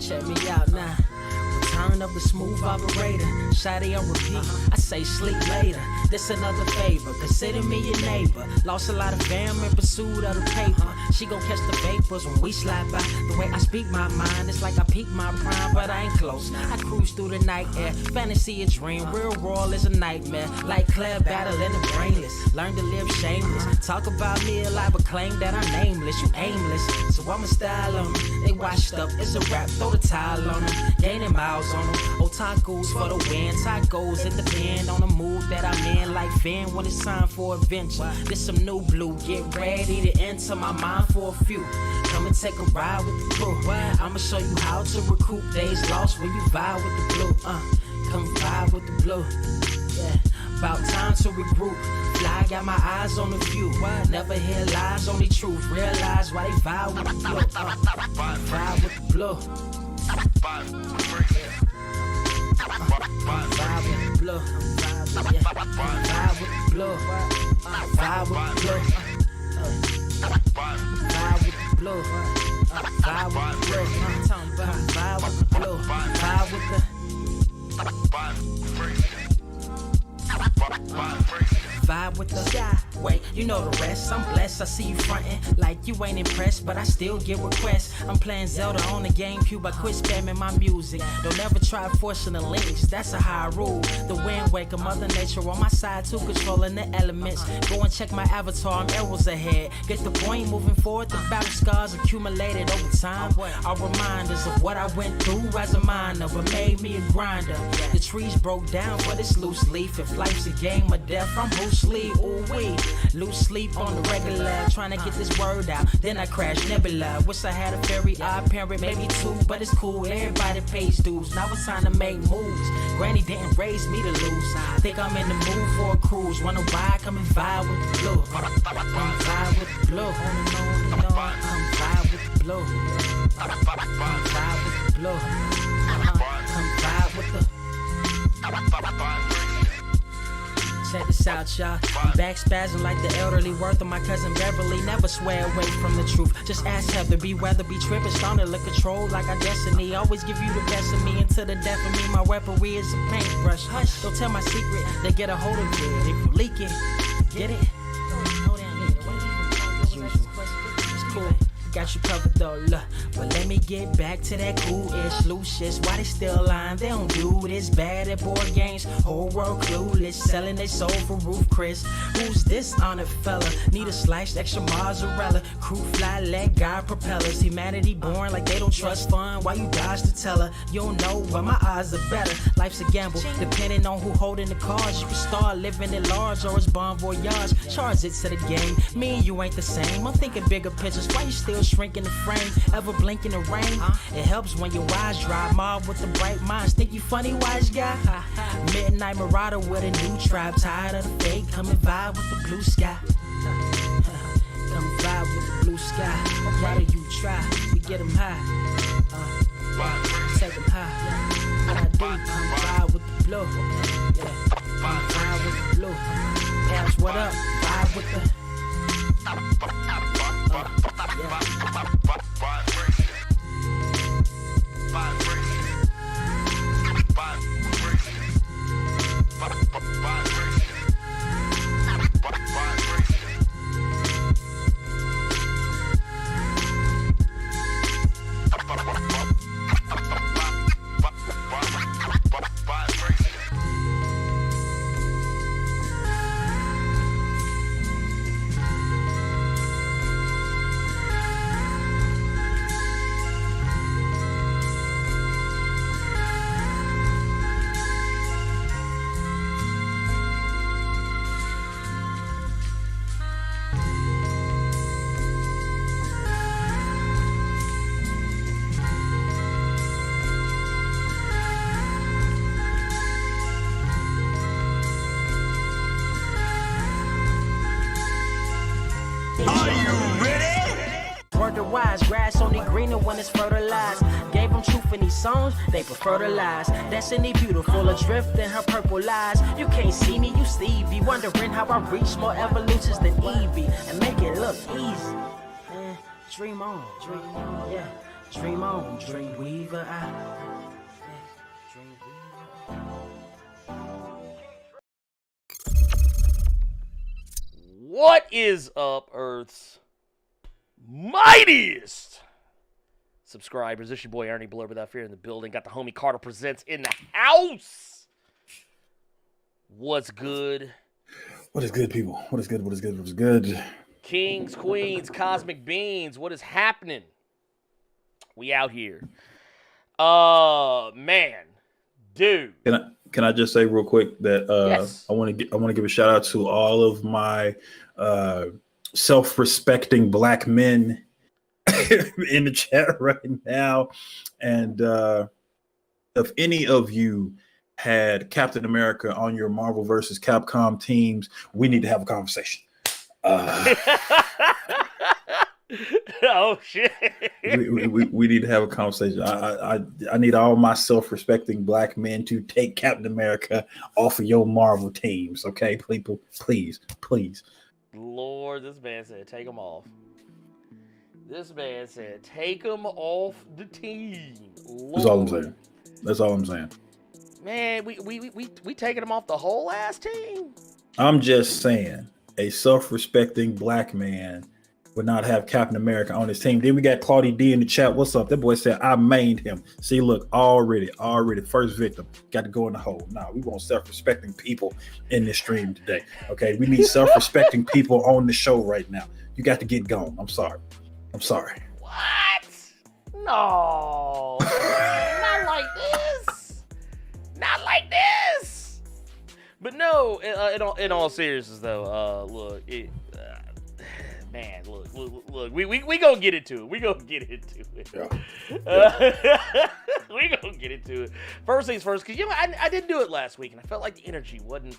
Check me out now. Return of the smooth operator. Shotty on repeat. I say sleep later. This another favor. Consider me your neighbor. Lost a lot of fam in pursuit of the paper. She gon' catch the vapors when we slide by. The way I speak my mind, it's like I peak my prime, but I ain't close. I cruise through the night air. Fantasy a dream. Real world is a nightmare. Like Claire battling the brainless. Learn to live shameless. Talk about me alive, but claim that I'm nameless. You aimless. So I'ma style on them. They washed up. It's a rap. Throw the towel on them. Gaining miles on them. Otakus for the win. Tacos, it depend on the mood that I'm in. Like Finn when it's time for adventure. This some new blue. Get ready to enter my mind for a few. Come and take a ride with the crew. I'ma show you how to recoup days lost when you vibe with the blue. Come vibe with the blue. Yeah. About time to regroup. Fly, got my eyes on the view. Never hear lies, only truth. Realize why they vibe with the blue. Vibe with the blue. Vibe with the blue. Vibe with the blue. Vibe with the blue. Vibe with the blue. Vibe with the blue. I'm talking about vibe with the blue. Vibe with the vibe with the sky. Wait, you know the rest. I'm blessed. I see you frontin' like you ain't impressed, but I still get requests. I'm playing Zelda on the GameCube. I quit spamming my music. Don't ever try forcing the links. That's a high rule. The wind waker, Mother Nature on my side too, controlling the elements. Go and check my avatar. I'm arrows ahead. Get the point. Moving forward. The battle scars accumulated over time are reminders of what I went through as a minor, but made me a grinder. The trees broke down, but it's loose leaf. If life's a game of death, I'm Bruce Lee. Ooh wee. Lose sleep on the regular, trying to get this word out. Then I crash nebula. Wish I had a very odd parent, maybe two, but it's cool. Everybody pays dues. Now it's time to make moves. Granny didn't raise me to lose. Think I'm in the mood for a cruise. Wanna ride? Come and vibe with the blue. Vibe with the blue. I'm vibe with the blue. Vibe with the blue. Come vibe with the. Check this out, y'all. I'm back spazzing like the elderly worth of my cousin Beverly. Never swear away from the truth. Just ask Heather, be weather, be tripping, starting to control like our destiny. Always give you the best of me until the death of me. My weaponry is a paintbrush. Hush, don't tell my secret. They get a hold of it. If you leak it, get it. It's cool. Got you covered though, look. But let me get back to that cool-ish, loose-ish. Why they still lying? They don't do this bad at board games. Whole world clueless, selling they soul for roof Chris. Who's this honored fella? Need a sliced extra mozzarella. Crew fly, leg guy propellers. Humanity born like they don't trust fun. Why you dodge to tell her? You don't know, but my odds are better. Life's a gamble, depending on who holding the cards. You can start living at large or it's bon voyage. Charge it to the game. Me and you ain't the same. I'm thinking bigger pictures. Why you still shrinking the frame? Ever blink in the rain? It helps when your eyes dry. Mob with the bright minds. Think you funny, wise guy? Midnight marauder with a new tribe. Tired of the fake. Come and vibe with the blue sky. Come vibe with the blue sky. Why do you try? We get them high. Take them high. What I do? Come vibe with the blue. Yeah. Come vibe with the blue. Pass what up? Vibe with the. Wise grass only greener when it's fertilized. Gave them truth in these songs, they prefer to lies. Destiny beautiful, adrift in her purple eyes. You can't see me, you Stevie, wondering how I reach more evolutions than Evie and make it look easy. Dream on, yeah. Dream on, dream weaver. Dream What is up, Earth's mightiest subscribers? This your boy Ernie Blerd Without Fear in the building. Got the homie Carter Presents in the house. What's good? What is good, people? What is good? What is good? What is good? Kings, queens, cosmic beings. What is happening? We out here. Man, dude. Can I just say real quick that Yes. I want to give a shout out to all of my self-respecting black men in the chat right now, and if any of you had Captain America on your Marvel versus Capcom teams, we need to have a conversation. Oh shit! we need to have a conversation. I need all my self-respecting black men to take Captain America off of your Marvel teams, okay, people? Please. Lord, this man said take them off. This man said take them off the team. Lord. That's all I'm saying. Man, we taking them off the whole ass team. I'm just saying, a self-respecting black man would not have Captain America on his team. Then we got Claudie D in the chat. What's up? That boy said, I mained him. See, look, already, first victim. Got to go in the hole. Nah, we want self-respecting people in this stream today. Okay, we need self-respecting people on the show right now. You got to get going. I'm sorry. What? No. Not like this. Not like this. But no, in all seriousness though, look, man, look, we gonna get into it. We gonna get into it. Yeah. We gonna get into it. First things first, because I didn't do it last week, and I felt like the energy wasn't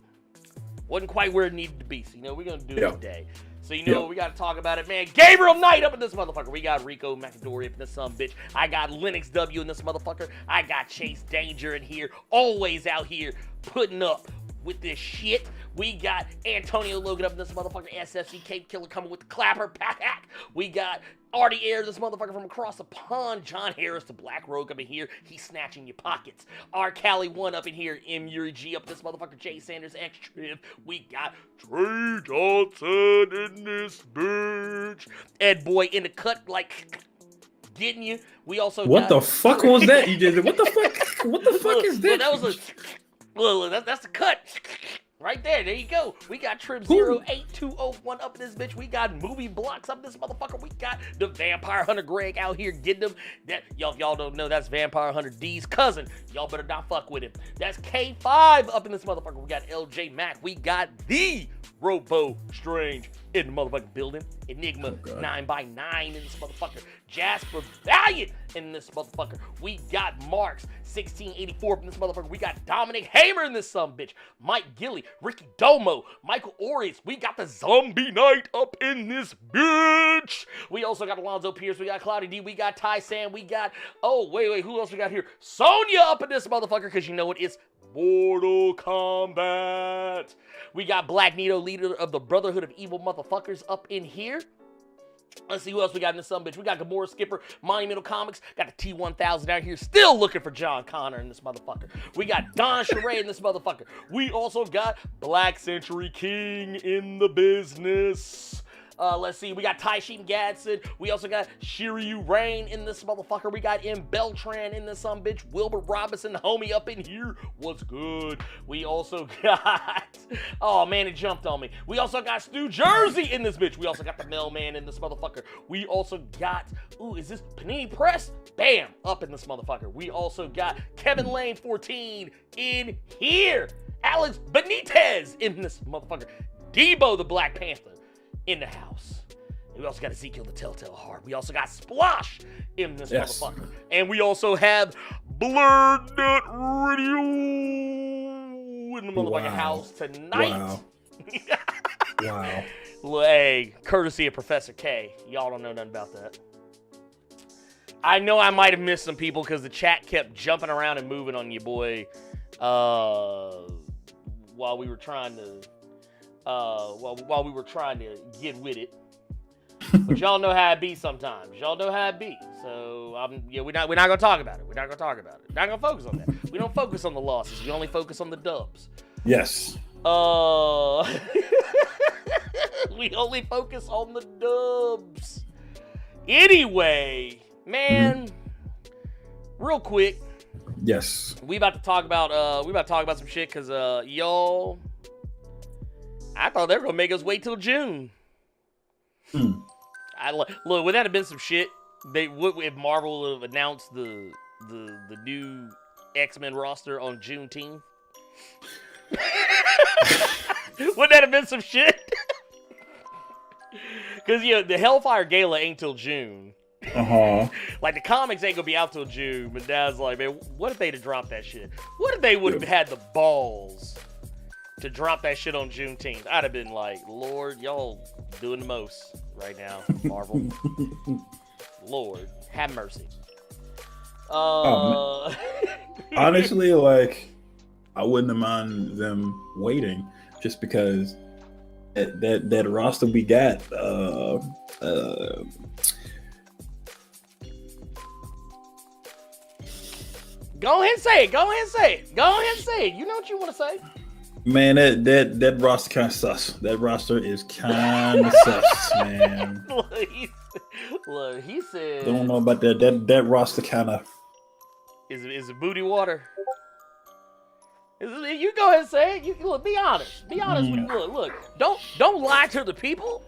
quite where it needed to be. So we're gonna do it today. So we got to talk about it, man. Gabriel Knight up in this motherfucker. We got Rico McAdory up in this son bitch. I got Lennox W in this motherfucker. I got Chase Danger in here, always out here putting up with this shit. We got Antonio Logan up in this motherfucker, SFC Cape Killer coming with the clapper, pack. We got Artie Air, this motherfucker from across the pond. John Harris, the Black Rogue up in here. He's snatching your pockets. R. Cali 1 up in here. M. Yuri G up in this motherfucker. Jay Sanders, X Triv. We got Trey Johnson in this bitch. Ed Boy in the cut, like getting you. We also What the fuck was that you did? What the fuck? What the fuck is that? That was that's the cut. Right there you go. We got Trip 08201 up in this bitch. We got Movie Blocks up in this motherfucker. We got the Vampire Hunter Greg out here getting them. That y'all don't know that's Vampire Hunter D's cousin. Y'all better not fuck with him. That's K5 up in this motherfucker. We got LJ Mack. We got the Robo Strange in the motherfucking building. Enigma 9x9 in this motherfucker. Jasper Valiant in this motherfucker. We got Marks 1684 in this motherfucker. We got Dominic Hamer in this bitch. Mike Gilly, Ricky Domo, Michael Orias. We got the Zombie Knight up in this bitch. We also got Alonzo Pierce. We got Claudia D. We got Ty Sam. We got, who else we got here? Sonya up in this motherfucker, because you know what? It's Mortal Kombat. We got Black Nito, leader of the Brotherhood of Evil Motherfuckers, up in here. Let's see who else we got in this bitch. We got Gamora Skipper, Monumental Comics. Got the T-1000 out here still looking for John Connor in this motherfucker. We got Don Charay in this motherfucker. We also got Black Century King in the business. Let's see, we got Ty Sheehan Gadsden. We also got Shiryu Rain in this motherfucker. We got M. Beltran in this bitch. Wilbur Robinson, the homie up in here. What's good? We also got, oh man, it jumped on me. We also got Stu Jersey in this bitch. We also got the Mailman in this motherfucker. We also got, is this Panini Press? Bam, up in this motherfucker. We also got Kevin Lane 14 in here. Alex Benitez in this motherfucker. Debo the Black Panther in the house. And we also got Ezekiel the Telltale Heart. We also got Splosh in this motherfucker. And we also have Blerd Radio in the motherfucking house tonight. Wow. Hey, courtesy of Professor K. Y'all don't know nothing about that. I know I might have missed some people because the chat kept jumping around and moving on you, boy, while we were trying to get with it. But y'all know how it be sometimes. Y'all know how it be. So we're not gonna talk about it. We're not gonna talk about it. Not gonna focus on that. We don't focus on the losses. We only focus on the dubs. Yes. We only focus on the dubs. Anyway, man, real quick. Yes. We about to talk about some shit because y'all, I thought they were gonna make us wait till June. Look, would that have been some shit? If Marvel would have announced the new X-Men roster on Juneteenth? Wouldn't that have been some shit? Because the Hellfire Gala ain't till June. Like the comics ain't gonna be out till June, but now it's like, man, what if they'd have dropped that shit? What if they would have had the balls to drop that shit on Juneteenth? I'd have been like, Lord, y'all doing the most right now, Marvel. Lord, have mercy. Honestly, like, I wouldn't have mind them waiting, just because that roster we got. Go ahead and say it. Go ahead and say it. Go ahead and say it. You know what you want to say. Man, that roster kind of sus. That roster is kind of sus, man. Look, he said. Don't know about that. That roster kind of. Is it booty water? You go ahead and say it. Look, be honest. Be honest with you. Look. Don't lie to the people.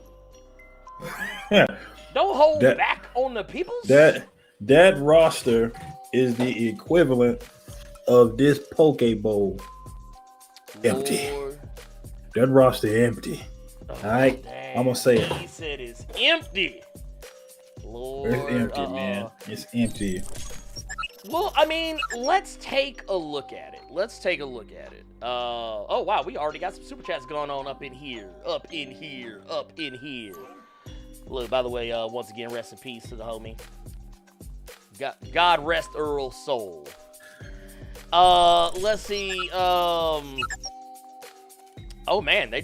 Don't hold back on the people. That roster is the equivalent of this Poke Bowl. Empty. Lord. That roster empty. Oh, all right, damn. I'm gonna say it. He said it's empty. Lord, It's empty, man. It's empty. Well, I mean, let's take a look at it. Oh wow, we already got some super chats going on up in here. Look, by the way, once again, rest in peace to the homie. God rest Earl's soul. Let's see. Oh man, we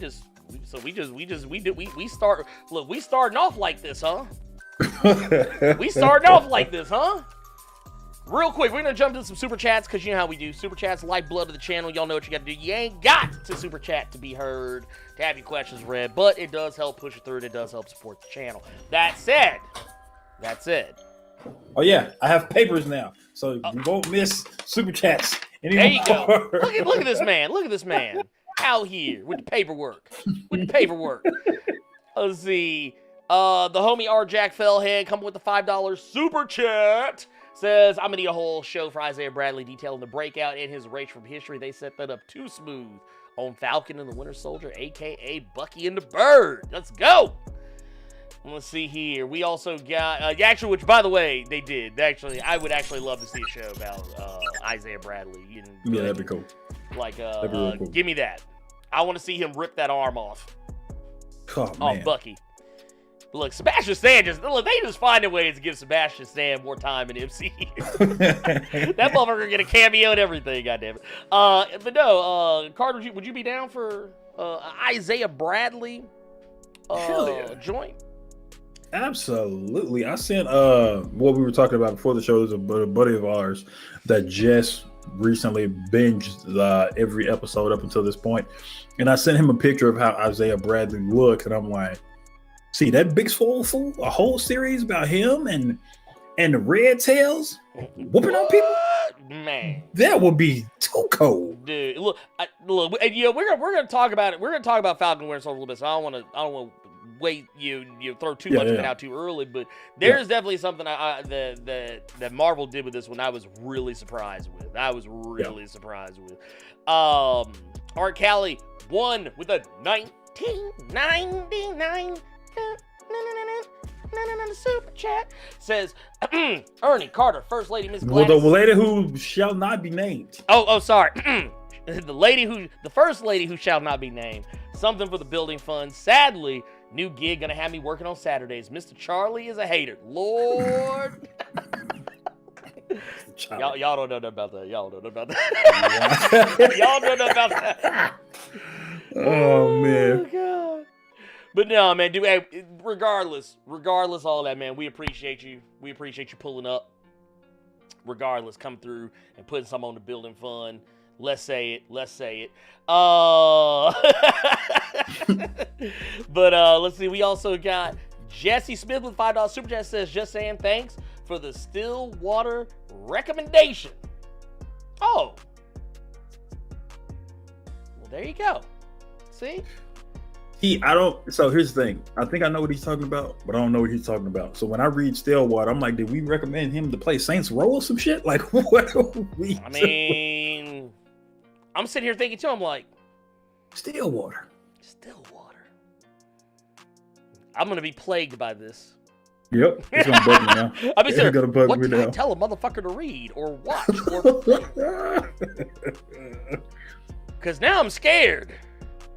starting off like this, huh? Real quick, we're gonna jump into some super chats because you know how we do. Super chats, lifeblood of the channel. Y'all know what you gotta do. You ain't got to super chat to be heard, to have your questions read, but it does help push it through and it does help support the channel. That said. Oh yeah, I have papers now, so you won't miss super chats anymore. There you go. Look at this man. Look at this man out here with the paperwork. Let's see. The homie R. Jack Fellhead coming with the $5 super chat. Says, I'm going to need a whole show for Isaiah Bradley detailing the breakout and his erasure from history. They set that up too smooth on Falcon and the Winter Soldier, a.k.a. Bucky and the Bird. Let's go. Let's see here. We also got, actually, which, by the way, they did. Actually, I would actually love to see a show about Isaiah Bradley. Yeah, that'd be cool. Like, that'd be really cool. Give me that. I want to see him rip that arm off. Oh, man. Bucky. Look, Sebastian Stan they just find a way to give Sebastian Stan more time in MCU. That motherfucker get a cameo and everything, goddammit. But no, Carter, would you be down for Isaiah Bradley joint? Absolutely. I sent what we were talking about before the show. There's a buddy of ours that just recently binged every episode up until this point, and I sent him a picture of how Isaiah Bradley looked, and I'm like, see that big swole fool? A whole series about him and the Red Tails whooping on people? Man, that would be too cold, dude. Look, we're gonna talk about it. We're gonna talk about Falcon Winter Soldier a little bit. So I don't want to wait you throw too much of it out too early. But there's definitely something that Marvel did with this one. I was really surprised with. Art Callie won with a 1999. Super chat says Ernie Carter, First Lady Miss Gladys. Well, the lady who shall not be named. Oh, sorry. The First Lady who shall not be named. Something for the building fund. Sadly, new gig gonna have me working on Saturdays. Mr. Charlie is a hater. Lord. Y'all don't know nothing about that. Y'all don't know about that. Oh man. God. But no, man, dude, hey, regardless all that, man, we appreciate you. We appreciate you pulling up. Regardless, come through and putting some on the building fun. Let's say it. But let's see. We also got Jesse Smith with $5 super chat says, just saying thanks for the still water recommendation. Oh. Well, there you go. See? So here's the thing. I think I know what he's talking about, but I don't know what he's talking about. So when I read Stillwater, I'm like, did we recommend him to play Saints Row or some shit? Like, what are we I mean, I'm sitting here thinking too, I'm like, Stillwater. I'm going to be plagued by this. Yep. It's going to bug me now. I mean, gonna bug what me did I now. tell a motherfucker to read or watch? Or because now I'm scared.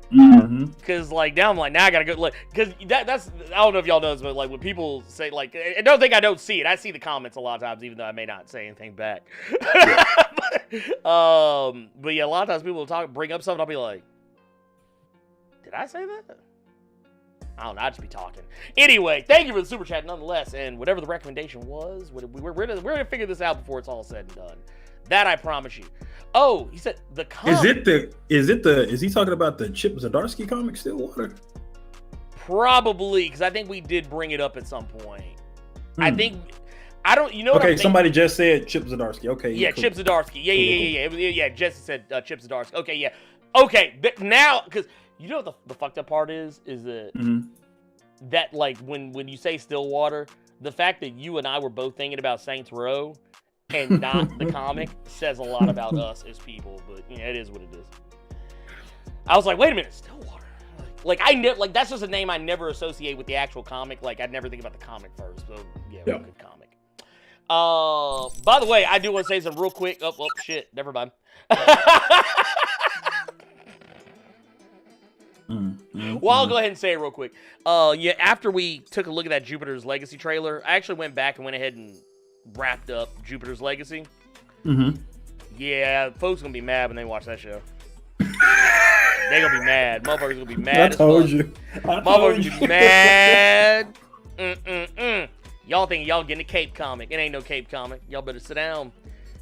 Because like now I'm like, now I gotta go look. Because that's I don't know if y'all know this, but like when people say like, I don't think I don't see it. I see the comments a lot of times, even though I may not say anything back. But yeah, a lot of times people will bring up something. I'll be like, did I say that? I don't know. I just be talking. Anyway, thank you for the super chat nonetheless. And whatever the recommendation was, we're gonna figure this out before it's all said and done. That I promise you. Oh, he said the comic. Is he talking about the Chip Zdarsky comic Stillwater? Probably, because I think we did bring it up at some point. I think you know. Okay, somebody just said Chip Zdarsky. Okay, yeah, cool. Chip Zdarsky. Yeah. Jesse said Chip Zdarsky. Okay, yeah. Okay, now because you know what the fucked up part is that that like when you say Stillwater, the fact that you and I were both thinking about Saints Row and not the comic says a lot about us as people. But you know, it is what it is. I was like, wait a minute, Stillwater. Like like that's just a name I never associate with the actual comic. Like I'd never think about the comic first. So yeah. Good comic. By the way, I do want to say something real quick. Oh shit, never mind. Well, I'll go ahead and say it real quick. Yeah, after we took a look at that Jupiter's Legacy trailer, I actually went back and went ahead and wrapped up Jupiter's Legacy. Yeah, folks gonna be mad when they watch that show. They gonna be mad. Motherfuckers gonna be mad. I told you. Motherfuckers gonna be mad. Y'all think y'all getting a Cape comic? It ain't no Cape comic. Y'all better sit down.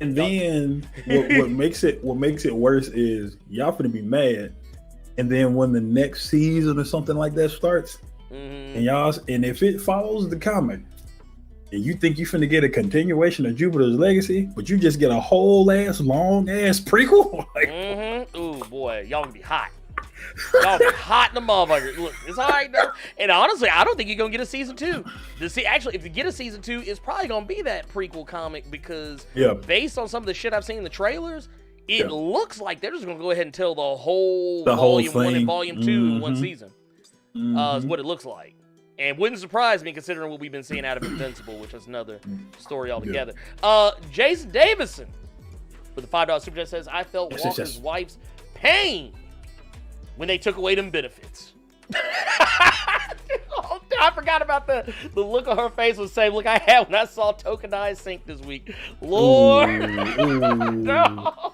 And then what makes it worse is y'all finna be mad. And then when the next season or something like that starts, and if it follows the comic, and you think you finna get a continuation of Jupiter's Legacy, but you just get a whole long ass prequel, like, Ooh boy, y'all gonna be hot. Y'all be hot in the motherfucker. Look, it's all right though. And honestly, I don't think you're gonna get a season 2. Actually, if you get a season 2, it's probably gonna be that prequel comic because based on some of the shit I've seen in the trailers. It looks like they're just going to go ahead and tell the whole Volume 1 and Volume 2 in one season. Is what it looks like. And wouldn't surprise me considering what we've been seeing out of Invincible, which is another story altogether. Jason Davison with the $5 super chat says, I felt Walker's wife's pain when they took away them benefits. I forgot about the look on her face was the same look I had when I saw Tokenized Sync this week. Lord. No.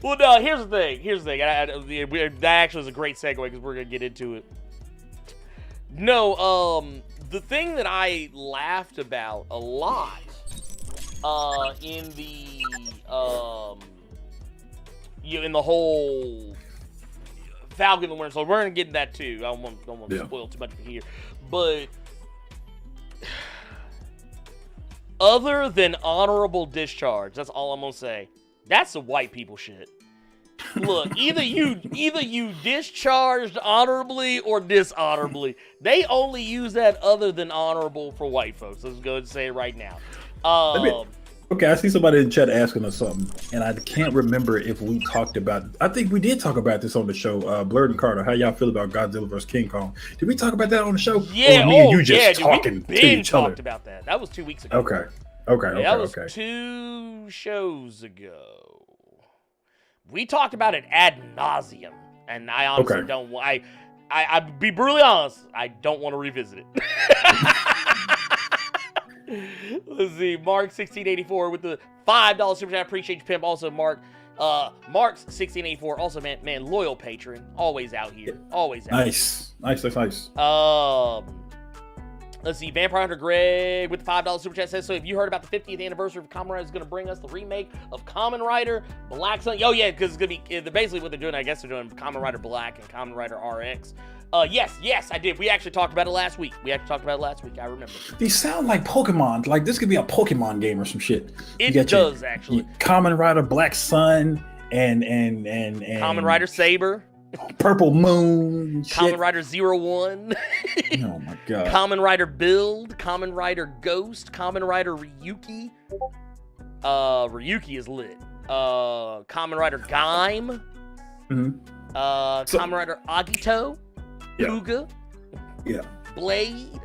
Well, no, here's the thing. That actually is a great segue because we're going to get into it. No, the thing that I laughed about a lot in the in the whole Falcon and the Winter Soldier, we're going to get into that too. I don't want to spoil too much here. But other than honorable discharge, that's all I'm going to say. That's the white people shit. Look, either you discharged honorably or dishonorably. They only use that other than honorable for white folks. Let's go and say it right now. Okay, I see somebody in the chat asking us something, and I can't remember if we talked about. I think we did talk about this on the show. Blerd and Carter, how y'all feel about Godzilla vs. King Kong? Did we talk about that on the show? Yeah, or me and you just talking we to each other? Talked about that. That was 2 weeks ago. Okay. That was 2 shows ago. We talked about it ad nauseum, and I honestly don't. I be brutally honest. I don't want to revisit it. Let's see, Mark1684 with the $5 super chat. I appreciate you, pimp. Also, Mark's1684. Also, man, loyal patron. Always out here. Always out. Nice. Nice. Let's see. Vampire Hunter Greg with the $5 super chat says, so have you heard about the 50th anniversary of Kamen Rider is going to bring us the remake of Kamen Rider Black Sun? Oh, yeah, because it's going to be basically what they're doing. I guess they're doing Kamen Rider Black and Kamen Rider RX. Yes, I did. We actually talked about it last week. I remember. These sound like Pokemon. Like, this could be a Pokemon game or some shit. It does, actually. Kamen Rider Black Sun and Kamen Rider Saber. Purple Moon. Kamen Rider 01. Oh my god. Kamen Rider Build. Kamen Rider Ghost. Kamen Rider Ryuki. Ryuki is lit. Kamen Rider Gaim. Mm-hmm. Kamen Rider Agito. Yeah. Kuga. Yeah. Blade.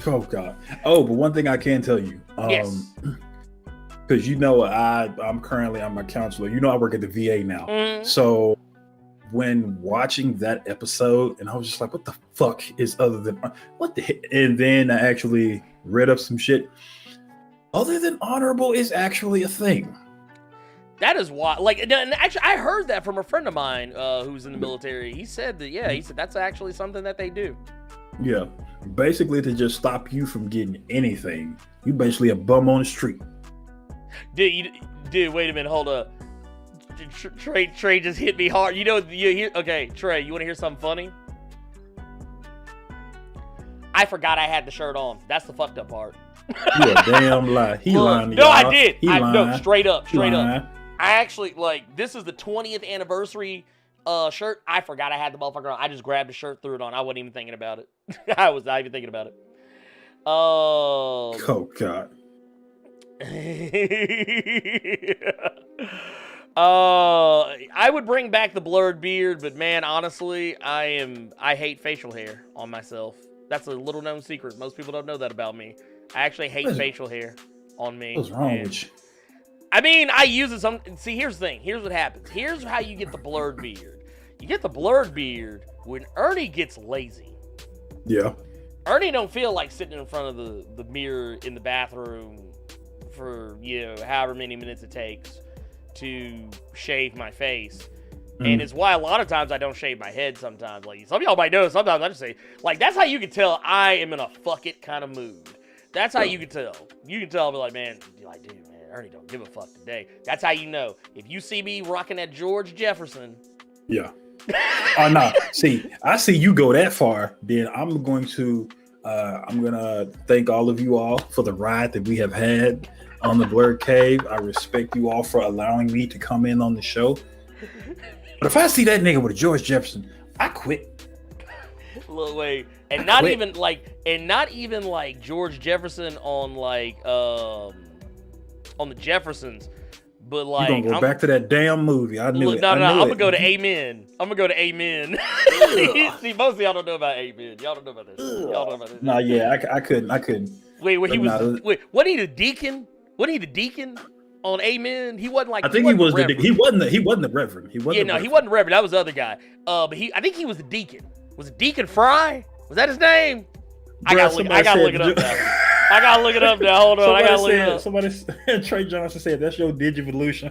Oh god. Oh, but one thing I can tell you. Yes. Because I'm a counselor. I work at the VA now. Mm. So when watching that episode, and I was just like, what the fuck is other than what the heck? And then I actually read up some shit. Other than honorable is actually a thing. That is why, and actually, I heard that from a friend of mine who's in the military. He said that's actually something that they do. Yeah. Basically, to just stop you from getting anything, you basically a bum on the street. Dude, wait a minute, hold up. Trey just hit me hard. Okay, Trey, you want to hear something funny? I forgot I had the shirt on. That's the fucked up part. You a damn lie. He lying to No, y'all. I did. No, straight up. Lying. I actually, this is the 20th anniversary shirt. I forgot I had the motherfucker on. I just grabbed the shirt, threw it on. I wasn't even thinking about it. I was not even thinking about it. Oh, God. I would bring back the blurred beard, but man, honestly, I hate facial hair on myself. That's a little known secret. Most people don't know that about me. I actually hate facial hair on me. What's wrong with you? I mean, I use it see, here's the thing. Here's what happens. Here's how you get the blurred beard. You get the blurred beard when Ernie gets lazy. Yeah. Ernie don't feel like sitting in front of the mirror in the bathroom for, however many minutes it takes to shave my face. And it's why a lot of times I don't shave my head sometimes. Like, some of y'all might know, sometimes I just say, that's how you can tell I am in a fuck it kind of mood. That's how you can tell. You can tell, I'll be like, man, dude, Ernie don't give a fuck today. That's how you know. If you see me rocking that George Jefferson. Yeah. Oh, no. See, I see you go that far, then I'm going to thank all of you all for the ride that we have had on the Blerd Cave. I respect you all for allowing me to come in on the show. But if I see that nigga with a George Jefferson, I quit. Look, wait, and not even like George Jefferson on on the Jeffersons, but like you gonna go back to that damn movie. I knew it. No, I'm gonna go to Amen. See, most of y'all don't know about Amen. Y'all don't know about this. Nah, yeah, I couldn't. Wait, wasn't he the deacon? Wasn't he the deacon on Amen? He wasn't like. I think he wasn't the reverend. He wasn't the reverend. That was the other guy. But I think he was the deacon. Was it Deacon Fry? Was that his name? I gotta look it up now. I gotta look it up now. Hold on. I gotta look it up. Somebody, Trey Johnson said, that's your Digivolution.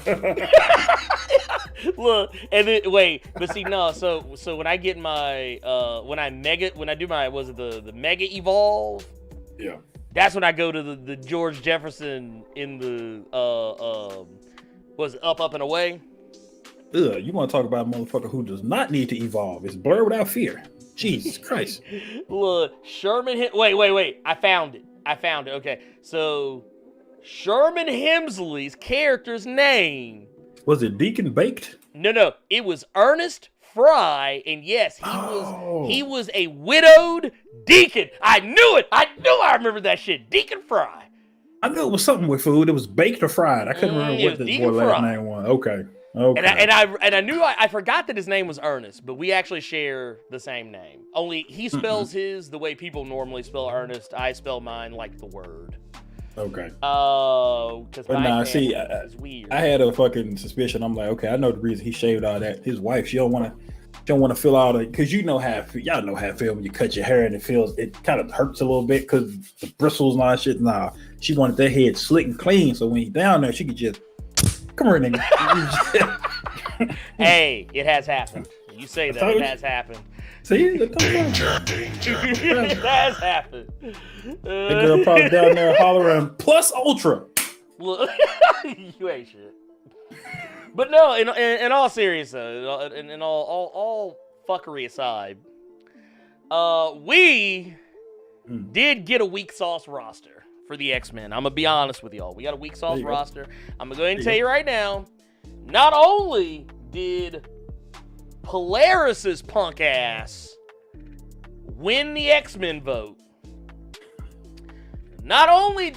Look, and then wait, but see, no. So when I get my when I do my the Mega Evolve? Yeah. That's when I go to the George Jefferson in the was it Up and Away? Ugh, you want to talk about a motherfucker who does not need to evolve? It's Blerd Without Fear. Jesus Christ. Look, Sherman. Wait. I found it. Okay, so Sherman Hemsley's character's name. Was it Deacon Baked? No. It was Ernest Fry, and yes, he was a widowed deacon. I knew it. I remember that shit. Deacon Fry. I knew it was something with food. It was baked or fried. I couldn't remember what the boy last name was. Okay. And I knew I forgot that his name was Ernest, but we actually share the same name. Only he spells his the way people normally spell Ernest. I spell mine like the word. Okay. Because my see, is weird. I had a fucking suspicion. I'm like, okay, I know the reason he shaved all that. His wife, she don't want to feel all the, because y'all know how it feels when you cut your hair and it kind of hurts a little bit because the bristles and all that shit. Nah, she wanted that head slick and clean, so when he's down there, she could just come here, nigga. Hey, it has happened. You say that it has happened. See, It has happened. the girl probably down there hollering plus ultra. Look, you ain't shit. But no, in all seriousness, in all fuckery aside, we did get a weak sauce roster for the X-Men. I'm gonna be honest with y'all. We got a weak sauce roster. I'm gonna go ahead and tell you right now. Not only did Polaris's punk ass win the X-Men vote, not only...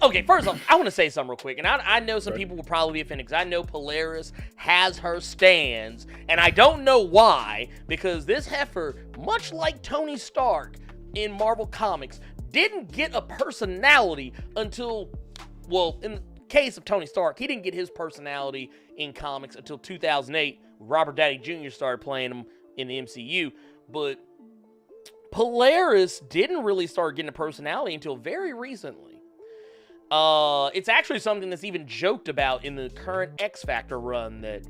Okay, first off, I want to say something real quick, and I know some people will probably be offended, because I know Polaris has her stands, and I don't know why, because this heifer, much like Tony Stark in Marvel Comics, didn't get a personality until, well, in the case of Tony Stark, he didn't get his personality in comics until 2008, Robert Downey Jr. started playing him in the MCU, but Polaris didn't really start getting a personality until very recently. It's actually something that's even joked about in the current X Factor run, that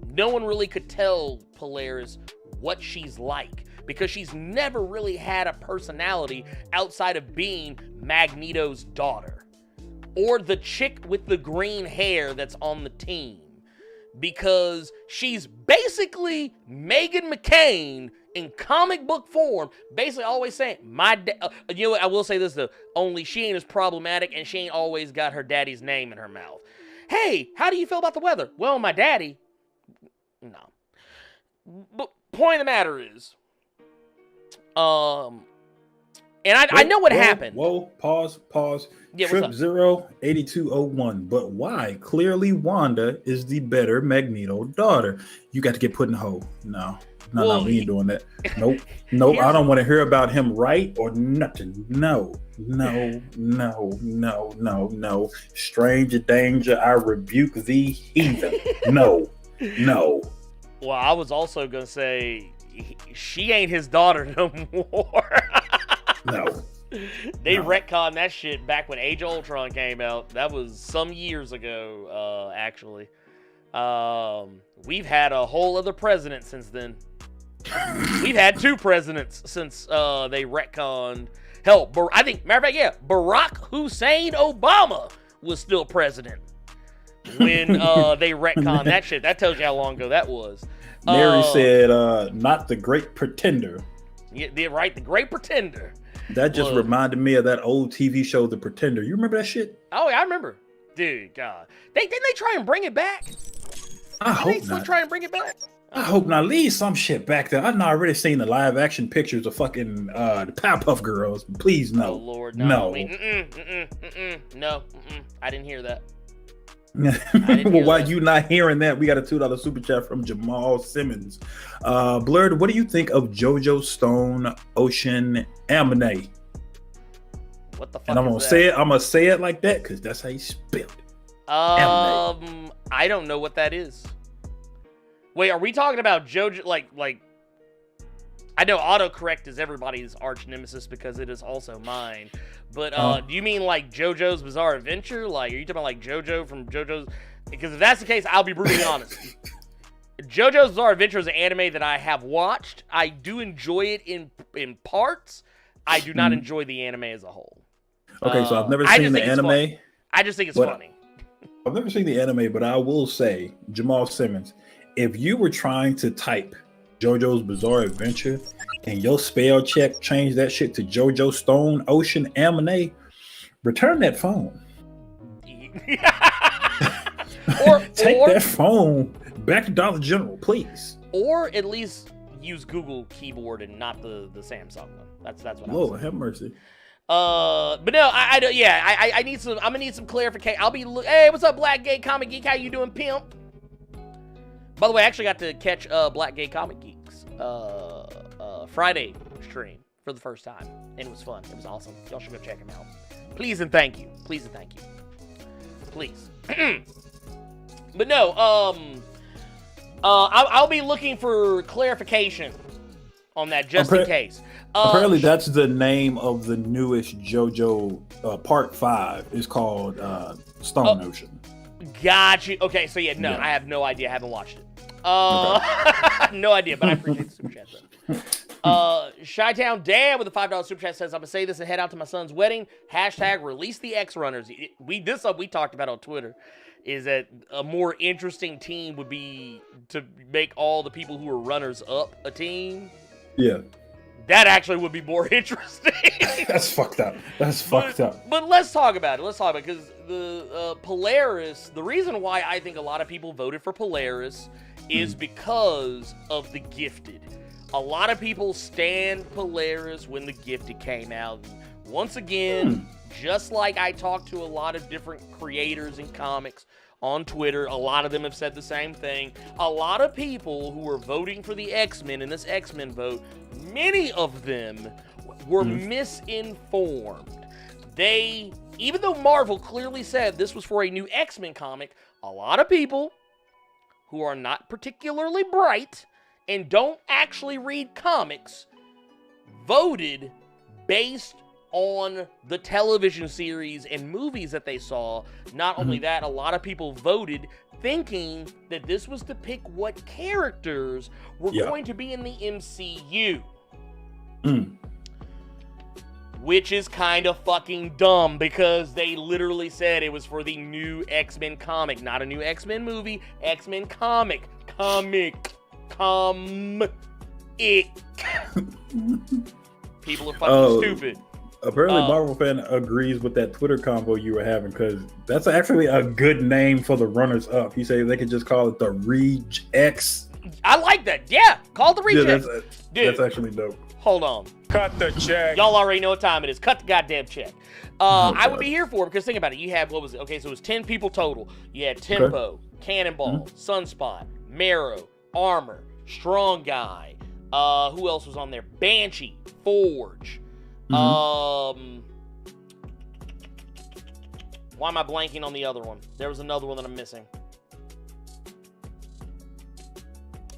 no one really could tell Polaris what she's like, because she's never really had a personality outside of being Magneto's daughter, or the chick with the green hair that's on the team, because she's basically Meghan McCain in comic book form, basically always saying, you know what, I will say this though, only she ain't as problematic, and she ain't always got her daddy's name in her mouth. Hey, how do you feel about the weather? Well, my daddy... No. But point of the matter is, and I know what happened. Whoa, pause. Yeah, Trip 08201. But why? Clearly, Wanda is the better Magneto daughter. You got to get put in the hole. No, we ain't doing that. Nope. I don't want to hear about him right or nothing. No. Stranger danger, I rebuke thee, heathen. No. Well, I was also going to say, she ain't his daughter no more. No. They retconned that shit back when Age of Ultron came out. That was some years ago, actually. We've had a whole other president since then. We've had 2 presidents since they retconned. Hell, I think, matter of fact, yeah, Barack Hussein Obama was still president when they retconned that shit. That tells you how long ago that was. Mary said, not the Great Pretender. Yeah, right, the Great Pretender. That just reminded me of that old TV show, The Pretender. You remember that shit? Oh, yeah, I remember. Dude, God. Didn't they try and bring it back? I hope not. Try and bring it back? I hope not. Leave some shit back there. I've already seen the live action pictures of fucking the Powerpuff Girls. Please, no. Oh, Lord, no. No, I didn't hear that. Well, why you not hearing that? We got a $2 super chat from Jamal Simmons. Blerd, what do you think of JoJo Stone Ocean Amine? What the fuck? And I'm gonna say it like that because that's how you spell it. I don't know what that is. Wait, are we talking about JoJo? Like I know autocorrect is everybody's arch nemesis because it is also mine. But do you mean like JoJo's Bizarre Adventure? Like, are you talking about like JoJo from JoJo's? Because if that's the case, I'll be brutally honest. JoJo's Bizarre Adventure is an anime that I have watched. I do enjoy it in parts. I do not enjoy the anime as a whole. Okay, so I've never seen the anime. I just think it's funny. I've never seen the anime, but I will say, Jamal Simmons, if you were trying to type JoJo's Bizarre Adventure and your spell check changed that shit to JoJo Stone Ocean Amine, return that phone. Take that phone back to Dollar General, please. Or at least use Google keyboard and not the Samsung one. That's what. Lord have mercy. But no, I don't. Yeah, I need some. I'm gonna need some clarification. Hey, what's up, Black Gay Comic Geek? How you doing, pimp? By the way, I actually got to catch Black Gay Comic Geeks Friday stream for the first time, and it was fun. It was awesome. Y'all should go check him out. Please and thank you. Please. But no, I'll be looking for clarification on that just in case. Apparently, that's the name of the newest JoJo Part 5. It's called Stone Ocean. Got you. Okay, so yeah, no, I have no idea. I haven't watched it. No idea, but I appreciate the super chat though. Chi-Town Dan with a $5 super chat says, I'm gonna say this and head out to my son's wedding. Hashtag release the X runners. We talked about on Twitter, is that a more interesting team would be to make all the people who are runners up a team. Yeah. That actually would be more interesting. That's fucked up. That's fucked up. But let's talk about it. Because the Polaris, the reason why I think a lot of people voted for Polaris is because of the Gifted. A lot of people stand Polaris when the Gifted came out. Once again, just like I talked to a lot of different creators in comics on Twitter, a lot of them have said the same thing. A lot of people who were voting for the X-Men in this X-Men vote, many of them were misinformed. Even though Marvel clearly said this was for a new X-Men comic, a lot of people who are not particularly bright and don't actually read comics voted based on the television series and movies that they saw. Not only that, a lot of people voted thinking that this was to pick what characters were going to be in the MCU. Which is kind of fucking dumb, because they literally said it was for the new X-Men comic. Not a new X-Men movie, X-Men comic. People are fucking stupid. Apparently, Marvel fan agrees with that Twitter convo you were having, because that's actually a good name for the runners up. You say they could just call it the Reg-X. I like that. Yeah, call it the Reg-X. Yeah, that's actually dope. Hold on. Cut the check. Y'all already know what time it is. Cut the goddamn check. I would be here for it, because think about it. You have, what was it? Okay, so it was 10 people total. You had Tempo, Cannonball, Sunspot, Marrow, Armor, Strong Guy. Who else was on there? Banshee, Forge. Why am I blanking on the other one? There was another one that I'm missing.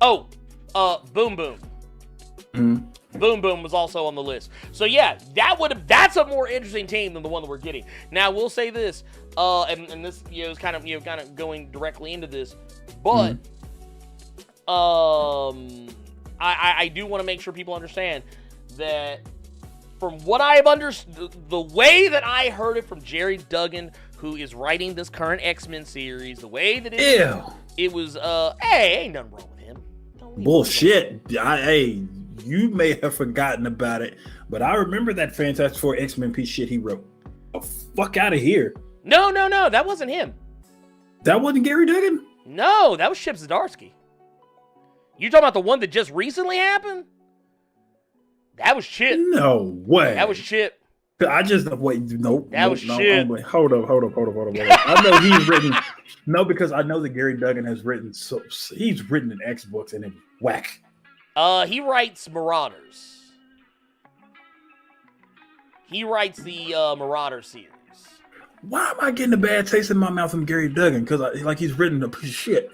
Oh, Boom Boom. Boom Boom was also on the list. So yeah, that's a more interesting team than the one that we're getting. Now we'll say this, and this is kind of going directly into this, but I do want to make sure people understand that from what I have understood, the way that I heard it from Jerry Duggan, who is writing this current X-Men series, the way that it was, hey, ain't nothing wrong with him. Bullshit. Hey, you may have forgotten about it, but I remember that Fantastic Four X-Men piece shit he wrote. The fuck out of here. No, that wasn't him. That wasn't Gary Duggan? No, that was Chip Zdarsky. You talking about the one that just recently happened? That was Chip. No way. That was Chip. I just wait. Nope. That was shit. Hold up. I know he's written. No, because I know that Gary Duggan has written. So he's written in X books and it's whack. He writes Marauders. He writes the Marauder series. Why am I getting a bad taste in my mouth from Gary Duggan? Because he's written a piece of shit.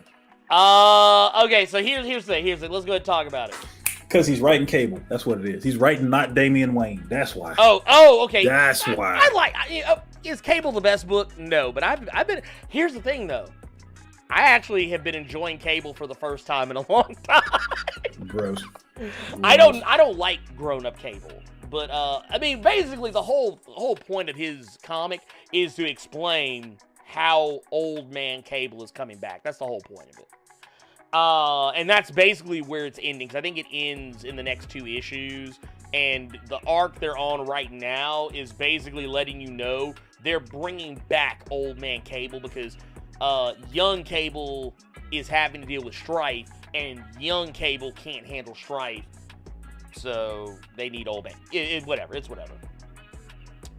Okay. So here's the thing. Let's go ahead and talk about it. Because he's writing Cable. That's what it is. He's writing not Damian Wayne. That's why. Oh, okay. That's why. Is Cable the best book? No, but I've been. Here's the thing, though. I actually have been enjoying Cable for the first time in a long time. Gross. I don't like grown-up Cable, but I mean, basically the whole point of his comic is to explain how old man Cable is coming back. That's the whole point of it. And that's basically where it's ending. Cause I think it ends in the next 2 issues. And the arc they're on right now is basically letting you know they're bringing back old man Cable, because young Cable is having to deal with Strife, and young Cable can't handle Strife. So they need old man. It's whatever.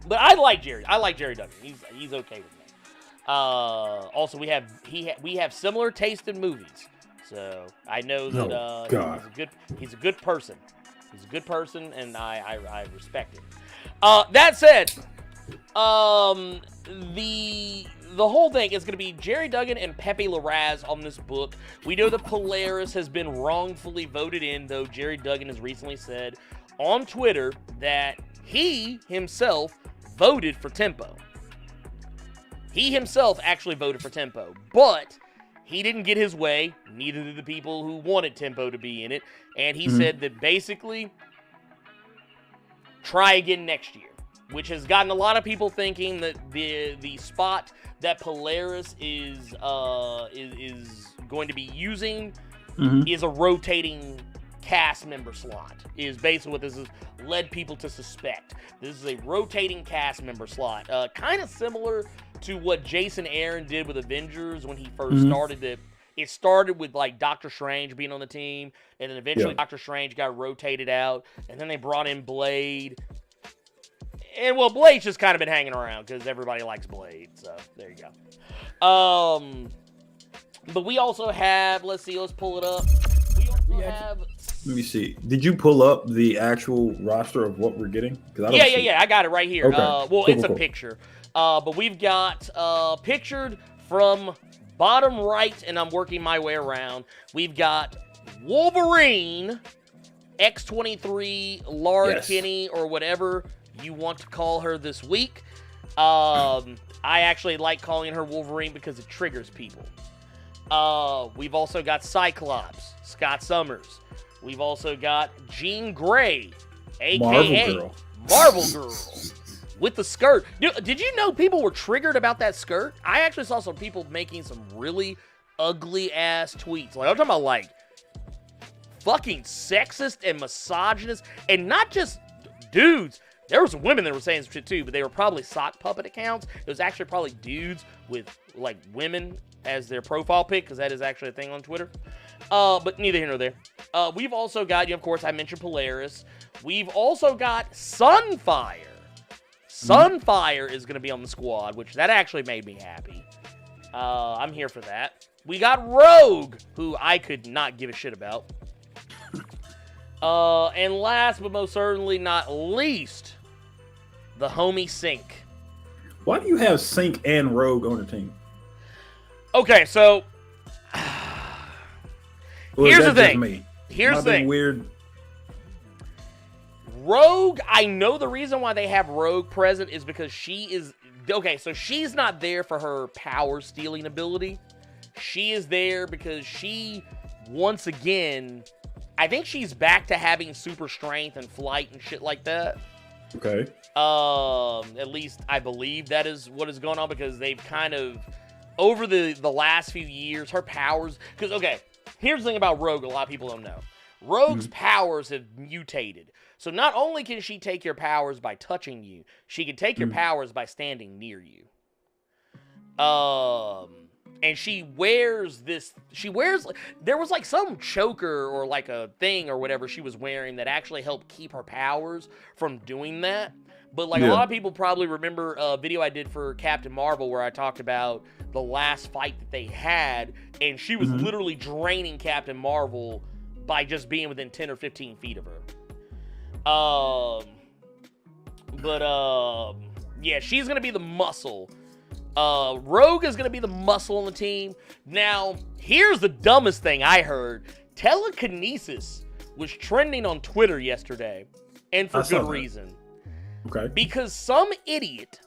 But I like Jerry. I like Jerry Duggan. He's okay with me. Also, we have similar taste in movies. So I know that he's a good person. He's a good person, and I respect him. That said, the whole thing is going to be Jerry Duggan and Pepe Larraz on this book. We know that Polaris has been wrongfully voted in, though Jerry Duggan has recently said on Twitter that he himself voted for Tempo. He himself actually voted for Tempo, but he didn't get his way. Neither did the people who wanted Tempo to be in it. And he said that basically try again next year, which has gotten a lot of people thinking that the spot that Polaris is going to be using is a rotating cast member slot, is basically what this has led people to suspect. This is a rotating cast member slot, kind of similar to what Jason Aaron did with Avengers when he first started it. It started with like Doctor Strange being on the team, and then eventually Doctor Strange got rotated out, and then they brought in Blade. And well, Blade's just kind of been hanging around because everybody likes Blade, so there you go. But we also have, let's pull it up. We also have. Let me see. Did you pull up the actual roster of what we're getting? Yeah. I got it right here. Okay. Well, it's a picture. But we've got pictured from bottom right, and I'm working my way around. We've got Wolverine, X-23, Laura Kinney, or whatever you want to call her this week. I actually like calling her Wolverine because it triggers people. We've also got Cyclops, Scott Summers. We've also got Jean Grey, a.k.a. Marvel Girl. With the skirt. Did you know people were triggered about that skirt? I actually saw some people making some really ugly-ass tweets. Like, I'm talking about, like, fucking sexist and misogynist. And not just dudes. There were some women that were saying some shit, too. But they were probably sock puppet accounts. It was actually probably dudes with, like, women as their profile pic. Because that is actually a thing on Twitter. But neither here nor there. We've also got, of course, I mentioned Polaris. We've also got Sunfire. Sunfire is going to be on the squad, which that actually made me happy. I'm here for that. We got Rogue, who I could not give a shit about. And last but most certainly not least, the homie Sync. Why do you have Sync and Rogue on the team? Okay, so here's the thing. Here's the thing. Weird. Rogue, I know the reason why they have Rogue present is because she is... Okay, so she's not there for her power-stealing ability. She is there because she, once again... I think she's back to having super strength and flight and shit like that. Okay. At least I believe that is what is going on because they've kind of... Over the last few years, her powers... Because, okay, here's the thing about Rogue a lot of people don't know. Rogue's powers have mutated. So not only can she take your powers by touching you, she can take your powers by standing near you. And she wears this, there was like some choker or like a thing or whatever she was wearing that actually helped keep her powers from doing that. But like a lot of people probably remember a video I did for Captain Marvel where I talked about the last fight that they had, and she was literally draining Captain Marvel by just being within 10 or 15 feet of her. Yeah, she's going to be the muscle. Rogue is going to be the muscle on the team. Now, here's the dumbest thing I heard. Telekinesis was trending on Twitter yesterday, and for good reason. Okay. Because some idiot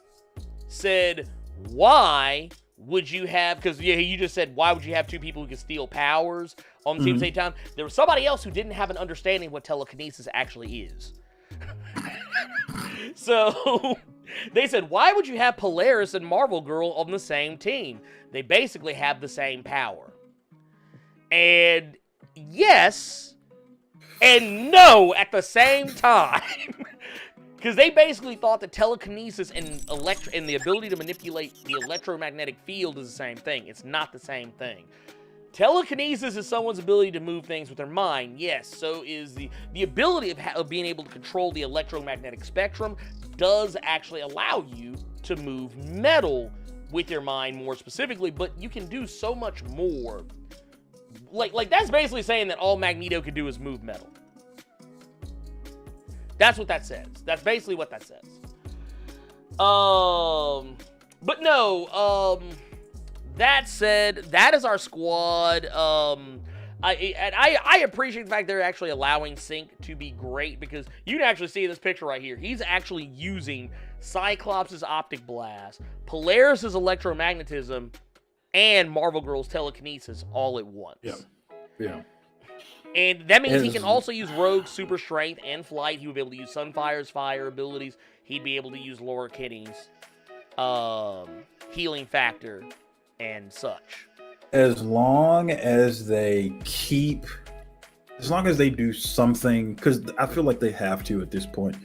said, why would you have, because you just said, why would you have two people who can steal powers on the team at the same time? There was somebody else who didn't have an understanding of what telekinesis actually is. So they said, why would you have Polaris and Marvel Girl on the same team? They basically have the same power. And yes and no at the same time. Because they basically thought that telekinesis and the ability to manipulate the electromagnetic field is the same thing. It's not the same thing. Telekinesis is someone's ability to move things with their mind. Yes, so is the ability of being able to control the electromagnetic spectrum does actually allow you to move metal with your mind more specifically, but you can do so much more. Like that's basically saying that all Magneto can do is move metal. That's what that says. That's basically what that says. But no, that said, that is our squad. I appreciate the fact they're actually allowing Sync to be great because you can actually see this picture right here. He's actually using Cyclops' optic blast, Polaris' electromagnetism, and Marvel Girl's telekinesis all at once. Yeah. And that means he can also use Rogue, Super Strength, and Flight. He would be able to use Sunfire's fire abilities. He'd be able to use Laura Kinney's healing factor and such. As long as they do something, because I feel like they have to at this point.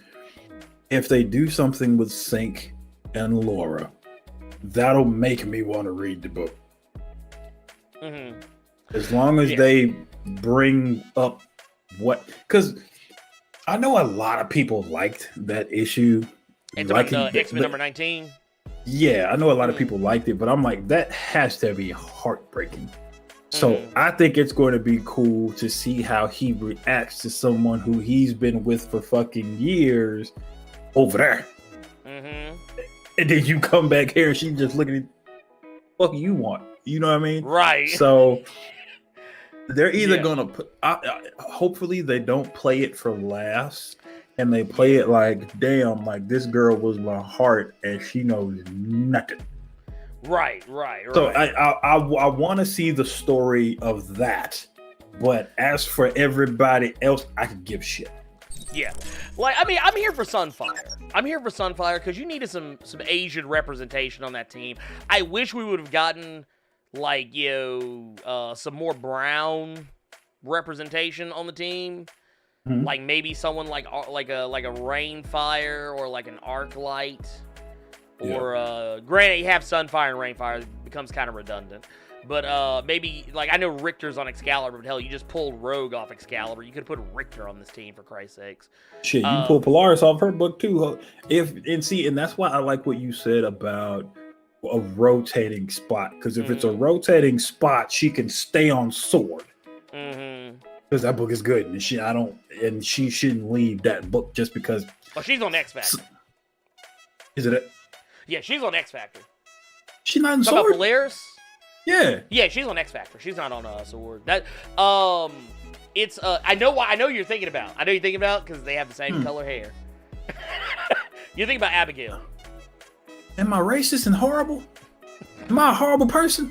If they do something with Sync and Laura, that'll make me want to read the book. Mm-hmm. As long as they bring up because I know a lot of people liked that issue. It's like X-Men number 19. Yeah, I know a lot of people liked it, but I'm like, that has to be heartbreaking. So I think it's going to be cool to see how he reacts to someone who he's been with for fucking years over there. Mm-hmm. And then you come back here and she's just looking at what you want. You know what I mean? Right. So they're either going to put, hopefully they don't play it for laughs and they play it like, damn, like this girl was my heart and she knows nothing. Right. So I want to see the story of that. But as for everybody else, I could give shit. Yeah. Like, I mean, I'm here for Sunfire. Because you needed some Asian representation on that team. I wish we would have gotten like, some more brown representation on the team. Mm-hmm. Like maybe someone like a Rainfire or like an Arclight. Or granted, you have Sunfire and Rainfire, it becomes kind of redundant. But maybe, like, I know Richter's on Excalibur, but hell, you just pulled Rogue off Excalibur. You could have put Richter on this team, for Christ's sakes. Shit, you can pull Polaris off her book too. And that's why I like what you said about a rotating spot. Because if it's a rotating spot, she can stay on Sword. Mm-hmm. Because that book is good, and she shouldn't leave that book just because. Oh, she's on X Factor. Is it? Yeah, she's on X Factor. She's not in Talk about Sword. Polaris? Yeah, she's on X Factor. She's not on Sword. That it's I know you're thinking about. I know you're thinking about because they have the same color hair. You're thinking about Abigail. Am I racist and horrible? Am I a horrible person?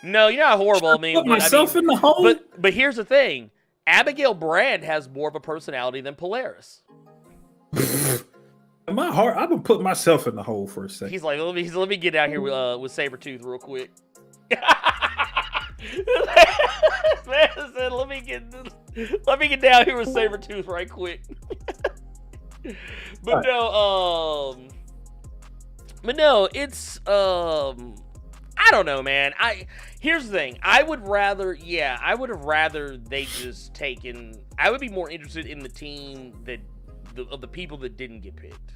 No, you're not horrible. I mean, put myself in the hole. But here's the thing: Abigail Brand has more of a personality than Polaris. My heart, I've been putting myself in the hole for a second. He's like, let me get out here with Sabretooth real quick. Man said, let me get down here with Sabretooth right quick. But no, it's I don't know, man. Here's the thing. I would have rather they just taken. I would be more interested in the team of the people that didn't get picked.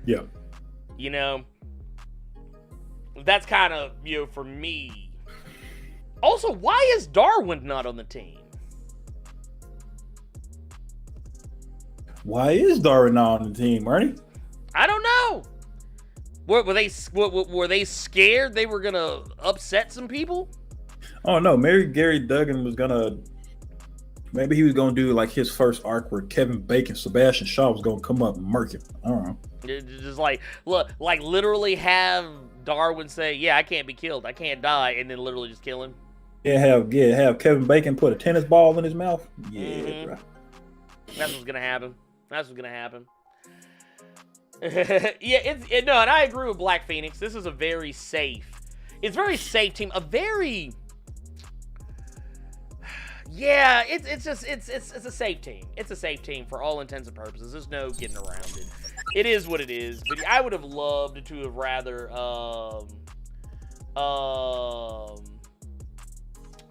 Yeah. You know, that's kind of, for me. Also, why is Darwin not on the team? Why is Darwin not on the team, Ernie? I don't know. Were they scared they were gonna upset some people? Oh no, Gary Duggan was gonna. Maybe he was gonna do like his first arc where Kevin Bacon, Sebastian Shaw was gonna come up and murk him. I don't know. Just like literally have Darwin say, "Yeah, I can't be killed. I can't die," and then literally just kill him. Yeah, have Kevin Bacon put a tennis ball in his mouth. Yeah, bro. That's what's gonna happen. Yeah, and I agree with Black Phoenix. This is a very safe team. It's a safe team. It's a safe team for all intents and purposes. There's no getting around it. It is what it is. But I would have loved to have rather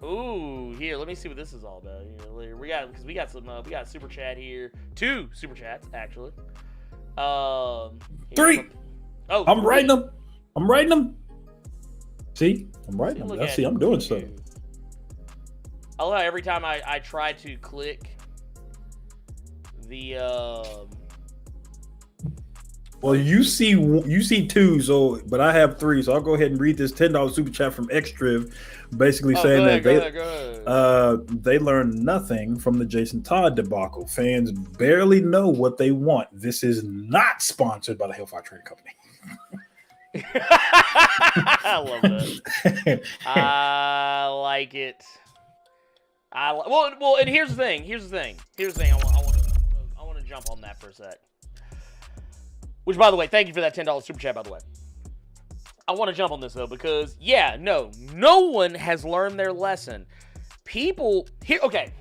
ooh, here, let me see what this is all about. We got super chat here. 2 super chats actually. 3. Oh, I'm writing them. See, I'm writing them. See, I'm doing stuff. I love how every time I try to click the well, you see 2, but I have 3, so I'll go ahead and read this $10 super chat from Xtriv, basically saying they learned nothing from the Jason Todd debacle. Fans barely know what they want. This is not sponsored by the Hellfire Trading Company. I love that. I like it. Well, and here's the thing. I want to jump on that for a sec. Which, by the way, thank you for that $10 super chat. By the way, I want to jump on this though because no one has learned their lesson. People here, okay.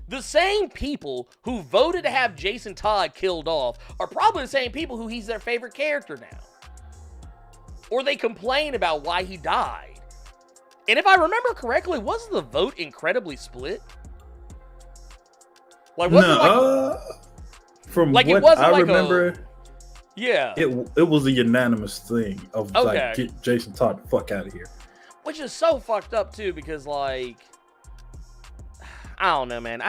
The same people who voted to have Jason Todd killed off are probably the same people who he's their favorite character now. Or they complain about why he died. And if I remember correctly, wasn't the vote incredibly split? Like, from like what it wasn't I like remember, yeah, it was a unanimous thing of Okay. like, get Jason Todd the fuck out of here. Which is so fucked up too, because like, I don't know, man.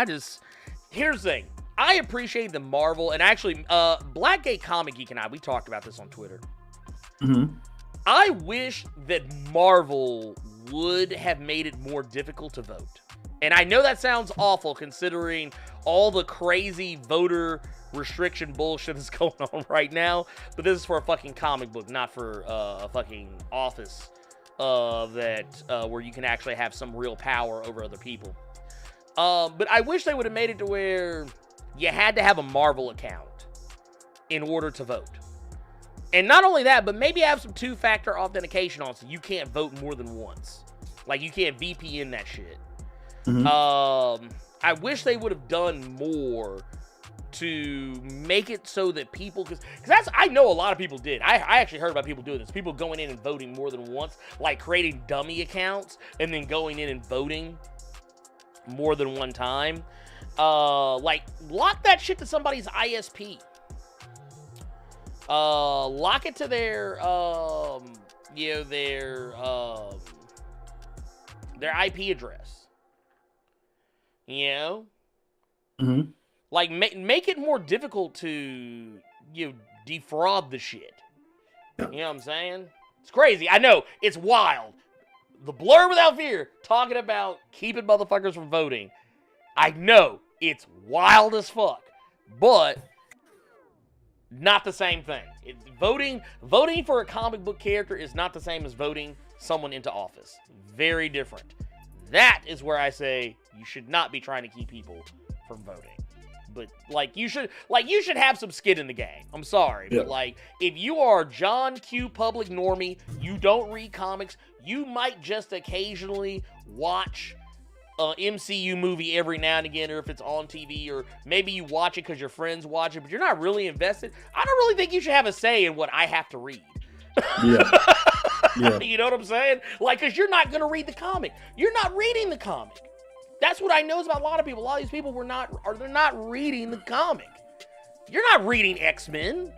Here's the thing. I appreciate the Marvel, and actually, Blackgate Comic Geek and we talked about this on Twitter. Mm-hmm. I wish that Marvel would have made it more difficult to vote. And I know that sounds awful considering all the crazy voter restriction bullshit that's going on right now, but this is for a fucking comic book, not for a fucking office where you can actually have some real power over other people. But I wish they would have made it to where you had to have a Marvel account in order to vote. And not only that, but maybe have some two-factor authentication on so you can't vote more than once. Like, you can't VPN that shit. Mm-hmm. I wish they would have done more to make it so that people, because I know a lot of people did. I actually heard about people doing this. People going in and voting more than once, like creating dummy accounts and then going in and voting more than one time. Like, lock that shit to somebody's ISP. Lock it to their IP address. You know? Mm-hmm. Like, make it more difficult to, defraud the shit. You know what I'm saying? It's crazy. I know. It's wild. The Blerd Without Fear talking about keeping motherfuckers from voting. I know. It's wild as fuck. But not the same thing. Voting for a comic book character is not the same as voting someone into office. Very different. That is where I say you should not be trying to keep people from voting. But you should have some skin in the game. I'm sorry, yeah. But if you are John Q. Public Normie, you don't read comics, you might just occasionally watch an MCU movie every now and again, or if it's on TV, or maybe you watch it because your friends watch it, but you're not really invested. I don't really think you should have a say in what I have to read. Yeah. Yeah. You know what I'm saying? Because you're not going to read the comic. You're not reading the comic. That's what I know about a lot of people. A lot of these people they're not reading the comic. You're not reading X-Men.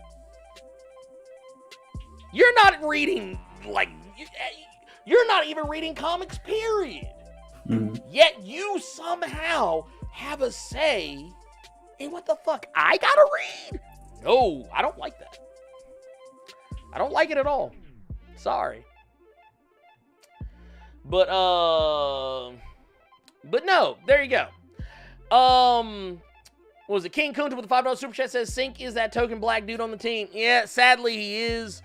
You're not reading, you're not even reading comics, period. Mm-hmm. Yet you somehow have a say in what the fuck I gotta read? No, I don't like that. I don't like it at all. Sorry. But no, there you go. What was it? King Kunta with the $5 super chat says, Sink is that token black dude on the team. Yeah, sadly he is.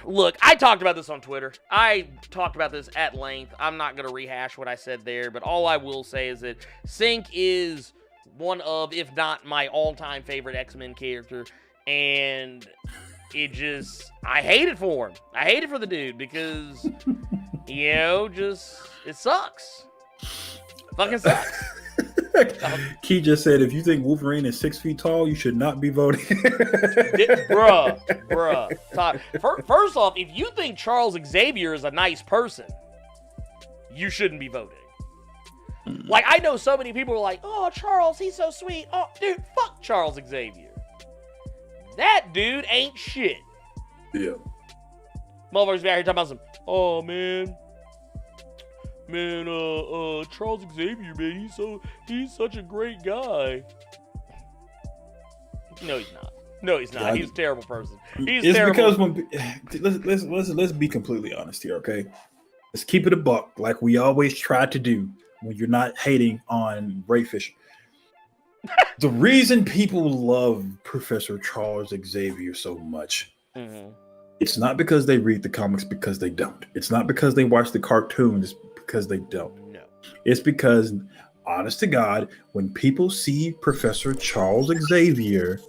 Look, I talked about this on Twitter. I talked about this at length. I'm not going to rehash what I said there, but all I will say is that Sink is one of, if not my all-time favorite X-Men character, and I hate it for him. I hate it for the dude because, it sucks. Fucking sucks. Key just said, if you think Wolverine is 6 feet tall, you should not be voting. Bruh. First off, if you think Charles Xavier is a nice person, you shouldn't be voting. I know so many people are like, oh, Charles, he's so sweet. Oh, dude, fuck Charles Xavier. That dude ain't shit. Yeah. Motherfuckers be out here talking about some, oh, man, Charles Xavier, man, he's such a great guy. No, he's not. Yeah, he's a terrible person. Because let's be completely honest here, okay? Let's keep it a buck, like we always try to do when you're not hating on Ray Fisher. The reason people love Professor Charles Xavier so much, it's not because they read the comics, because they don't. It's not because they watch the cartoons, because they don't. No. It's because, honest to God, when people see Professor Charles Xavier,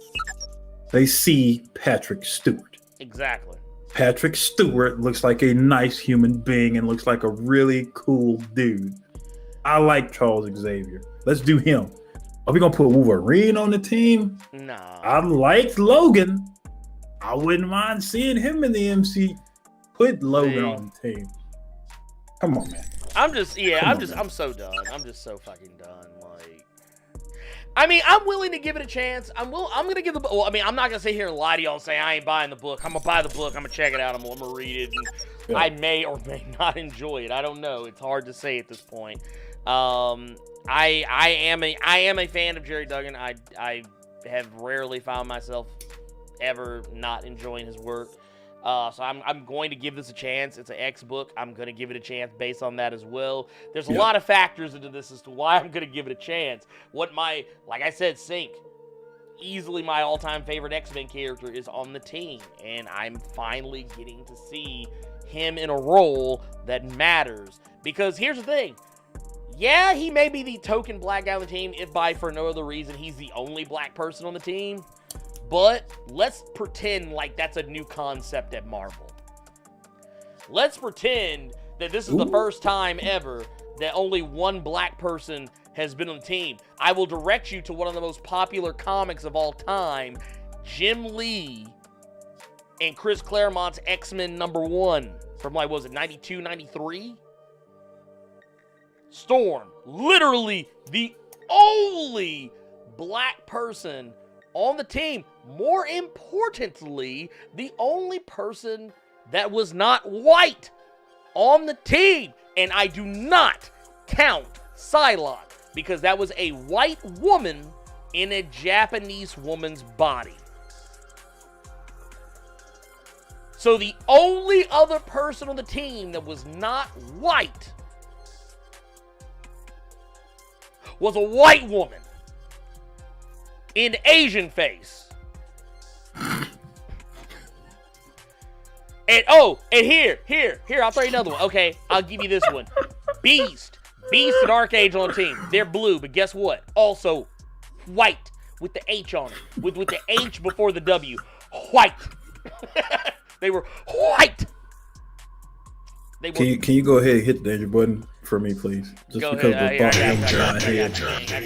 they see Patrick Stewart. Exactly. Patrick Stewart looks like a nice human being and looks like a really cool dude. I like Charles Xavier. Let's do him. Are we gonna put Wolverine on the team? No. I liked Logan. I wouldn't mind seeing him in the MC. Put Logan on the team. Come on, man. I'm so done. I'm just so fucking done. Like, I mean, I'm willing to give it a chance. I'm gonna give the book. Well, I mean, I'm not gonna sit here and lie to y'all and say I ain't buying the book. I'm gonna buy the book. I'm gonna check it out. I'm gonna read it. And Yeah. I may or may not enjoy it. I don't know. It's hard to say at this point. I am a fan of Jerry Duggan. I have rarely found myself ever not enjoying his work. So I'm going to give this a chance. It's an X book. I'm going to give it a chance based on that as well. There's a lot of factors into this as to why I'm going to give it a chance. Like I said, Sync, easily my all-time favorite X-Men character is on the team. And I'm finally getting to see him in a role that matters. Because here's the thing. Yeah, he may be the token black guy on the team, if for no other reason he's the only black person on the team. But let's pretend like that's a new concept at Marvel. Let's pretend that this is the first time ever that only one black person has been on the team. I will direct you to one of the most popular comics of all time, Jim Lee and Chris Claremont's X-Men #1 from, like, what was it, 92, 93? Storm, literally the only black person on the team. More importantly, the only person that was not white on the team. And I do not count Psylocke, because that was a white woman in a Japanese woman's body. So the only other person on the team that was not white was a white woman in Asian face. And here, I'll throw you another one. Okay, I'll give you this one. Beast and Archangel on the team. They're blue, but guess what? Also white with the H on it. With the H before the W. White. They were white. They were. Can you go ahead and hit the danger button for me, please? Just Go because ahead. the thought comes to my head.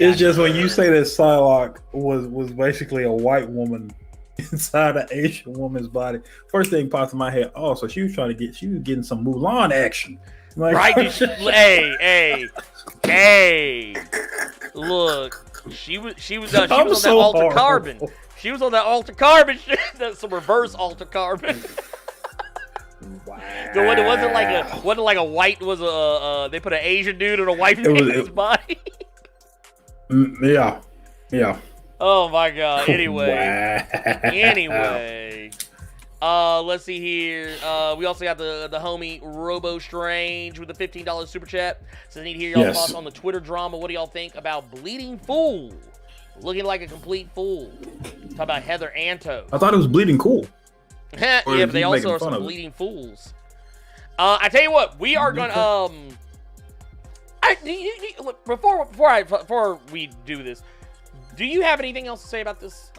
It's just when you say that Psylocke was basically a white woman inside an Asian woman's body. First thing pops in my head. Oh, so she was getting some Mulan action. Like, Right? Hey. Look, she was on that Alter Carbon. She was on that Alter Carbon shit. That's some reverse Alter Carbon. Wow. It wasn't like a white, they put an Asian dude in a white man's body. Yeah. Oh my god. Anyway. Wow. Let's see here. We also got the homie Robo Strange with the $15 super chat. So I need to hear y'all thoughts on the Twitter drama. What do y'all think about Bleeding Fool? Looking like a complete fool. Talk about Heather Anto. I thought it was Bleeding Cool. Yeah, but they also are some bleeding fools. I tell you what, we are gonna before we do this, do you have anything else to say about this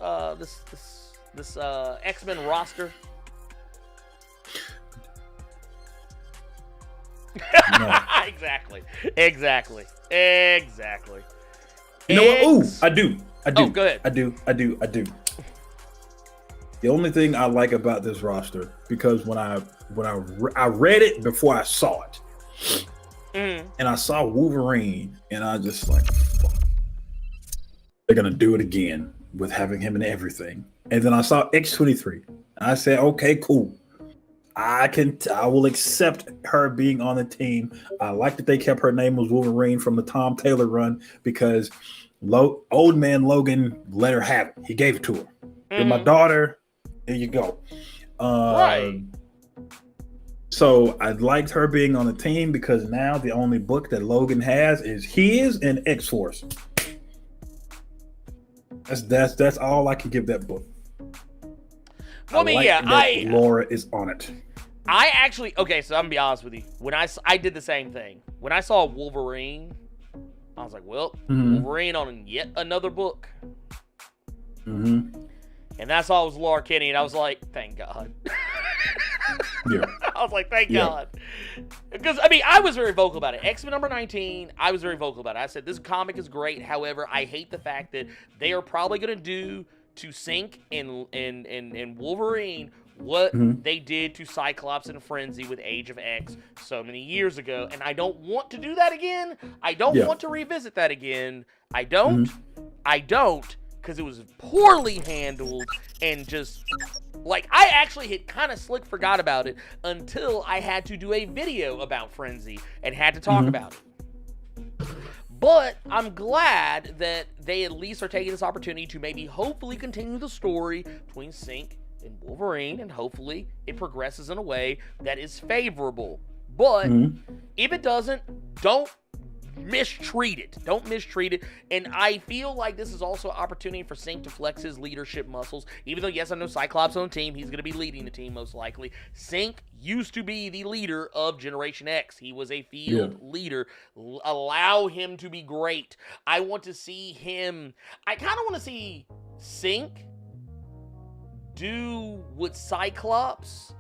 X-Men roster? No. Exactly. You know what? Ooh, I do. Oh, go ahead. I do. The only thing I like about this roster, because when I read it before I saw it, and I saw Wolverine, and I just like, fuck. They're gonna do it again with having him and everything. And then I saw X-23. I said, okay, cool. I will accept her being on the team. I like that they kept her name was Wolverine from the Tom Taylor run, because old man Logan let her have it. He gave it to her. And my daughter, there you go. Right. So I liked her being on the team, because now the only book that Logan has is his and X-Force. That's all I can give that book. Well, I mean, Laura is on it. So I'm gonna be honest with you. When I did the same thing. When I saw Wolverine I was like, well, Mhm. Wolverine on yet another book. Mm-hmm. And that's all was Laura Kinney, and I was like, thank God. Yeah. I was like, thank Yeah. God. Because, I mean, I was very vocal about it. X-Men number 19, I was very vocal about it. I said, this comic is great. However, I hate the fact that they are probably going to do to Sync and Wolverine what they did to Cyclops and Frenzy with Age of X so many years ago. And I don't want to do that again. I don't want to revisit that again. I don't. Because it was poorly handled and just, like, I actually had kind of slick forgot about it until I had to do a video about Frenzy and had to talk about it. But I'm glad that they at least are taking this opportunity to maybe hopefully continue the story between Sync and Wolverine, and hopefully it progresses in a way that is favorable. But if it doesn't, don't mistreat it. Don't mistreat it. And I feel like this is also an opportunity for Sync to flex his leadership muscles. Even though, yes, I know Cyclops on the team. He's going to be leading the team most likely. Sync used to be the leader of Generation X. He was a field leader. Allow him to be great. I want to see him. I kind of want to see Sync do what Cyclops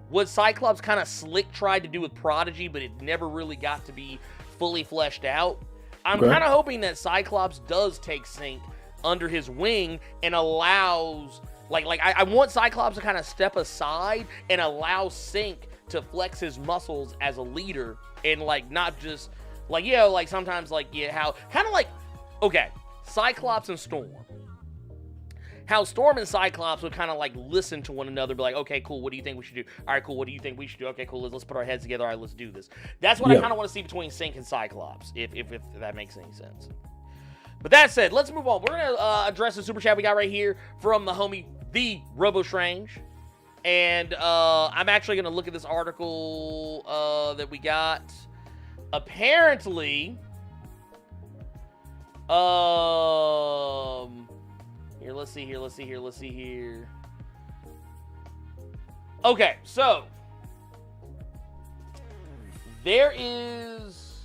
kind of slick tried to do with Prodigy, but it never really got to be fully fleshed out. I'm kind of hoping that Cyclops does take Sync under his wing and allows, I want Cyclops to kind of step aside and allow Sync to flex his muscles as a leader, and not just sometimes how kind of okay, Cyclops and Storm. How Storm and Cyclops would kind of listen to one another, be like, okay, cool, what do you think we should do? All right, cool, what do you think we should do? Okay, cool, let's put our heads together. All right, let's do this. That's what I kind of want to see between Sync and Cyclops, if that makes any sense. But that said, let's move on. We're going to address the super chat we got right here from the homie, the Robo Strange. And I'm actually going to look at this article that we got. Apparently, here, let's see here. Okay, so there is.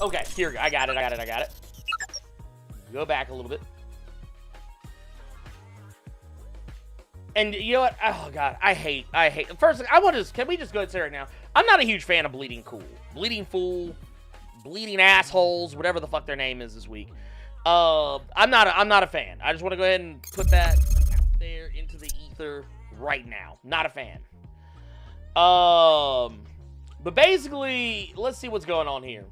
Okay, here we go. I got it. Go back a little bit. And you know what? Oh God, I hate. First, can we just go ahead and say right now, I'm not a huge fan of Bleeding Cool, Bleeding Fool, Bleeding Assholes, whatever the fuck their name is this week. I'm not a fan. I just want to go ahead and put that out there into the ether right now. Not a fan. But basically, let's see what's going on here.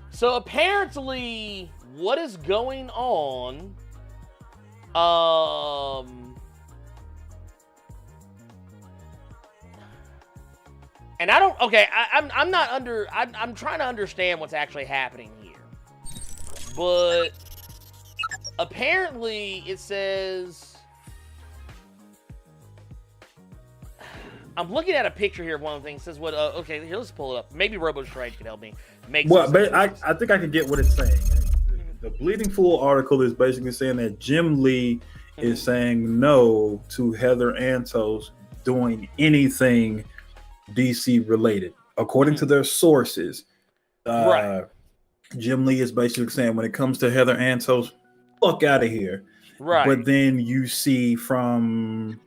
So apparently, what is going on? And I don't. Okay, I'm not under. I'm trying to understand what's actually happening here. But apparently, it says. I'm looking at a picture here of one of the things. It says what? Okay, here, let's pull it up. Maybe Robo Strange can help me make. Well, but I think I can get what it's saying. The Bleeding Fool article is basically saying that Jim Lee is saying no to Heather Antos doing anything DC related, according to their sources. Jim Lee is basically saying when it comes to Heather Antos, fuck out of here. Right. But then you see from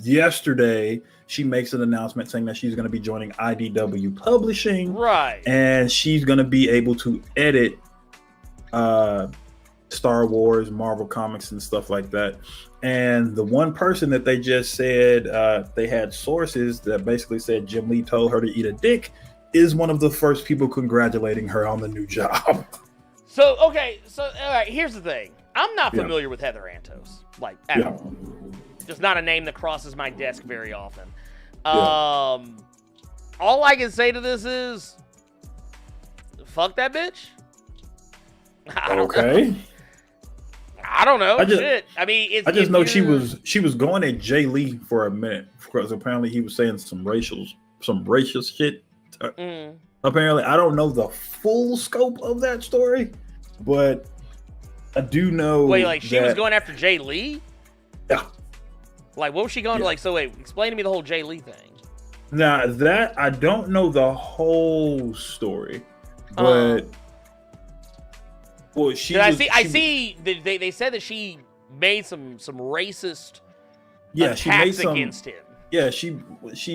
yesterday, she makes an announcement saying that she's going to be joining IDW Publishing. Right. And she's going to be able to edit Star Wars, Marvel Comics, and stuff like that. And the one person that they just said they had sources that basically said Jim Lee told her to eat a dick is one of the first people congratulating her on the new job. So, okay. So, all right, here's the thing. I'm not familiar with Heather Antos, at all. Just not a name that crosses my desk very often. All I can say to this is, fuck that bitch. I don't know. Shit. I mean, I just know she was going at Jay Lee for a minute because apparently he was saying some racist shit. Apparently, I don't know the full scope of that story, but I do know. Wait, she was going after Jay Lee? Yeah. What was she going to So wait, explain to me the whole Jay Lee thing. Now that I don't know the whole story, but well, I see. They said that she made some racist she made some against him. Yeah, she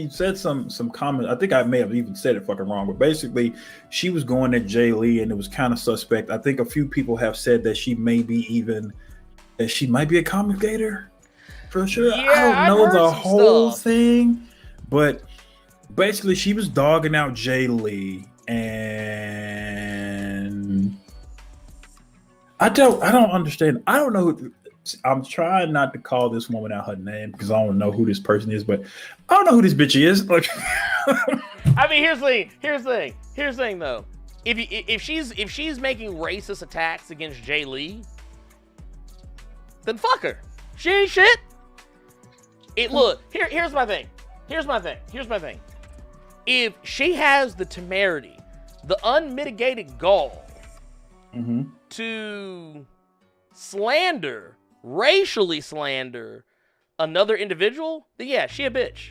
said some comment. I think I may have even said it fucking wrong, but basically, she was going at Jay Lee, and it was kind of suspect. I think a few people have said that she might be a commentator for sure. Yeah, I don't know the whole stuff. thing, but basically, she was dogging out Jay Lee, and I don't understand. I don't know. I'm trying not to call this woman out her name because I don't know who this person is, but I don't know who this bitch is. Like, I mean, here's the thing though. If she's making racist attacks against Jay Lee, then fuck her. She ain't shit. Look, here's my thing. If she has the temerity, the unmitigated gall to racially slander another individual, then yeah, she a bitch.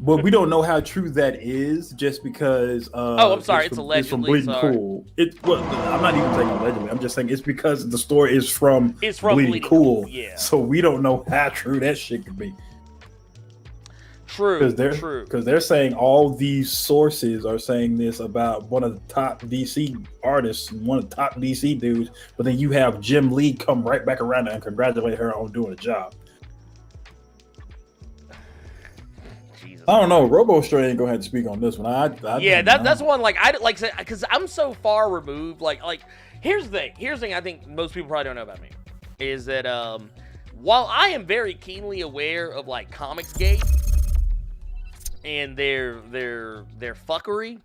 But we don't know how true that is just because I'm sorry, it's allegedly. It's from Bleeding Cool. I'm not even saying allegedly. I'm just saying it's because the story is from Bleeding Cool. Yeah. So we don't know how true that shit could be. True. Because they're saying all these sources are saying this about one of the top DC artists, one of the top DC dudes, but then you have Jim Lee come right back around and congratulate her on doing a job. Jesus. I don't know. Robo Stray ain't gonna have to speak on this one. That's one because I'm so far removed. Like here's the thing. I think most people probably don't know about me is that while I am very keenly aware of like Comicsgate and their fuckery,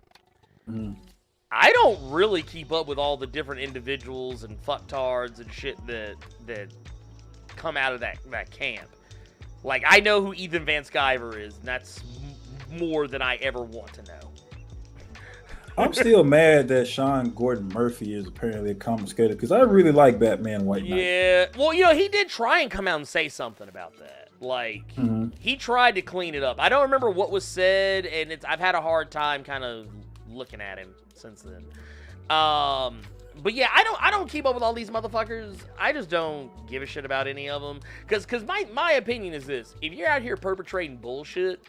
I don't really keep up with all the different individuals and fucktards and shit that come out of that camp. Like, I know who Ethan Van Sciver is, and that's more than I ever want to know. I'm still mad that Sean Gordon Murphy is apparently a comic skater because I really like Batman White Knight. Yeah, well, he did try and come out and say something about that. Like, he tried to clean it up. I don't remember what was said, and I've had a hard time kind of looking at him since then. But yeah, I don't keep up with all these motherfuckers. I just don't give a shit about any of them. Because my opinion is this. If you're out here perpetrating bullshit,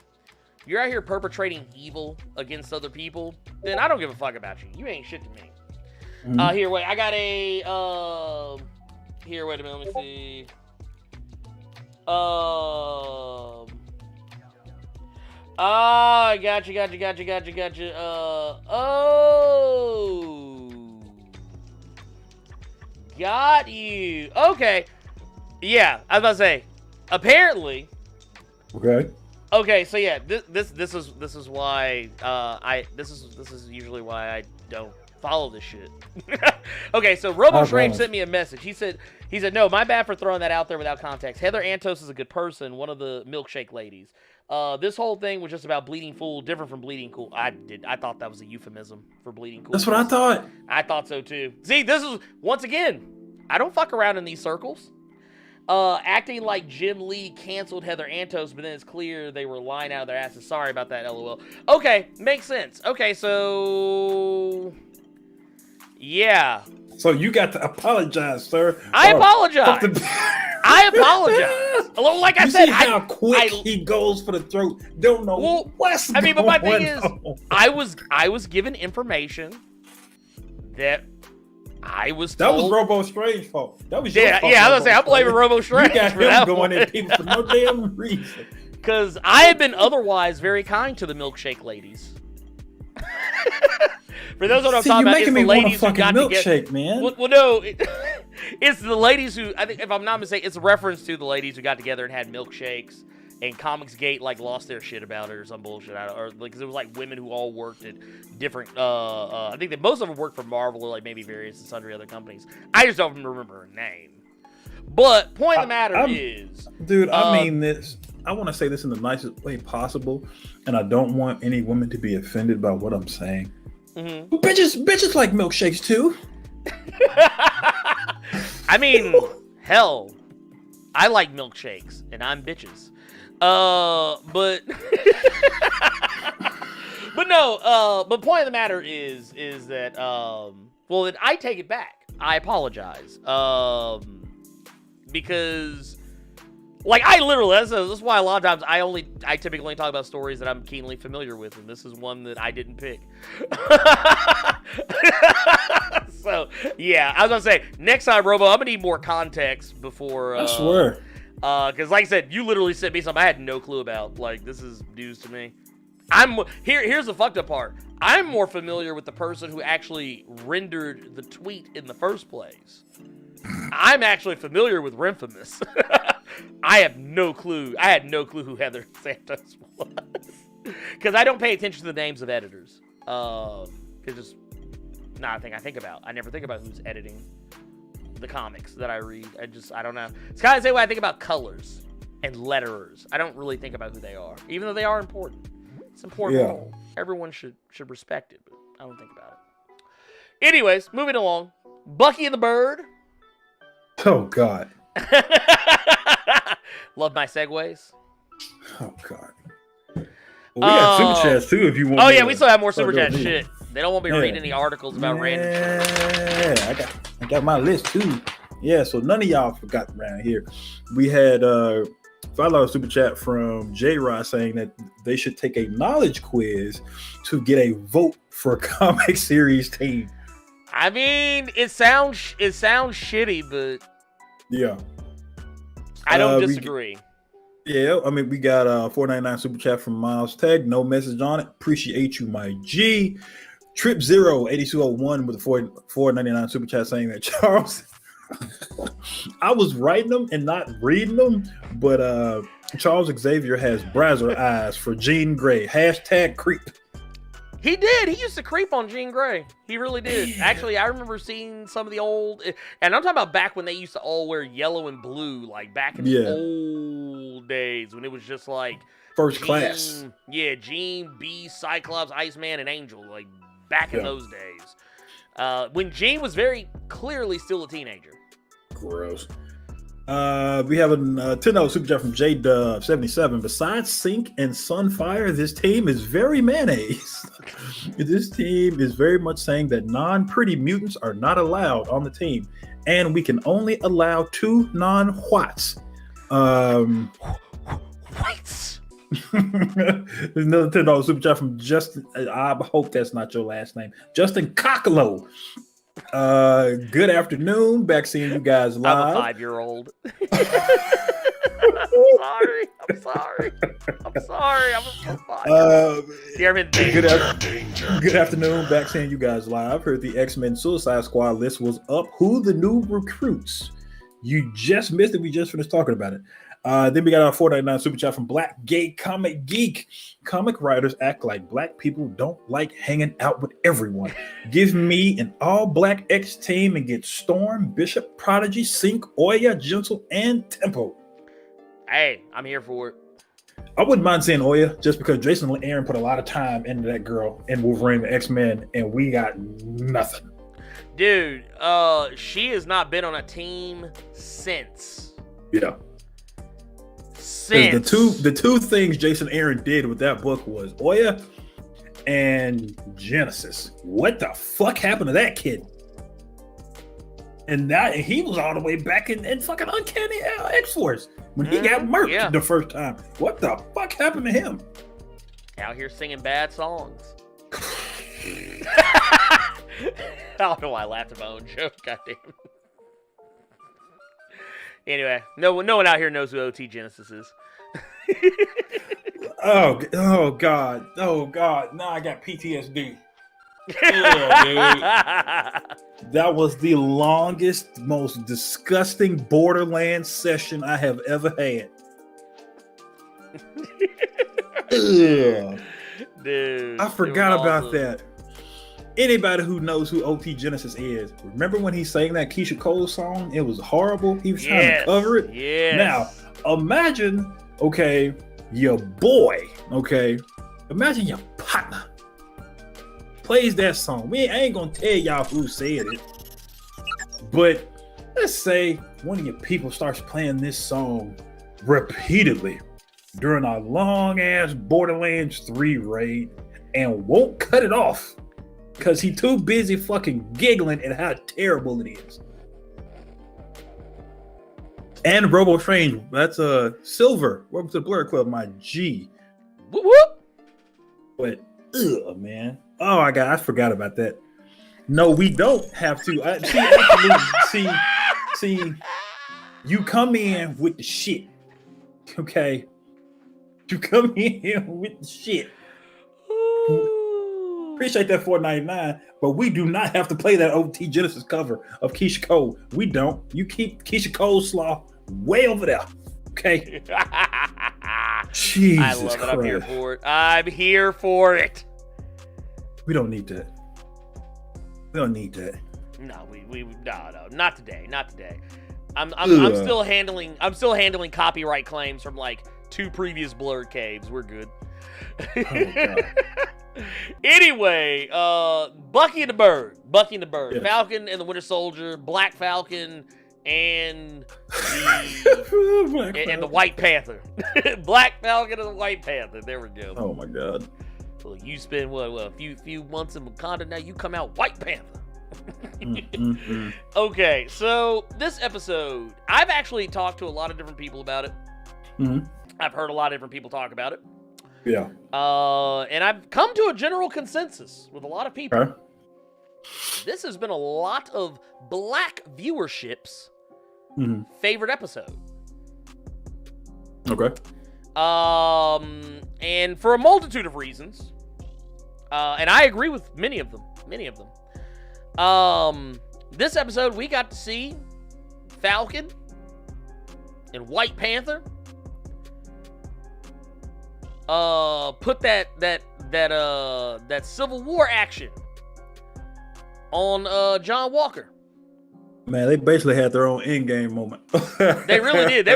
you're out here perpetrating evil against other people, then I don't give a fuck about you. You ain't shit to me. Here, wait. I got a... Here, wait a minute. Let me see. I gotcha. Got you. Okay. Yeah, I was about to say. Apparently. Okay. So yeah, this is why this is usually why I don't follow this shit. Okay, so Robo Strange sent me a message. He said, no, my bad for throwing that out there without context. Heather Antos is a good person, one of the milkshake ladies. This whole thing was just about Bleeding Fool, different from Bleeding Cool. I thought that was a euphemism for Bleeding Cool. That's what I thought. I thought so too. See, this is, once again, I don't fuck around in these circles. Acting like Jim Lee canceled Heather Antos, but then it's clear they were lying out of their asses. Sorry about that, LOL. Okay, makes sense. Okay, so... Yeah. So you got to apologize, sir. I apologize. I apologize. Like I said, see how quick he goes for the throat. Don't know what's going on. I mean, but my thing is, I was given information that I was told. That was Robo Strange's fault. That was your fault. Yeah. I was gonna say I'm blaming Robo Strange. You got him going at people for no damn reason. Because I have been otherwise very kind to the milkshake ladies. For those what I'm talking about, it's the ladies who got milkshake, man. Well, no, it's the ladies who, I think, if I'm not mistaken, it's a reference to the ladies who got together and had milkshakes, and Comicsgate like lost their shit about it or some bullshit, or like it was like women who all worked at different. I think that most of them worked for Marvel or like maybe various and sundry other companies. I just don't remember her name. But point of the matter is, dude, I mean this. I want to say this in the nicest way possible, and I don't want any women to be offended by what I'm saying. Mm-hmm. Bitches like milkshakes too. I mean, hell, I like milkshakes, and I'm bitches. But but no, but point of the matter is that well, then I take it back. I apologize. Because like I literally that's why a lot of times I typically only talk about stories that I'm keenly familiar with, and this is one that I didn't pick. So yeah, I was gonna say next time, Robo, I'm gonna need more context before. I swear. Because like I said, you literally sent me something I had no clue about. Like, this is news to me. Here's the fucked up part. I'm more familiar with the person who actually rendered the tweet in the first place. I'm actually familiar with Renfamous. I have no clue. I had no clue who Heather Santos was. Because I don't pay attention to the names of editors. Because just not a thing I think about. I never think about who's editing the comics that I read. I don't know. It's kind of the same way I think about colors and letterers. I don't really think about who they are, even though they are important. It's important. Yeah. Everyone should respect it, but I don't think about it. Anyways, moving along. Bucky and the Bird. Oh God. Love my segues. Oh God. Well, we got super chats too if you want. Oh yeah, we still have more super chat shit. They don't want me Yeah. reading any articles about random shit. Yeah, I got my list too. Yeah, so none of y'all forgot around here. We had $5 super chat from J-Rod saying that they should take a knowledge quiz to get a vote for a comic series team. I mean, it sounds shitty, but Yeah. I don't disagree. Yeah, I mean, we got a $4.99 super chat from Miles Tag. No message on it. Appreciate you, my G. Trip 8201 with a $4.99 super chat saying that Charles. I was writing them and not reading them, but Charles Xavier has Brazzer eyes for Jean Grey. # creep. He did. He used to creep on Jean Grey. He really did. Actually, I remember seeing some of the old, and I'm talking about back when they used to all wear yellow and blue, like back in the old days when it was just like First Class. Yeah, Jean, Beast, Cyclops, Iceman, and Angel, like back in those days. When Jean was very clearly still a teenager. Gross. We have a $10 super chat from J-Dub77. Besides Sync and Sunfire, this team is very mayonnaise. This team is very much saying that non-pretty mutants are not allowed on the team, and we can only allow 2 non-whites. Whites. There's another $10 super chat from Justin. I hope that's not your last name. Justin Cocklow. Good afternoon. Back seeing you guys live. I'm a 5-year-old. I'm sorry. Good afternoon. Back seeing you guys live. Heard the X-Men Suicide Squad list was up. Who the new recruits? You just missed it. We just finished talking about it. Then we got our $4.99 super chat from Black Gay Comic Geek. Comic writers act like black people don't like hanging out with everyone. Give me an all-black X team and get Storm, Bishop, Prodigy, Sync, Oya, Gentle, and Tempo. Hey, I'm here for it. I wouldn't mind saying Oya just because Jason and Aaron put a lot of time into that girl in Wolverine, the X-Men, and we got nothing. Dude, she has not been on a team since. Yeah. The two things Jason Aaron did with that book was Oya and Genesis. What the fuck happened to that kid? And now he was all the way back in fucking Uncanny X-Force when he got murked the first time. What the fuck happened to him? Out here singing bad songs. I don't know why I laughed at my own joke. Goddamn. Anyway, no one out here knows who OT Genesis is. oh God. Now I got PTSD. Yeah, dude. That was the longest, most disgusting Borderlands session I have ever had. Dude, I forgot about that. Anybody who knows who OT Genesis is, remember when he sang that Keisha Cole song? It was horrible. He was trying to cover it. Yes. Now, imagine, your boy, imagine your partner plays that song. I ain't gonna tell y'all who said it, but let's say one of your people starts playing this song repeatedly during a long ass Borderlands 3 raid and won't cut it off because he's too busy fucking giggling at how terrible it is. And Robo Strange, that's a Silver. Welcome to the Blerd Club, my G. Whoop whoop. But man, I forgot about that. No, we don't have to. See, you come in with the shit, okay? You come in with the shit. Appreciate that $4.99, but we do not have to play that OT Genesis cover of Keisha Cole. We don't. You keep Keisha Coleslaw way over there, okay? Jesus I love it. Christ. I'm here for it. I'm here for it. We don't need that. We don't need that. No, no, not today. Not today. I'm still handling copyright claims from like 2 previous Blerd Caves. We're good. Oh, God. Anyway, Bucky and the Bird. Yes. Falcon and the Winter Soldier, Black Falcon and the White Panther. Black Falcon and the White Panther. There we go. Oh my God. Well, you spend a few months in Wakanda, now you come out White Panther. Okay, so this episode, I've actually talked to a lot of different people about it. Mm-hmm. I've heard a lot of different people talk about it. Yeah. And I've come to a general consensus with a lot of people. Okay. This has been a lot of black viewership's Mm-hmm. favorite episode. Okay. And for a multitude of reasons. And I agree with many of them. This episode, we got to see Falcon and White Panther put that Civil War action on John Walker. Man, they basically had their own in-game moment. They really did.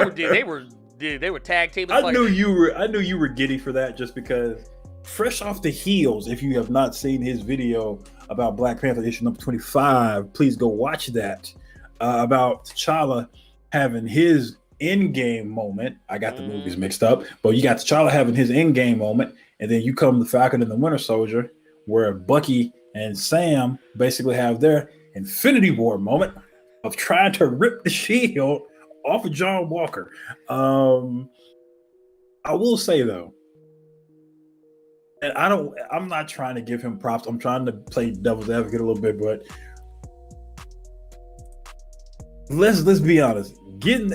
They were tag teaming. I knew you were giddy for that just because fresh off the heels, if you have not seen his video about Black Panther issue number 25, please go watch that. About T'Challa having his in-game moment. I got the movies mixed up, but you got T'Challa having his in-game moment, and then you come to Falcon and the Winter Soldier, where Bucky and Sam basically have their Infinity War moment of trying to rip the shield off of John Walker. I will say though, and I'm not trying to give him props. I'm trying to play devil's advocate a little bit, but let's be honest.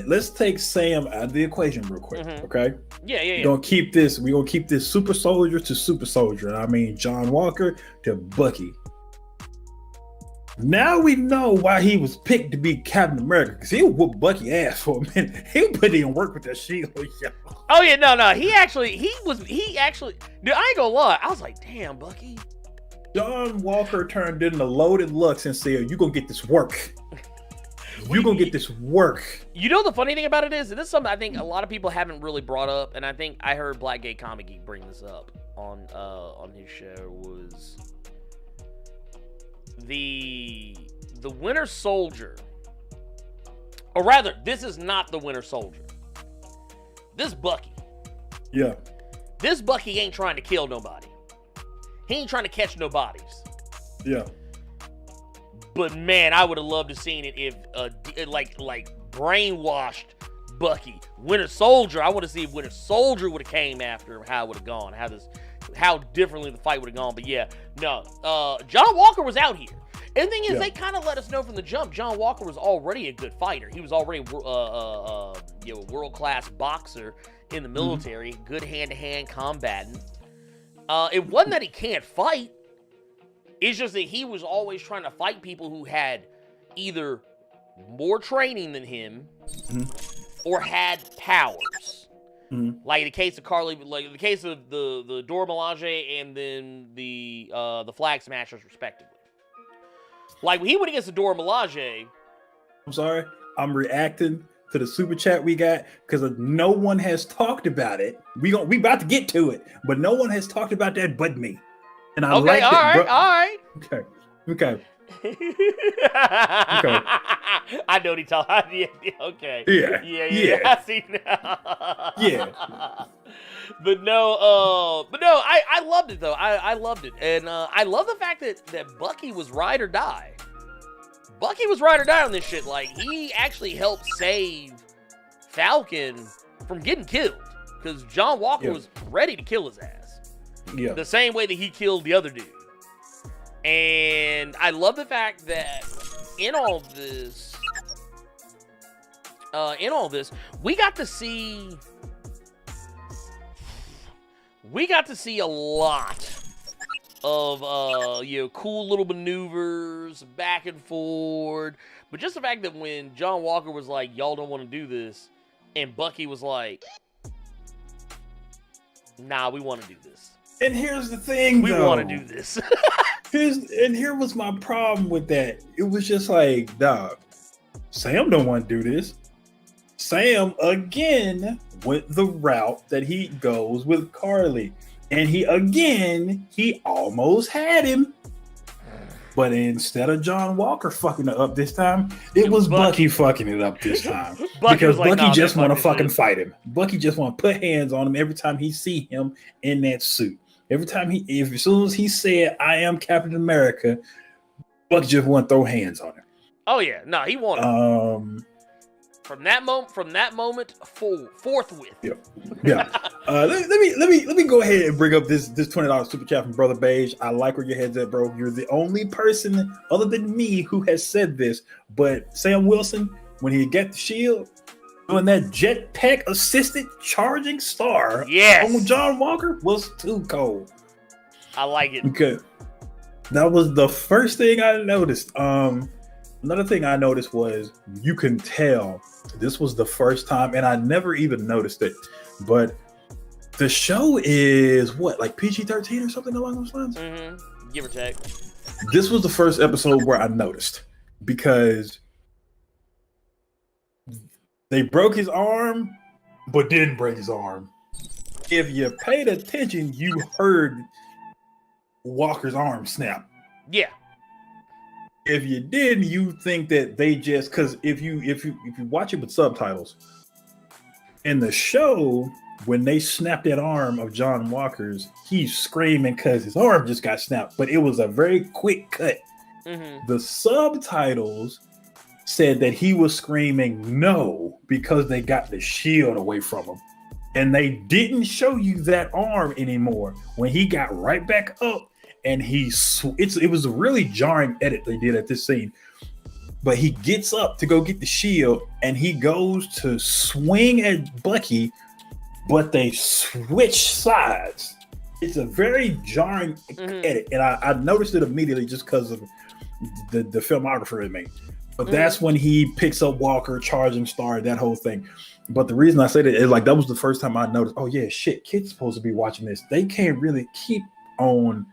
Let's take Sam out of the equation real quick, okay? Yeah. We're gonna keep this super soldier to super soldier. I mean John Walker to Bucky. Now we know why he was picked to be Captain America, because he whooped Bucky ass for a minute. He put in work with that shield, yo. Oh yeah, no. He actually, dude, I ain't gonna lie. I was like, damn, Bucky. John Walker turned into Loaded Lux and said, "You gonna get this work. You gonna get this work." You know the funny thing about it is, and this is something I think a lot of people haven't really brought up, and I think I heard Black Gay Comic Geek bring this up on his show, was the Winter Soldier, or rather, this is not the Winter Soldier. This Bucky. Yeah. This Bucky ain't trying to kill nobody. He ain't trying to catch no bodies. Yeah. But man, I would have loved to seen it if like brainwashed Bucky. Winter Soldier, I want to see if Winter Soldier would have came after him, how it would have gone, how differently the fight would have gone. But yeah, no. John Walker was out here. And the thing is, they kind of let us know from the jump, John Walker was already a good fighter. He was already a world-class boxer in the military, good hand-to-hand combatant. It wasn't that he can't fight. It's just that he was always trying to fight people who had either more training than him or had powers. Like the case of Carly, like the case of the Dora Milaje and then the Flag Smashers, respectively. Like when he went against the Dora Milaje. I'm sorry. I'm reacting to the super chat we got because no one has talked about it. We about to get to it, but no one has talked about that but me. And I like it. All right. Okay. Okay. I know what he talking. Yeah. Okay. Yeah. I see now. Yeah. But no, I loved it though. I loved it, and I love the fact that Bucky was ride or die. Bucky was ride or die on this shit. Like, he actually helped save Falcon from getting killed, because John Walker was ready to kill his ass. Yeah. The same way that he killed the other dude. And I love the fact that in all this, we got to see a lot of cool little maneuvers back and forth. But just the fact that when John Walker was like, y'all don't want to do this, and Bucky was like, nah, we want to do this. And here's the thing, we want to do this. Here was my problem with that. It was just like, dog, Sam don't want to do this. Sam again went the route that he goes with Carly. And he almost had him. But instead of John Walker fucking it up this time, it was Bucky fucking it up this time. Because Bucky just want to fucking fight him. Bucky just want to put hands on him every time he see him in that suit. Every time as soon as he said, I am Captain America, Bucky just want to throw hands on him. Oh yeah, no, he wanted from that moment forthwith. Yeah. Let me go ahead and bring up this $20 super chat from Brother Beige. I like where your head's at, bro. You're the only person other than me who has said this. But Sam Wilson, when he got the shield, doing that jetpack assisted charging star on John Walker was too cold. I like it. Okay. That was the first thing I noticed. Another thing I noticed was you can tell this was the first time, and I never even noticed it, but the show is like PG-13 or something along those lines? Mm-hmm. Give or take. This was the first episode where I noticed, because they broke his arm, but didn't break his arm. If you paid attention, you heard Walker's arm snap. Yeah. If you didn't, you think that they just, because if you watch it with subtitles, in the show, when they snapped that arm of John Walker's, he's screaming because his arm just got snapped, but it was a very quick cut. Mm-hmm. The subtitles said that he was screaming no because they got the shield away from him, and they didn't show you that arm anymore. When he got right back up, and it was a really jarring edit they did at this scene. But he gets up to go get the shield, and he goes to swing at Bucky, but they switch sides. It's a very jarring edit, and I noticed it immediately just because of the filmographer it made. But that's when he picks up Walker, charging star, that whole thing. But the reason I said it is, like, that was the first time I noticed, oh yeah, shit, kids supposed to be watching this. They can't really keep on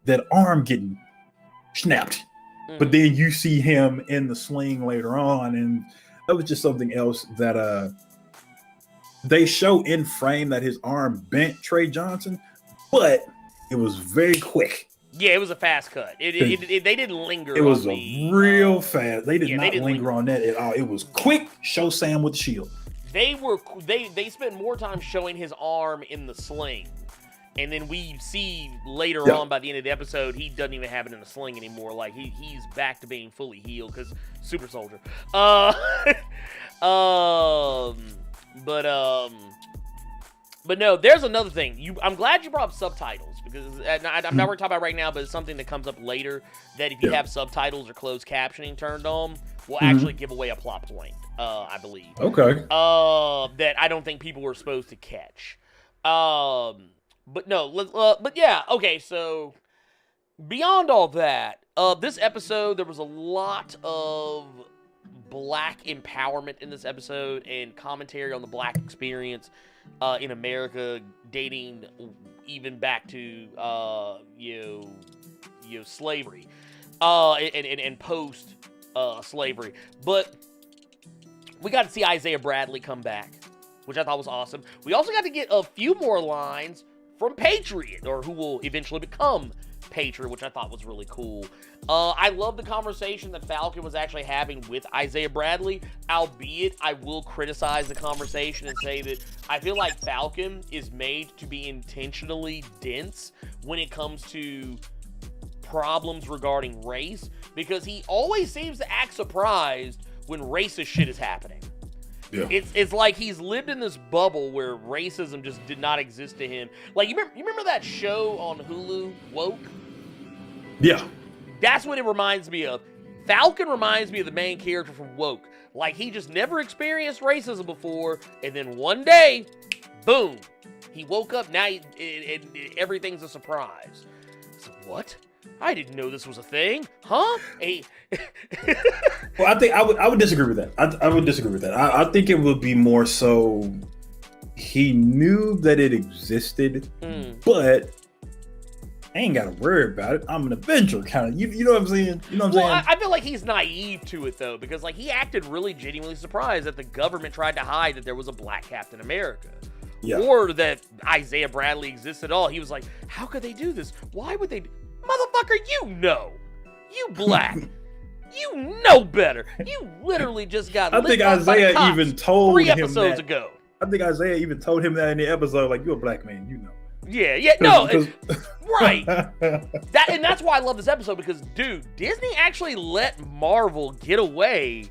that arm getting snapped. But then you see him in the sling later on, and that was just something else that they show in frame that his arm bent Trey Johnson, but it was very quick. Yeah, it was a fast cut. They didn't linger. It was real fast. They did not linger on that at all. It was quick. Show Sam with the shield. They spent more time showing his arm in the sling. And then we see later on by the end of the episode, he doesn't even have it in a sling anymore. Like, he's back to being fully healed because super soldier. But no, there's another thing. I'm glad you brought up subtitles, because I'm not going to talk about it right now, but it's something that comes up later that if you have subtitles or closed captioning turned on, will actually give away a plot point, I believe. Okay. That I don't think people were supposed to catch. But no, but yeah, okay, so beyond all that, this episode, there was a lot of black empowerment in this episode and commentary on the black experience in America, dating even back to slavery and post slavery. But we got to see Isaiah Bradley come back, which I thought was awesome. We also got to get a few more lines from Patriot, or who will eventually become Patriot, which I thought was really cool. I love the conversation that Falcon was actually having with Isaiah Bradley, albeit I will criticize the conversation and say that I feel like Falcon is made to be intentionally dense when it comes to problems regarding race, because he always seems to act surprised when racist shit is happening. Yeah. It's like he's lived in this bubble where racism just did not exist to him. Like, you remember that show on Hulu, Woke? Yeah. That's what it reminds me of. Falcon reminds me of the main character from Woke. Like, he just never experienced racism before, and then one day, boom, he woke up, now everything's a surprise. So, what? I didn't know this was a thing, huh? Well, I think I would disagree with that. I would disagree with that. I think it would be more so he knew that it existed, but I ain't got to worry about it. I'm an Avenger kind of. You know what I'm saying? You know what I'm saying? I feel like he's naive to it, though, because like he acted really genuinely surprised that the government tried to hide that there was a black Captain America. Yeah. Or that Isaiah Bradley exists at all. He was like, how could they do this? Why would they? Motherfucker, you know. You black. You know better. You literally just got I think lit up by Isaiah cops even told 3 him episodes that. ago. I think Isaiah even told him that in the episode, like, you're a black man, you know. Yeah, no, right. That's why I love this episode, because, dude, Disney actually let Marvel get away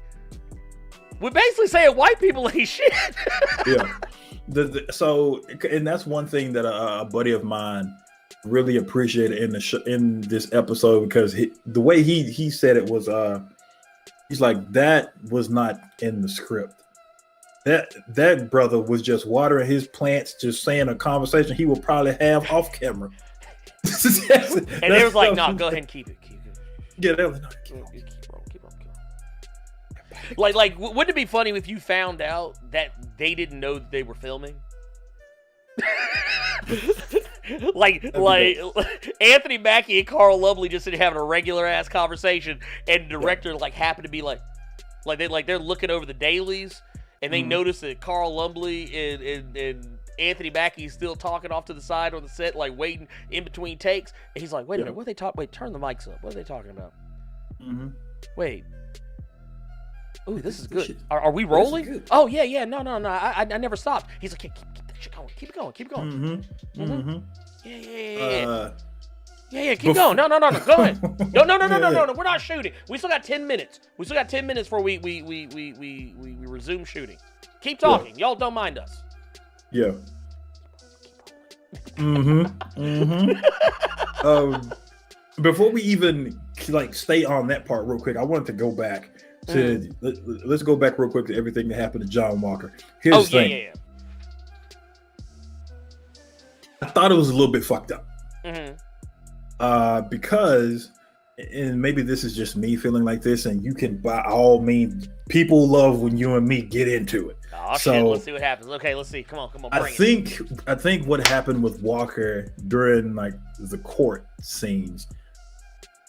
with basically saying white people ain't shit. Yeah. So, and that's one thing that a buddy of mine really appreciated in this episode, because the way he said it was, he's like, that was not in the script. That brother was just watering his plants, just saying a conversation he will probably have off camera. And they was like, no, go ahead and keep it. Yeah, they was like, no, keep on. Like, wouldn't it be funny if you found out that they didn't know that they were filming? like Anthony Mackie and Carl Lumbly just sitting having a regular ass conversation, and the director like happened to be like they're looking over the dailies, and they notice that Carl Lumbly and Anthony Mackie's still talking off to the side on the set, like waiting in between takes, and he's like, wait a minute, what are they talking? Wait, turn the mics up. What are they talking about? Wait. Ooh, this is good. Are we rolling? Oh yeah. No. I never stopped. He's like, keep that shit going. Keep it going. Yeah. Keep going. No. Go ahead. No. We're not shooting. We still got 10 minutes. Before we resume shooting. Keep talking. Y'all don't mind us. Yeah. Before we even like stay on that part real quick, I wanted to go back to let's go back real quick to everything that happened to John Walker. Here's the thing. Yeah. I thought it was a little bit fucked up. Because, and maybe this is just me feeling like this, and you can by all means, people love when you and me get into it. Oh shit, let's see what happens. Okay, let's see. Come on, I think what happened with Walker during like the court scenes,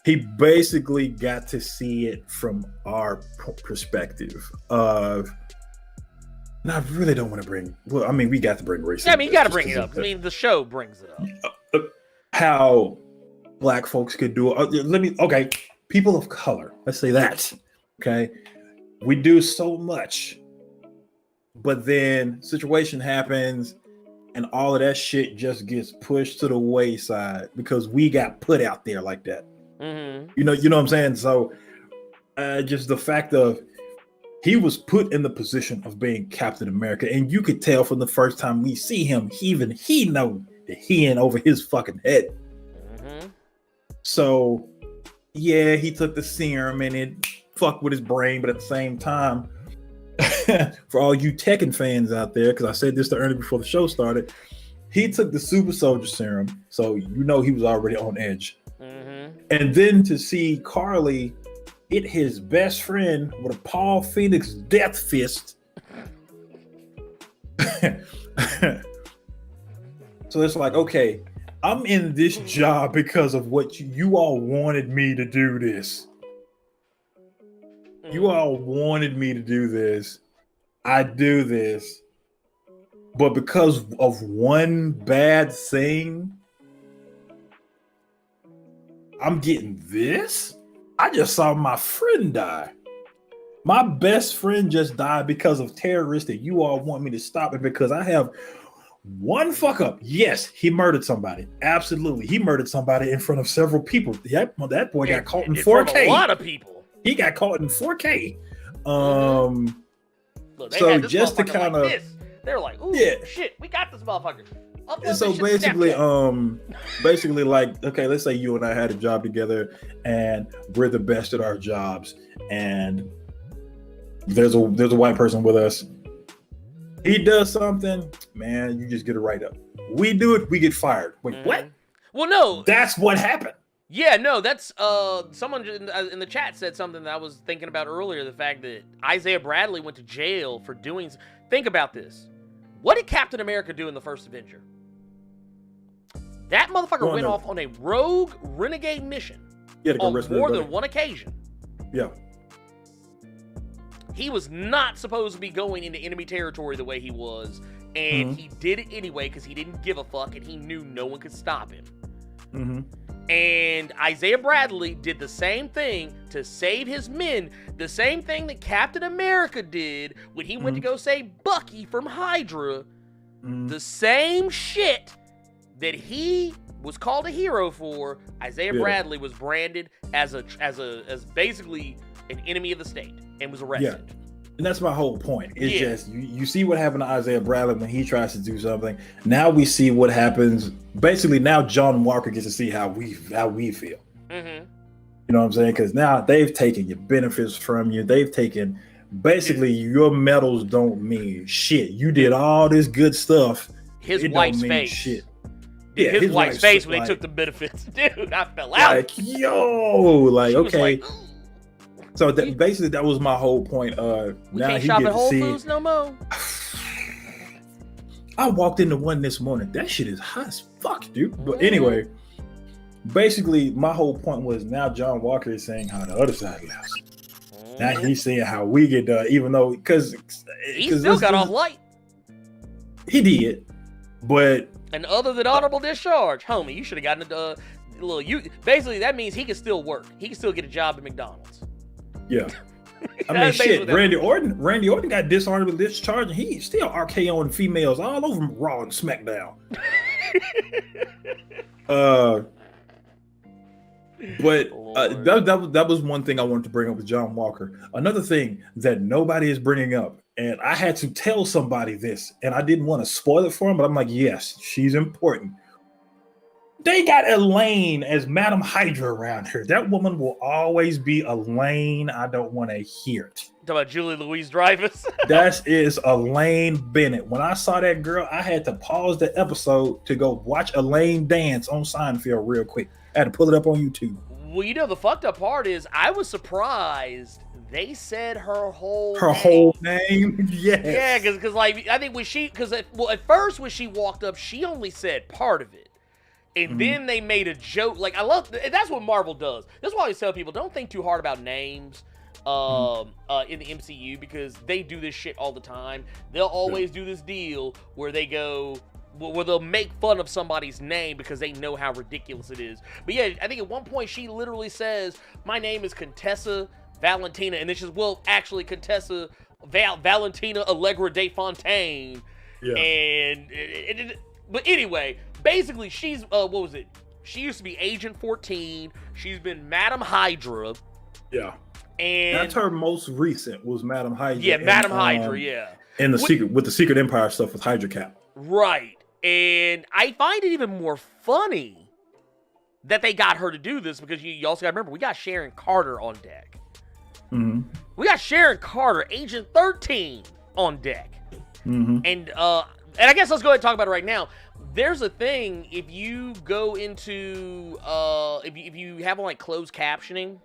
he basically got to see it from our perspective of, and I really don't want to bring, well, I mean, we got to bring racism. Yeah, I mean, you got to bring it up. I mean, the show brings it up. How black folks could do it. Okay, people of color, let's say that. Okay, we do so much, but then situation happens and all of that shit just gets pushed to the wayside because we got put out there like that. You know what I'm saying? So just the fact of he was put in the position of being Captain America, and you could tell from the first time we see him, he know that he ain't over his fucking head. So yeah, he took the serum and it fucked with his brain, but at the same time, for all you Tekken fans out there, because I said this to Ernie before the show started, he took the super soldier serum, so you know he was already on edge. And then to see Carly hit his best friend with a Paul Phoenix death fist. So it's like, okay, I'm in this job because of what you all wanted me to do this. You all wanted me to do this. I do this. But because of one bad thing, I'm getting this? I just saw my friend die. My best friend just died because of terrorists that you all want me to stop it because I have one fuck up. Yes, he murdered somebody. Absolutely. He murdered somebody in front of several people. That boy got caught in 4K. A lot of people. He got caught in 4K. Look, so just to kind of, like they're like, ooh, shit, we got this motherfucker. And so basically, like, okay, let's say you and I had a job together, and we're the best at our jobs, and there's a white person with us. He does something, man, you just get a write up. We do it, we get fired. Wait, what? Well, no, that's what happened. Yeah, no, that's someone in the chat said something that I was thinking about earlier. The fact that Isaiah Bradley went to jail for doing. Think about this. What did Captain America do in the first Avenger? That motherfucker went off on a rogue renegade mission on more than one occasion. Yeah. He was not supposed to be going into enemy territory the way he was, and he did it anyway because he didn't give a fuck and he knew no one could stop him. And Isaiah Bradley did the same thing to save his men, the same thing that Captain America did when he went to go save Bucky from Hydra. The same shit that he was called a hero for, Isaiah Bradley was branded as basically an enemy of the state and was arrested. Yeah. And that's my whole point. It's just you see what happened to Isaiah Bradley when he tries to do something. Now we see what happens. Basically, now John Walker gets to see how we feel. You know what I'm saying? Because now they've taken your benefits from you. They've taken basically your medals don't mean shit. You did all this good stuff. His white face. Shit. Yeah, his white face when they took the benefits. Dude, I fell out. Like, okay. So basically, that was my whole point. We now can't shop at Whole Foods no more. I walked into one this morning. That shit is hot as fuck, dude. But anyway, basically, my whole point was now John Walker is saying how the other side lives. Now he's saying how we get done, even though because he still got off light. He did, but and other than honorable discharge, homie, you should have gotten a little. Basically, that means he can still work. He can still get a job at McDonald's. Yeah. I mean, shit, Randy Orton got dishonorable discharge, and he's still RKOing females all over Raw and SmackDown. But that was one thing I wanted to bring up with John Walker. Another thing that nobody is bringing up, and I had to tell somebody this, and I didn't want to spoil it for him, but I'm like, yes, she's important. They got Elaine as Madam Hydra around here. That woman will always be Elaine. I don't want to hear it. Talk about Julie Louis-Dreyfus. That is Elaine Bennett. When I saw that girl, I had to pause the episode to go watch Elaine dance on Seinfeld real quick. I had to pull it up on YouTube. Well, you know, the fucked up part is I was surprised they said her whole name. Yes. Yeah, because like I think at first when she walked up, she only said part of it. And then they made a joke. Like, that's what Marvel does. That's why I always tell people, don't think too hard about names in the MCU, because they do this shit all the time. They'll always do this deal where they'll make fun of somebody's name because they know how ridiculous it is. But yeah, I think at one point she literally says, my name is Contessa Valentina. And then she says, well, actually, Contessa Valentina Allegra de Fontaine. Yeah. But anyway, basically, she's, what was it? She used to be Agent 14. She's been Madam Hydra. Yeah. And that's her most recent was Madam Hydra. Yeah, Madam Hydra, yeah. And the Secret Empire stuff with Hydra Cap. Right. And I find it even more funny that they got her to do this, because you also got to remember, we got Sharon Carter on deck. We got Sharon Carter, Agent 13, on deck. And I guess let's go ahead and talk about it right now. There's a thing, if you go into, if you have on like closed captioning,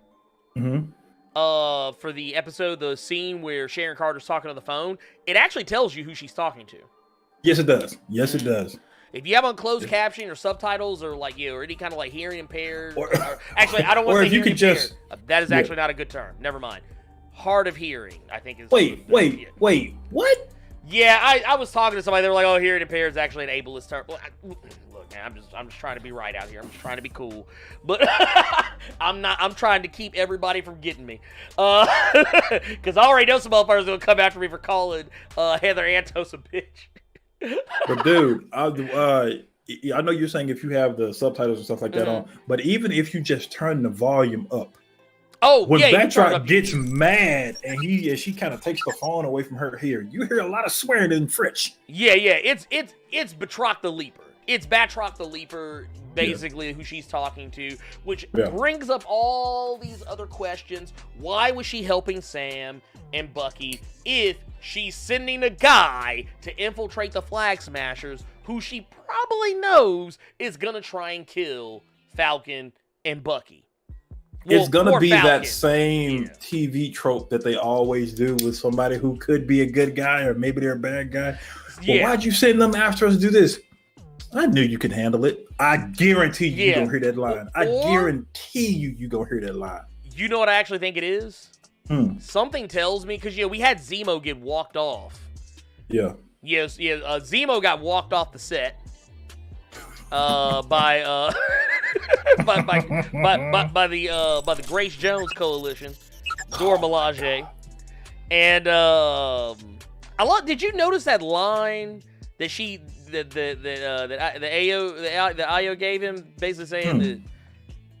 for the episode, the scene where Sharon Carter's talking on the phone, it actually tells you who she's talking to. Yes, it does. Yes, it does. If you have on closed captioning or subtitles or like or any kind of like hearing impaired, or actually I don't want to say hearing impaired. That is actually not a good term. Never mind. Hard of hearing, I think is. Wait, what? Yeah, I was talking to somebody. They were like, "Oh, hearing impaired is actually an ableist term." Well, look, man. I'm just trying to be right out here. I'm just trying to be cool, but I'm not. I'm trying to keep everybody from getting me, because I already know some motherfuckers gonna come after me for calling Heather Antos a bitch. But dude, I know you're saying if you have the subtitles and stuff like that on, but even if you just turn the volume up. Oh, when yeah, Batroc gets mad and she kind of takes the phone away from her here, you hear a lot of swearing in French. Yeah, it's Batroc the Leaper. It's Batroc the Leaper, basically, who she's talking to, which brings up all these other questions. Why was she helping Sam and Bucky if she's sending a guy to infiltrate the Flag Smashers, who she probably knows is gonna try and kill Falcon and Bucky? Well, it's gonna be Falcon. That same TV trope that they always do with somebody who could be a good guy or maybe they're a bad guy. Well, why'd you send them after us to do this? I knew you could handle it. I guarantee you gonna hear that line. I guarantee you gonna hear that line. You know what I actually think it is? Something tells me, because we had Zemo get walked off. Yeah. Zemo got walked off the set by the Grace Jones coalition, Dora Milaje, and did you notice that line that Ayo gave him, basically saying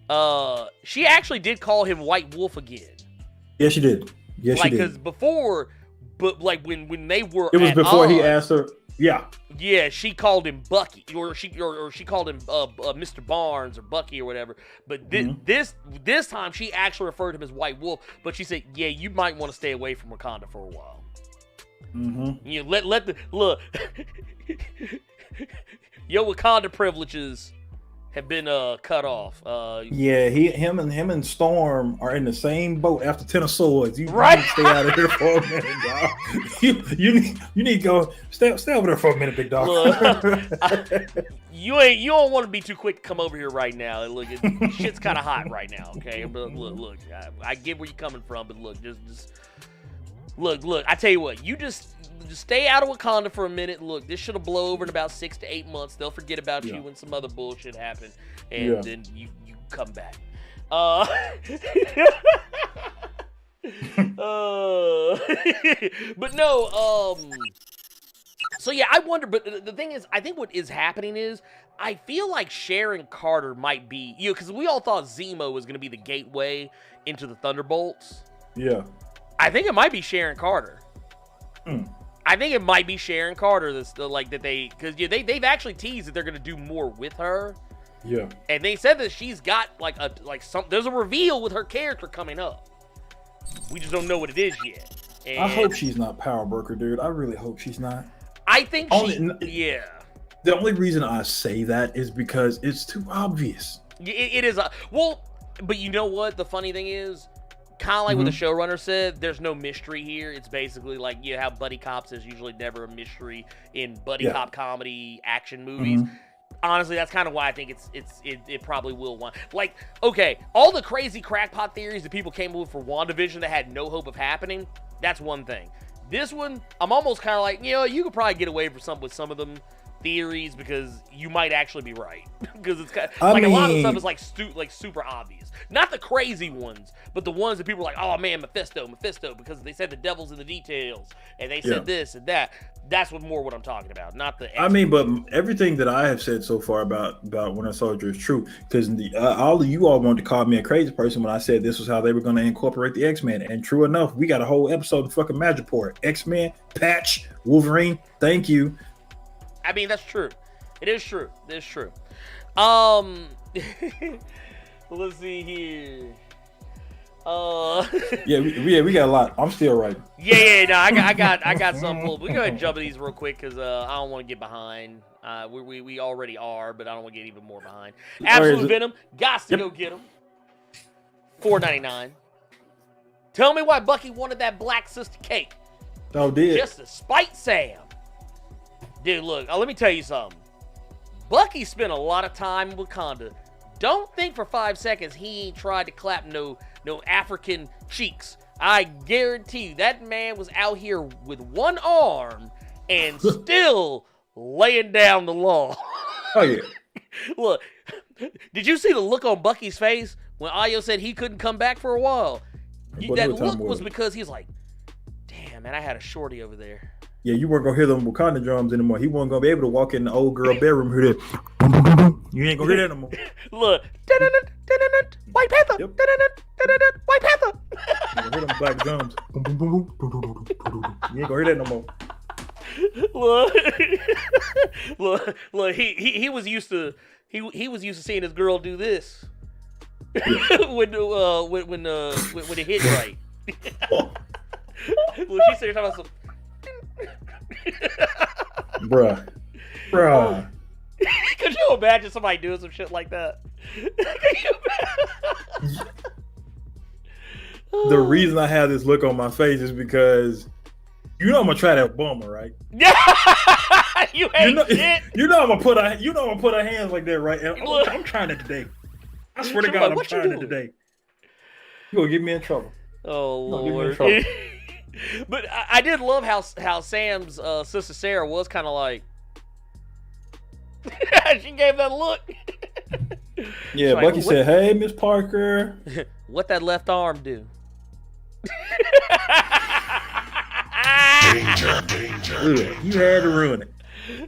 that she actually did call him White Wolf again? Yes, she did. Yes, she did. Because before, but like when they were, it was before he asked her. Yeah, she called him Bucky, or she called him Mr. Barnes or Bucky or whatever. But this time she actually referred to him as White Wolf. But she said, "Yeah, you might want to stay away from Wakanda for a while." Let the look. Your Wakanda privileges have been cut off. Him and Storm are in the same boat after Ten of Swords. You need to stay out of here for a minute, dog. You need to go stay over there for a minute, big dog. Look, you don't want to be too quick to come over here right now. Look, shit's kind of hot right now. Okay, but look, I get where you're coming from, but look, just look. I tell you what, you just stay out of Wakanda for a minute. Look, this should have blown over in about 6 to 8 months. They'll forget about you when some other bullshit happens, and then you come back. But no, so yeah, I wonder, but the thing is, I think what is happening is, I feel like Sharon Carter might be, because we all thought Zemo was going to be the gateway into the Thunderbolts. Yeah. I think it might be Sharon Carter. I think it might be Sharon Carter because they've actually teased that they're going to do more with her. Yeah. And they said that she's got there's a reveal with her character coming up. We just don't know what it is yet. And I hope she's not Power Broker, dude. I really hope she's not. I think The only reason I say that is because it's too obvious. It is. But you know what? The funny thing is, kind of like what the showrunner said, there's no mystery here. It's basically like how buddy cops is usually never a mystery in buddy cop comedy action movies. Honestly, that's kind of why I think it probably will want. Like, okay, all the crazy crackpot theories that people came up with for WandaVision that had no hope of happening, that's one thing. This one, I'm almost kind of like, you could probably get away with some of them theories because you might actually be right. Because it's kind of, a lot of stuff is like super obvious. Not the crazy ones, but the ones that people are like, oh man, Mephisto, because they said the devil's in the details and they said this and that. That's what I'm talking about, not the but everything that I have said so far about Winter Soldier is true, because all of you all wanted to call me a crazy person when I said this was how they were going to incorporate the X-Men, and true enough, we got a whole episode of fucking Madripoor. X-Men, Patch, Wolverine, thank you. I mean, that's true. It is true. It's true. Let's see here. we got a lot. I'm still writing. I got some pulled. We go ahead and jump to these real quick because I don't want to get behind. We already are, but I don't want to get even more behind. Absolute Venom, got to go get him. $4.99. Tell me why Bucky wanted that black sister cake. Oh, did just to spite Sam. Dude, look, let me tell you something. Bucky spent a lot of time in Wakanda. Don't think for 5 seconds he ain't tried to clap no African cheeks. I guarantee you that man was out here with one arm and still laying down the law. Oh yeah. Look, did you see the look on Bucky's face when Ayo said he couldn't come back for a while? That look was because he's like, damn, man, I had a shorty over there. Yeah, you weren't gonna hear them Wakanda drums anymore. He wasn't gonna be able to walk in the old girl bedroom here. You ain't gonna hear that no more. Look, White Panther, Yep. White Panther. You gonna hear them black drums. You ain't gonna hear that no more. Look, he was used to he was used to seeing his girl do this when it hit right. Well, she said talking about some. Bruh. Could you imagine somebody doing some shit like that? The reason I have this look on my face is because you know I'm gonna try that bummer, right? Yeah, you ain't shit. You know I'm gonna put her hands like that, right? And I'm trying it today. I swear to God, I'm trying it today. You gonna get me in trouble? Oh Lord! Trouble. But I did love how Sam's sister Sarah was kind of like. She gave that look. Yeah, like, Bucky said, "Hey, Miss Parker." What that left arm do? Danger. You had to ruin it.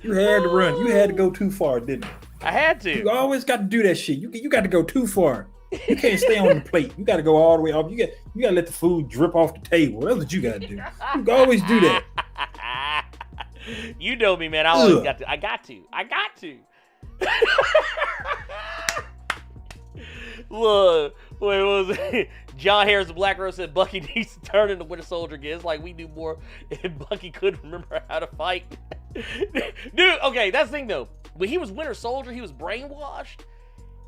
You had to run. You had to go too far, didn't you? I had to. You always got to do that shit. You got to go too far. You can't stay on the plate. You got to go all the way up. You got to let the food drip off the table. That's what you got to do. You always do that. You know me, man. I always got to. I got to. Look, what was it? John Harris, the Black Rose, said Bucky needs to turn into Winter Soldier again. It's like we knew more, and Bucky couldn't remember how to fight. Dude, okay, that's the thing though. When he was Winter Soldier, he was brainwashed.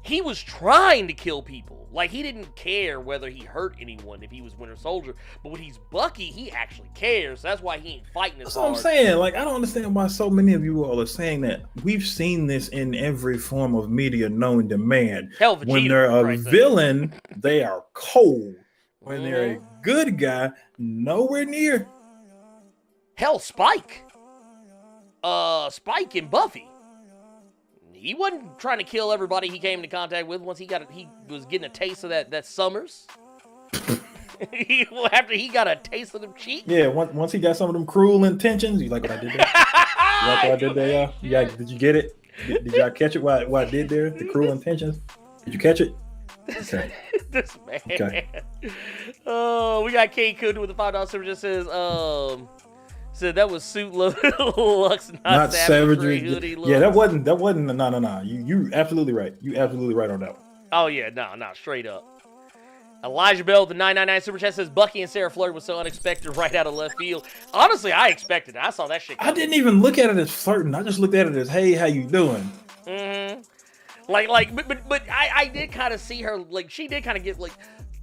He was trying to kill people. Like, he didn't care whether he hurt anyone if he was Winter Soldier. But when he's Bucky, he actually cares. That's why he ain't fighting as hard. That's what I'm saying. Like, I don't understand why so many of you all are saying that. We've seen this in every form of media known to man. Hell, when they're a villain, they are cold. When they're a good guy, nowhere near. Hell, Spike. Spike and Buffy. He wasn't trying to kill everybody he came into contact with once he was getting a taste of that Summers. After he got a taste of them cheeks. Yeah, once he got some of them cruel intentions, you like what I did there? You like what I did there, y'all? Did you get it? Did y'all catch it? What I did there? The cruel intentions? Did you catch it? Okay. This man. Okay. Oh, we got K Kudu with the $5 super just said that was suit looks, not savagery. Hoodie looks. Yeah, that wasn't. No. You absolutely right. You absolutely right on that one. Oh yeah, no, straight up. Elijah Bell, the 999 super chat says Bucky and Sarah flirted was so unexpected right out of left field. Honestly, I expected it. I saw that shit coming. I didn't even look at it as flirting. I just looked at it as, hey, how you doing? Mm-hmm. But I did kind of see her, like, she did kind of get, like,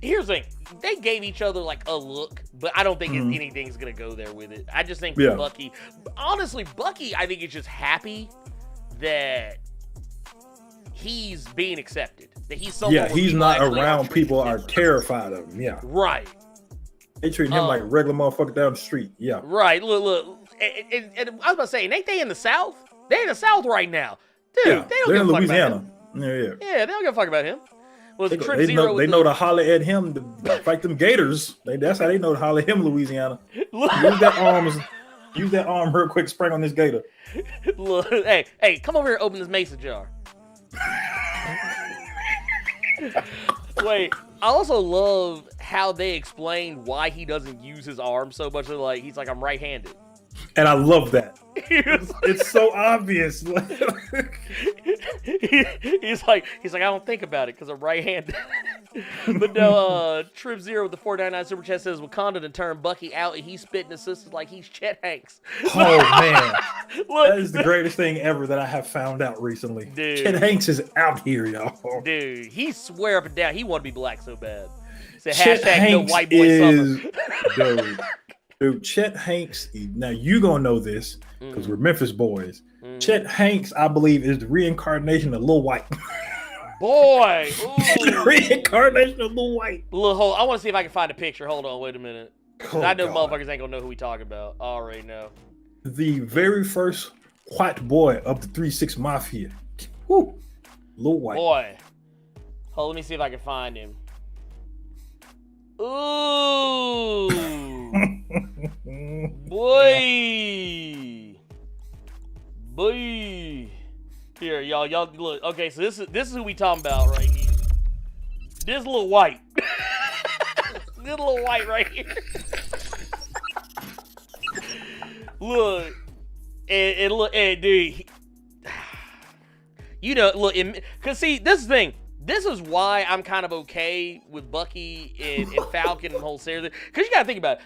here's the thing. They gave each other, like, a look, but I don't think anything's going to go there with it. I just think Bucky, honestly, I think is just happy that he's being accepted. That he's someone. Yeah, he's not around people are terrified of him. Yeah. Right. They treat him like a regular motherfucker down the street. Yeah. Right. Look. And I was about to say, ain't they in the South? They're in the South right now. Dude, yeah, they don't give a fuck Louisiana. about him. Yeah. Yeah, they don't give a fuck about him. They know to holler at him to fight them Gators. That's how they know to holler at him, Louisiana. Use that arm real quick, spring on this Gator. Look, hey, come over here and open this mason jar. Wait, I also love how they explained why he doesn't use his arm so much. Like, he's like, I'm right-handed. And I love that. It's so obvious. he's like, I don't think about it because I'm right-handed. But no, Trip Zero with the 499 super chat says Wakanda to turn Bucky out and he's spitting assistants like he's Chet Hanks. Oh man, that is the greatest thing ever that I have found out recently. Dude. Chet Hanks is out here, y'all. Dude, he swear up and down he want to be black so bad. Said Chet Hanks no white boy summer. Dude, Chet Hanks, now you gonna know this because we're Memphis boys. Chet Hanks, I believe, is the reincarnation of Lil White. Boy! The reincarnation of Lil White. I want to see if I can find a picture. Hold on, wait a minute. I know motherfuckers ain't gonna know who we talking about. I already know. The very first white boy of the 3-6 Mafia. Woo. Little white. Boy. Hold, let me see if I can find him. Ooh. Boy. Here, y'all look. Okay, so this is who we talking about right here. This little white. This little white right here. Look. And look, and dude. You know, look, because see, this is the thing. This is why I'm kind of okay with Bucky and Falcon and the whole series. Because you got to think about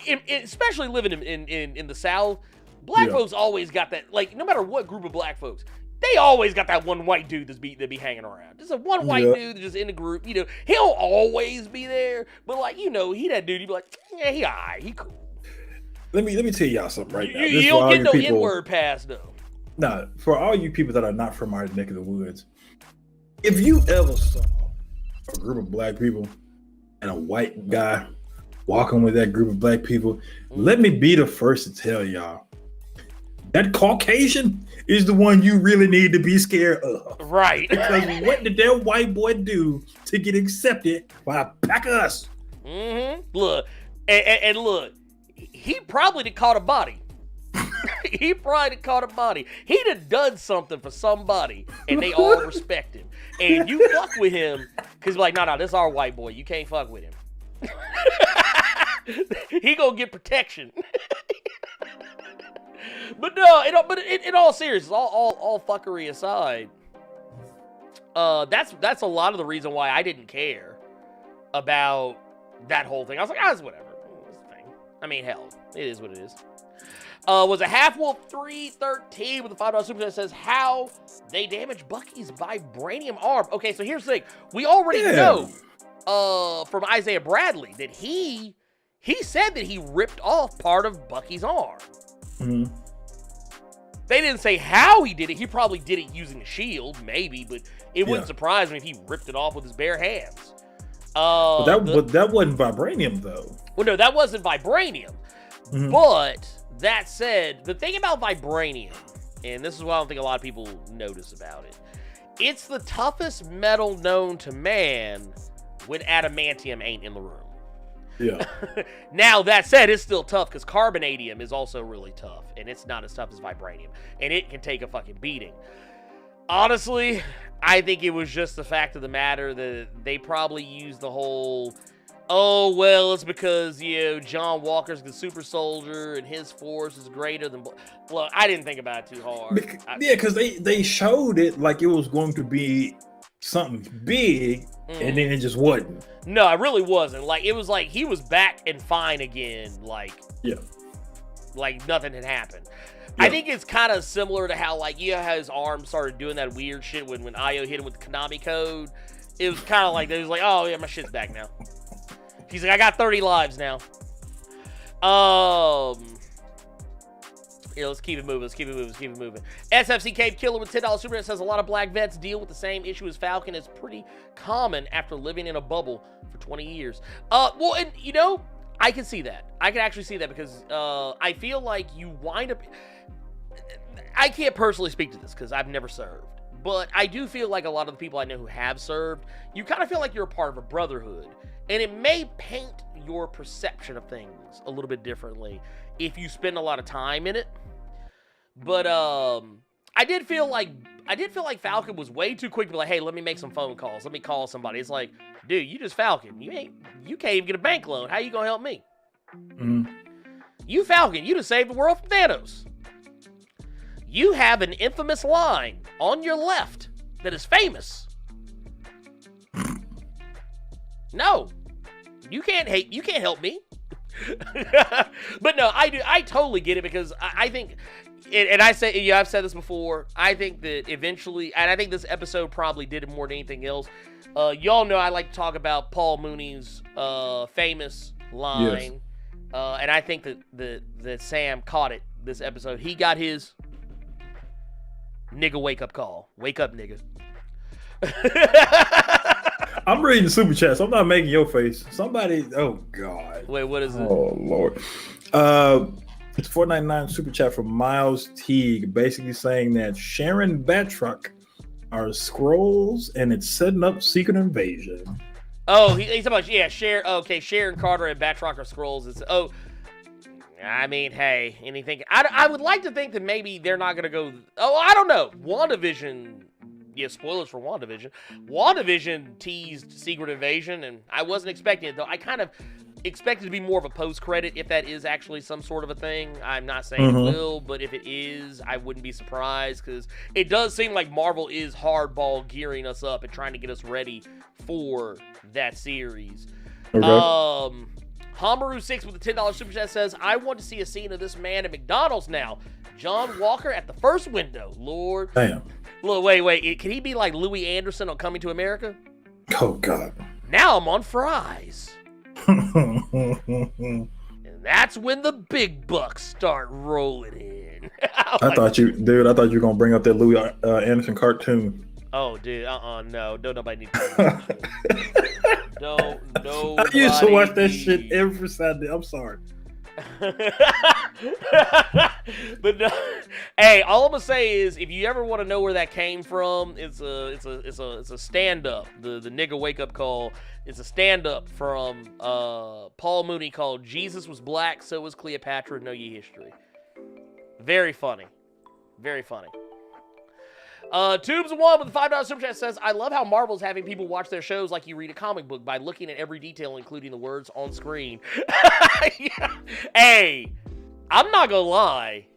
it. Especially living in the South, black folks always got that, like, no matter what group of black folks, they always got that one white dude that be hanging around. Just a one white dude that's just in the group. You know, he'll always be there. But, like, you know, that dude, he'd be like, yeah, he all right, he cool. Let me tell y'all something right now. You don't get no N-word pass, though. Nah, for all you people that are not from our neck of the woods, if you ever saw a group of black people and a white guy walking with that group of black people, let me be the first to tell y'all, that Caucasian is the one you really need to be scared of. Right. Because what did that white boy do to get accepted by a pack of us? Mm-hmm. Look, and look, he probably done caught a body. He probably caught a body. He'd have done something for somebody, and they all respect him. And you fuck with him, because like, no, this our white boy. You can't fuck with him. He gonna get protection. But no, in all seriousness, all fuckery aside, that's a lot of the reason why I didn't care about that whole thing. I was like, it's whatever. It's a thing. I mean, hell, it is what it is. Was a Half Wolf 313 with a $5 super that says how they damaged Bucky's vibranium arm. Okay, so here's the thing. We already know from Isaiah Bradley that he said that he ripped off part of Bucky's arm. Mm-hmm. They didn't say how he did it. He probably did it using a shield, maybe, but it wouldn't surprise me if he ripped it off with his bare hands. But that wasn't vibranium, though. Well, no, that wasn't vibranium. Mm-hmm. But that said, the thing about vibranium, and this is what I don't think a lot of people notice about it, it's the toughest metal known to man when adamantium ain't in the room. Yeah. Now, that said, it's still tough because carbonadium is also really tough, and it's not as tough as vibranium, and it can take a fucking beating. Honestly, I think it was just the fact of the matter that they probably used the whole, oh, well, it's because, John Walker's the super soldier and his force is greater than... Look, I didn't think about it too hard. Because they showed it like it was going to be something big, and then it just wasn't. No, it really wasn't. Like, it was like he was back and fine again, like nothing had happened. Yeah. I think it's kind of similar to how, like, how his arm started doing that weird shit when Io hit him with the Konami code. It was kind of like, it was like, oh, yeah, my shit's back now. He's like, I got 30 lives now. Let's keep it moving. SFC Cave Killer with $10 super says a lot of black vets deal with the same issue as Falcon. It's pretty common after living in a bubble for 20 years. Well, and I can see that. I can actually see that because I feel like you wind up... I can't personally speak to this because I've never served. But I do feel like a lot of the people I know who have served, you kind of feel like you're a part of a brotherhood. And it may paint your perception of things a little bit differently if you spend a lot of time in it. But I did feel like Falcon was way too quick to be like, hey, let me make some phone calls. Let me call somebody. It's like, dude, you just Falcon. You can't even get a bank loan. How you gonna help me? Mm-hmm. You Falcon, you just saved the world from Thanos. You have an infamous line on your left that is famous. No, you can't help me. But no, I totally get it because I think, and I say, I've said this before, I think that eventually, and I think this episode probably did it more than anything else. Y'all know I like to talk about Paul Mooney's famous line, and I think that Sam caught it this episode. He got his nigga wake up call. Wake up, nigga. I'm reading the super chats. I'm not making your face. Somebody, oh God. Wait, what is it? Oh Lord. It's $4.99 super chat from Miles Teague, basically saying that Sharon Batroc are scrolls, and it's setting up Secret Invasion. Oh, he's talking about, yeah, Sharon Carter and Batroc are scrolls. I mean, hey, anything. I would like to think that maybe they're not going to go. Oh, I don't know. WandaVision. Yeah, spoilers for WandaVision. WandaVision teased Secret Invasion, and I wasn't expecting it, though. I kind of expect it to be more of a post-credit if that is actually some sort of a thing. I'm not saying it will, but if it is, I wouldn't be surprised, because it does seem like Marvel is hardball gearing us up and trying to get us ready for that series. Okay. Hamaru6 with a $10 super chat says, I want to see a scene of this man at McDonald's now. John Walker at the first window. Lord. Damn. Look, wait. Can he be like Louis Anderson on Coming to America? Oh, God. Now I'm on fries. And that's when the big bucks start rolling in. I thought you were going to bring up that Louis Anderson cartoon. Oh, dude, no. Don't nobody need to. Don't I used to watch that shit every Saturday. I'm sorry. But no, hey, all I'm gonna say is, if you ever want to know where that came from, it's a stand up. The nigga wake up call. It's a stand up from Paul Mooney called "Jesus Was Black, So Was Cleopatra. Know Ye History." Very funny, very funny. Tubes of One with the $5 super chat says, I love how Marvel's having people watch their shows like you read a comic book by looking at every detail, including the words on screen. Yeah. Hey, I'm not gonna lie.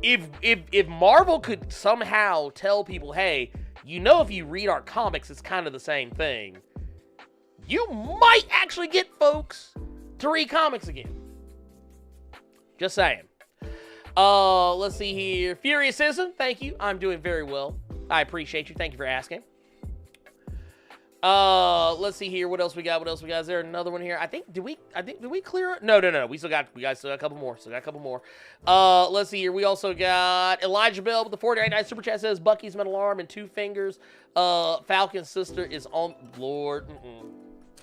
If Marvel could somehow tell people, hey, if you read our comics, it's kind of the same thing, you might actually get folks to read comics again. Just saying. Let's see here. Furious Citizen, thank you. I'm doing very well. I appreciate you. Thank you for asking. Let's see here. What else we got? Is there another one here? Did we clear it? No. We still got a couple more. Let's see here. We also got Elijah Bell with the 49 super chat says, Bucky's metal arm and 2 fingers. Falcon's sister is on Lord.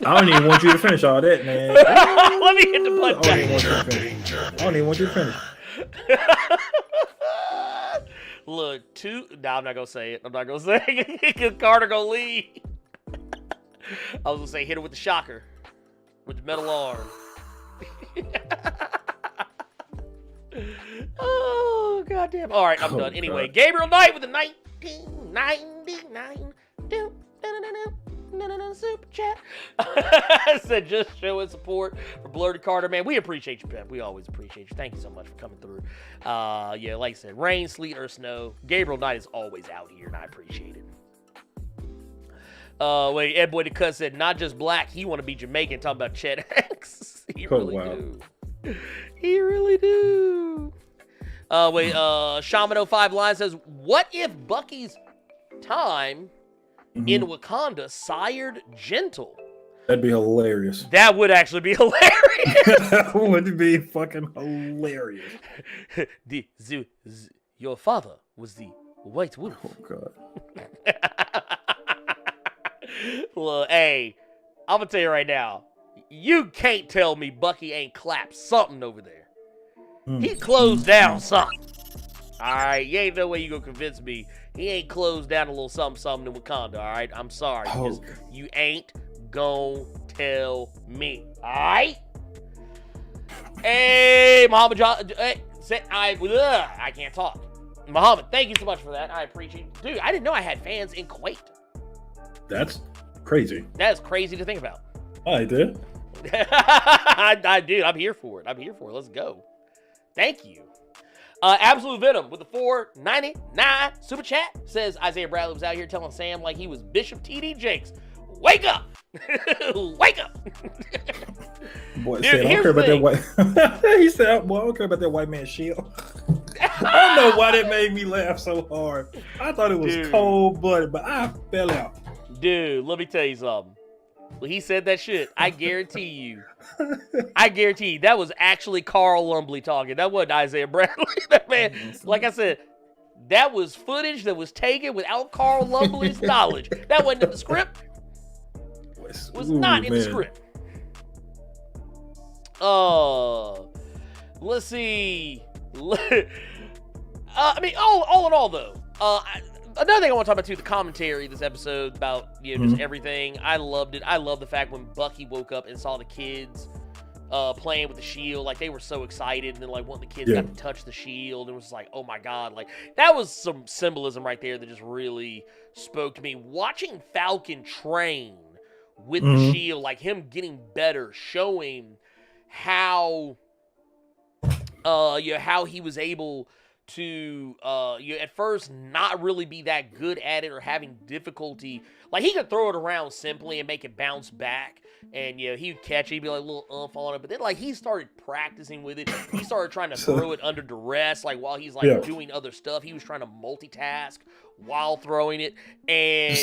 I don't even want you to finish all that, man. Let me hit the button. I don't even want you to finish. Look, I'm not gonna say it. Because Carter gonna leave. I was gonna say, hit her with the shocker, with the metal arm. Oh, goddamn. All right, I'm done. Anyway, God. Gabriel Knight with the 1999 super chat. Said, just showing support for Blerd Carter. Man, we appreciate you, Pep. We always appreciate you. Thank you so much for coming through. Yeah, like I said, rain, sleet, or snow, Gabriel Knight is always out here, and I appreciate it. Wait, Ed Boy the Cut said, not just black, he want to be Jamaican, talking about Chet Hanks. He really do. He really do. Wait, Shaman05 line says, what if Bucky's time in Wakanda sired Gentle? That'd be hilarious. That would actually be hilarious. That would be fucking hilarious. Your father was the White Wolf. Oh, God. Well, hey, I'm going to tell you right now, you can't tell me Bucky ain't clapped something over there. He closed down something. All right, you ain't no way you gonna convince me he ain't closed down a little something in Wakanda. All right, I'm sorry, you ain't gonna tell me. All right. Hey, Muhammad John, I can't talk. Muhammad, thank you so much for that. I appreciate it. Dude, I didn't know I had fans in Kuwait. That's crazy. That is crazy to think about. I did. I do. I'm here for it. Let's go. Thank you. Absolute Venom with the $4.99 super chat says, Isaiah Bradley was out here telling Sam like he was Bishop T.D. Jakes. Wake up! Wake up! Boy, Dude, said, I don't care about that white. He said, "Boy, I don't care about that white man's shield." I don't know why that made me laugh so hard. I thought it was cold-blooded, but I fell out. Dude, let me tell you something. When he said that shit, I guarantee you, that was actually Carl Lumbly talking. That wasn't Isaiah Bradley. That man, like I said, that was footage that was taken without Carl Lumbly's knowledge. That wasn't in the script. Was not in the script. Let's see. I mean, all in all, though, another thing I want to talk about too, the commentary this episode about just everything. I loved it. I love the fact when Bucky woke up and saw the kids playing with the shield, like they were so excited, and then like one of the kids got to touch the shield and was like, oh my god, like that was some symbolism right there that just really spoke to me. Watching Falcon train with the shield, like him getting better, showing how how he was able to at first not really be that good at it or having difficulty. Like he could throw it around simply and make it bounce back, and he would catch it, he'd be like a little umph on it. But then like he started practicing with it. He started trying to throw it under duress, like while he's like doing other stuff. He was trying to multitask while throwing it, and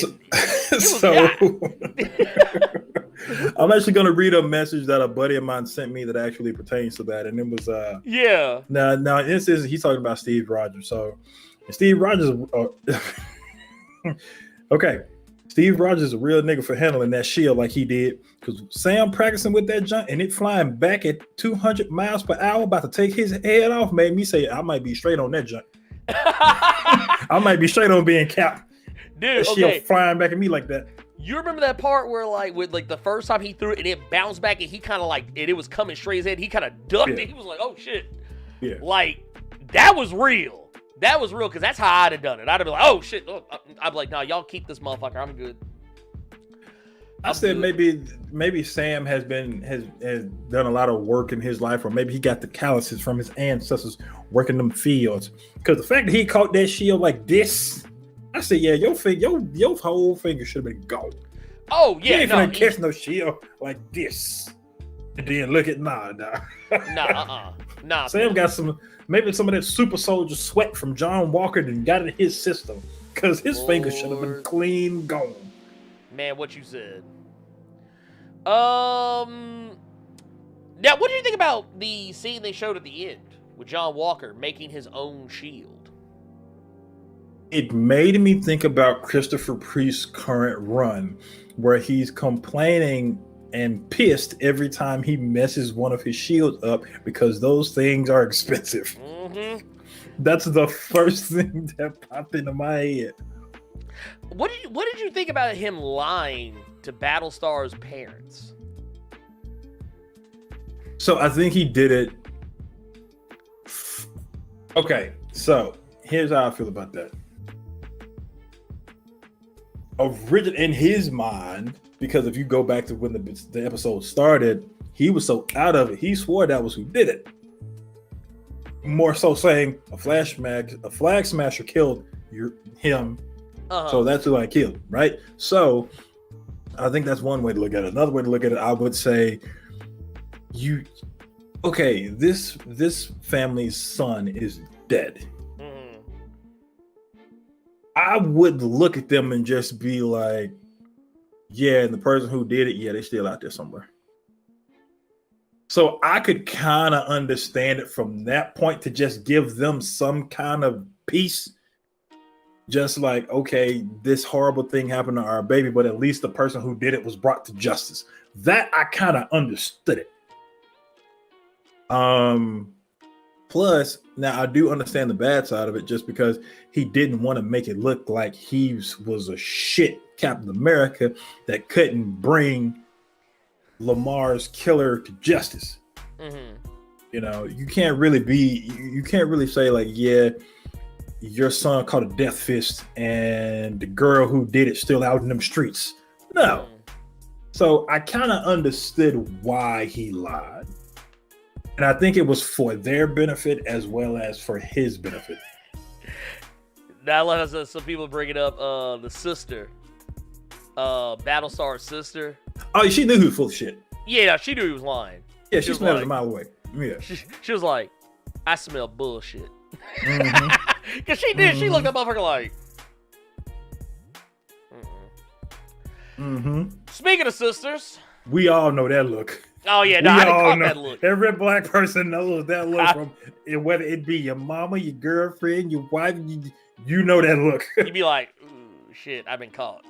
I'm actually gonna read a message that a buddy of mine sent me that actually pertains to that, and it was now this is he's talking about Steve Rogers. So Steve Rogers, okay, Steve Rogers is a real nigga for handling that shield like he did, because Sam practicing with that junk and it flying back at 200 miles per hour, about to take his head off, made me say I might be straight on that junk. I might be straight on being capped. Dude, that shield flying back at me like that. You remember that part where, like, with like the first time he threw it and it bounced back and he kind of like it was coming straight his head. He kind of ducked it. He was like, "Oh shit!" Yeah, like that was real. That was real, because that's how I'd have done it. I'd have been like, "Oh shit!" Oh, I'd be like, "No, y'all keep this motherfucker. I'm good." I said maybe Sam has done a lot of work in his life, or maybe he got the calluses from his ancestors working them fields. Because the fact that he caught that shield like this. I said, yeah, your whole finger should have been gone. Oh yeah, you ain't catch no shield like this, and then look at nah. Sam got maybe some of that super soldier sweat from John Walker and got in his system, because his finger should have been clean gone. Man, what you said. Now, what do you think about the scene they showed at the end with John Walker making his own shield? It made me think about Christopher Priest's current run, where he's complaining and pissed every time he messes one of his shields up, because those things are expensive. That's the first thing that popped into my head. What did you think about him lying to Battlestar's parents? So I think he did it. Okay, so here's how I feel about that. In his mind, because if you go back to when the episode started, he was so out of it, he swore that was who did it. More so saying a flag smasher killed him, so that's who I killed, right? So I think that's one way to look at it. Another way to look at it, I would say, this family's son is dead. I would look at them and just be like, yeah, and the person who did it, yeah, they're still out there somewhere. So I could kind of understand it from that point, to just give them some kind of peace. Just like, okay, this horrible thing happened to our baby, but at least the person who did it was brought to justice. That I kind of understood it. Plus, now I do understand the bad side of it, just because he didn't want to make it look like he was a shit Captain America that couldn't bring Lamar's killer to justice. You can't really say like, yeah, your son caught a death fist and the girl who did it still out in them streets. No. So I kind of understood why he lied. And I think it was for their benefit as well as for his benefit. Now, I love how some people bring it up, the sister, Battlestar's sister. Oh, she knew he was full of shit. Yeah, she knew he was lying. Yeah, she smelled it a mile away. Yeah. She was like, I smell bullshit. Because she did. She looked at that motherfucker like, Speaking of sisters. We all know that look. Oh, yeah, no, I didn't call that look. Every black person knows that look, from whether it be your mama, your girlfriend, your wife, you know that look. You'd be like, ooh, shit, I've been caught.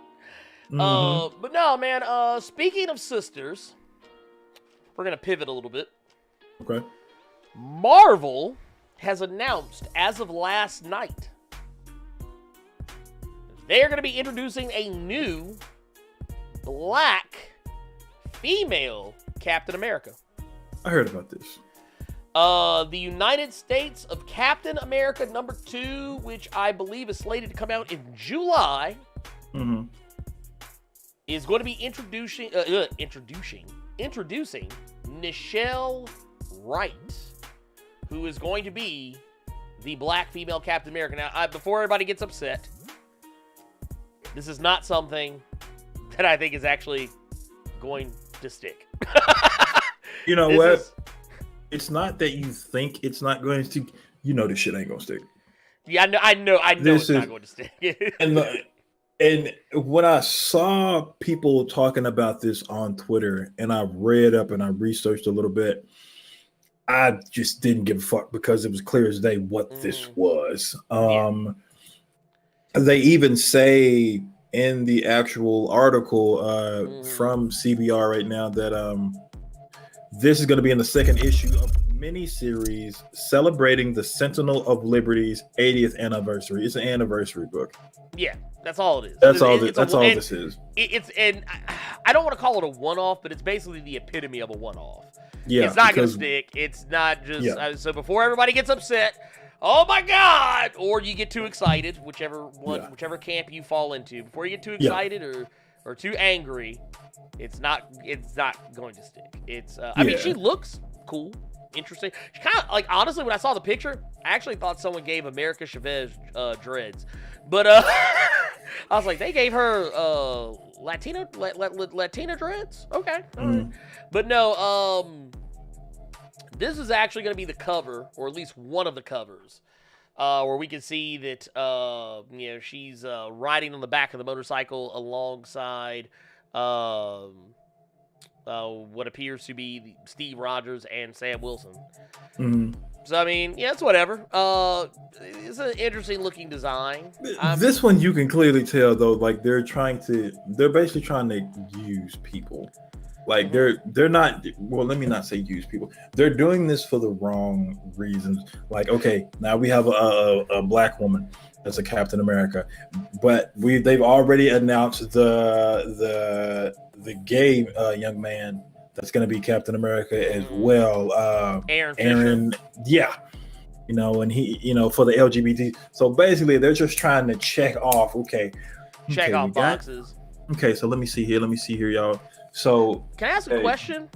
But no, man, speaking of sisters, we're going to pivot a little bit. Okay. Marvel has announced, as of last night, They are going to be introducing a new black female Captain America. I heard about this. The United States of Captain America #2, which I believe is slated to come out in July, is going to be introducing Nichelle Wright, who is going to be the black female Captain America. Now, before everybody gets upset, this is not something that I think is actually going to stick. You know what? It's not that you think it's not going to stick. You know this shit ain't going to stick. Yeah, I know it's not going to stick. And when I saw people talking about this on Twitter, and I read up and I researched a little bit, I just didn't give a fuck because it was clear as day what this was. They even say in the actual article from CBR right now that this is going to be in the second issue of miniseries celebrating the Sentinel of Liberty's 80th anniversary. It's an anniversary book. Yeah, that's all it is. That's all this is. And I don't want to call it a one-off, but it's basically the epitome of a one-off. Yeah, it's not going to stick. It's not just so before everybody gets upset, oh my God, or you get too excited, whichever camp you fall into. Before you get too excited or too angry, it's not going to stick. It's I mean, she looks cool, interesting. She kind of like, honestly, when I saw the picture, I actually thought someone gave America Chavez dreads, but I was like, they gave her Latina dreads. Okay, all right. But no, this is actually going to be the cover, or at least one of the covers, where we can see that she's riding on the back of the motorcycle alongside what appears to be Steve Rogers and Sam Wilson. So I mean, it's whatever. It's an interesting looking design. This one you can clearly tell though, like they're basically trying to use people. Like they're not, well, let me not say use people. They're doing this for the wrong reasons. Like, okay, now we have a black woman as a Captain America, but they've already announced the gay young man that's going to be Captain America as well. Aaron, yeah. And he, for the LGBT. So basically they're just trying to check off, check off boxes. Okay, so let me see here, y'all. So can I ask a question?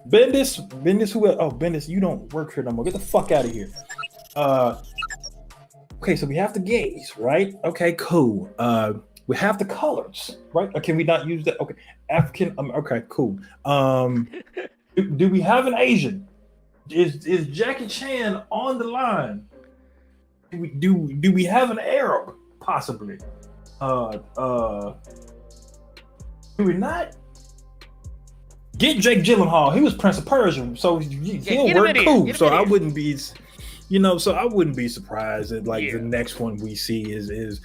Bendis, Bendis, you don't work here no more. Get the fuck out of here. Okay, so we have the gays, right? Okay, cool. We have the colors, right? Or can we not use that? Okay, African. Okay, cool. Do we have an Asian? Is Jackie Chan on the line? Do we have an Arab? Possibly. Do we not? Get Jake Gyllenhaal. He was Prince of Persia, so he'll work cool. So I wouldn't be, I wouldn't be surprised that the next one we see is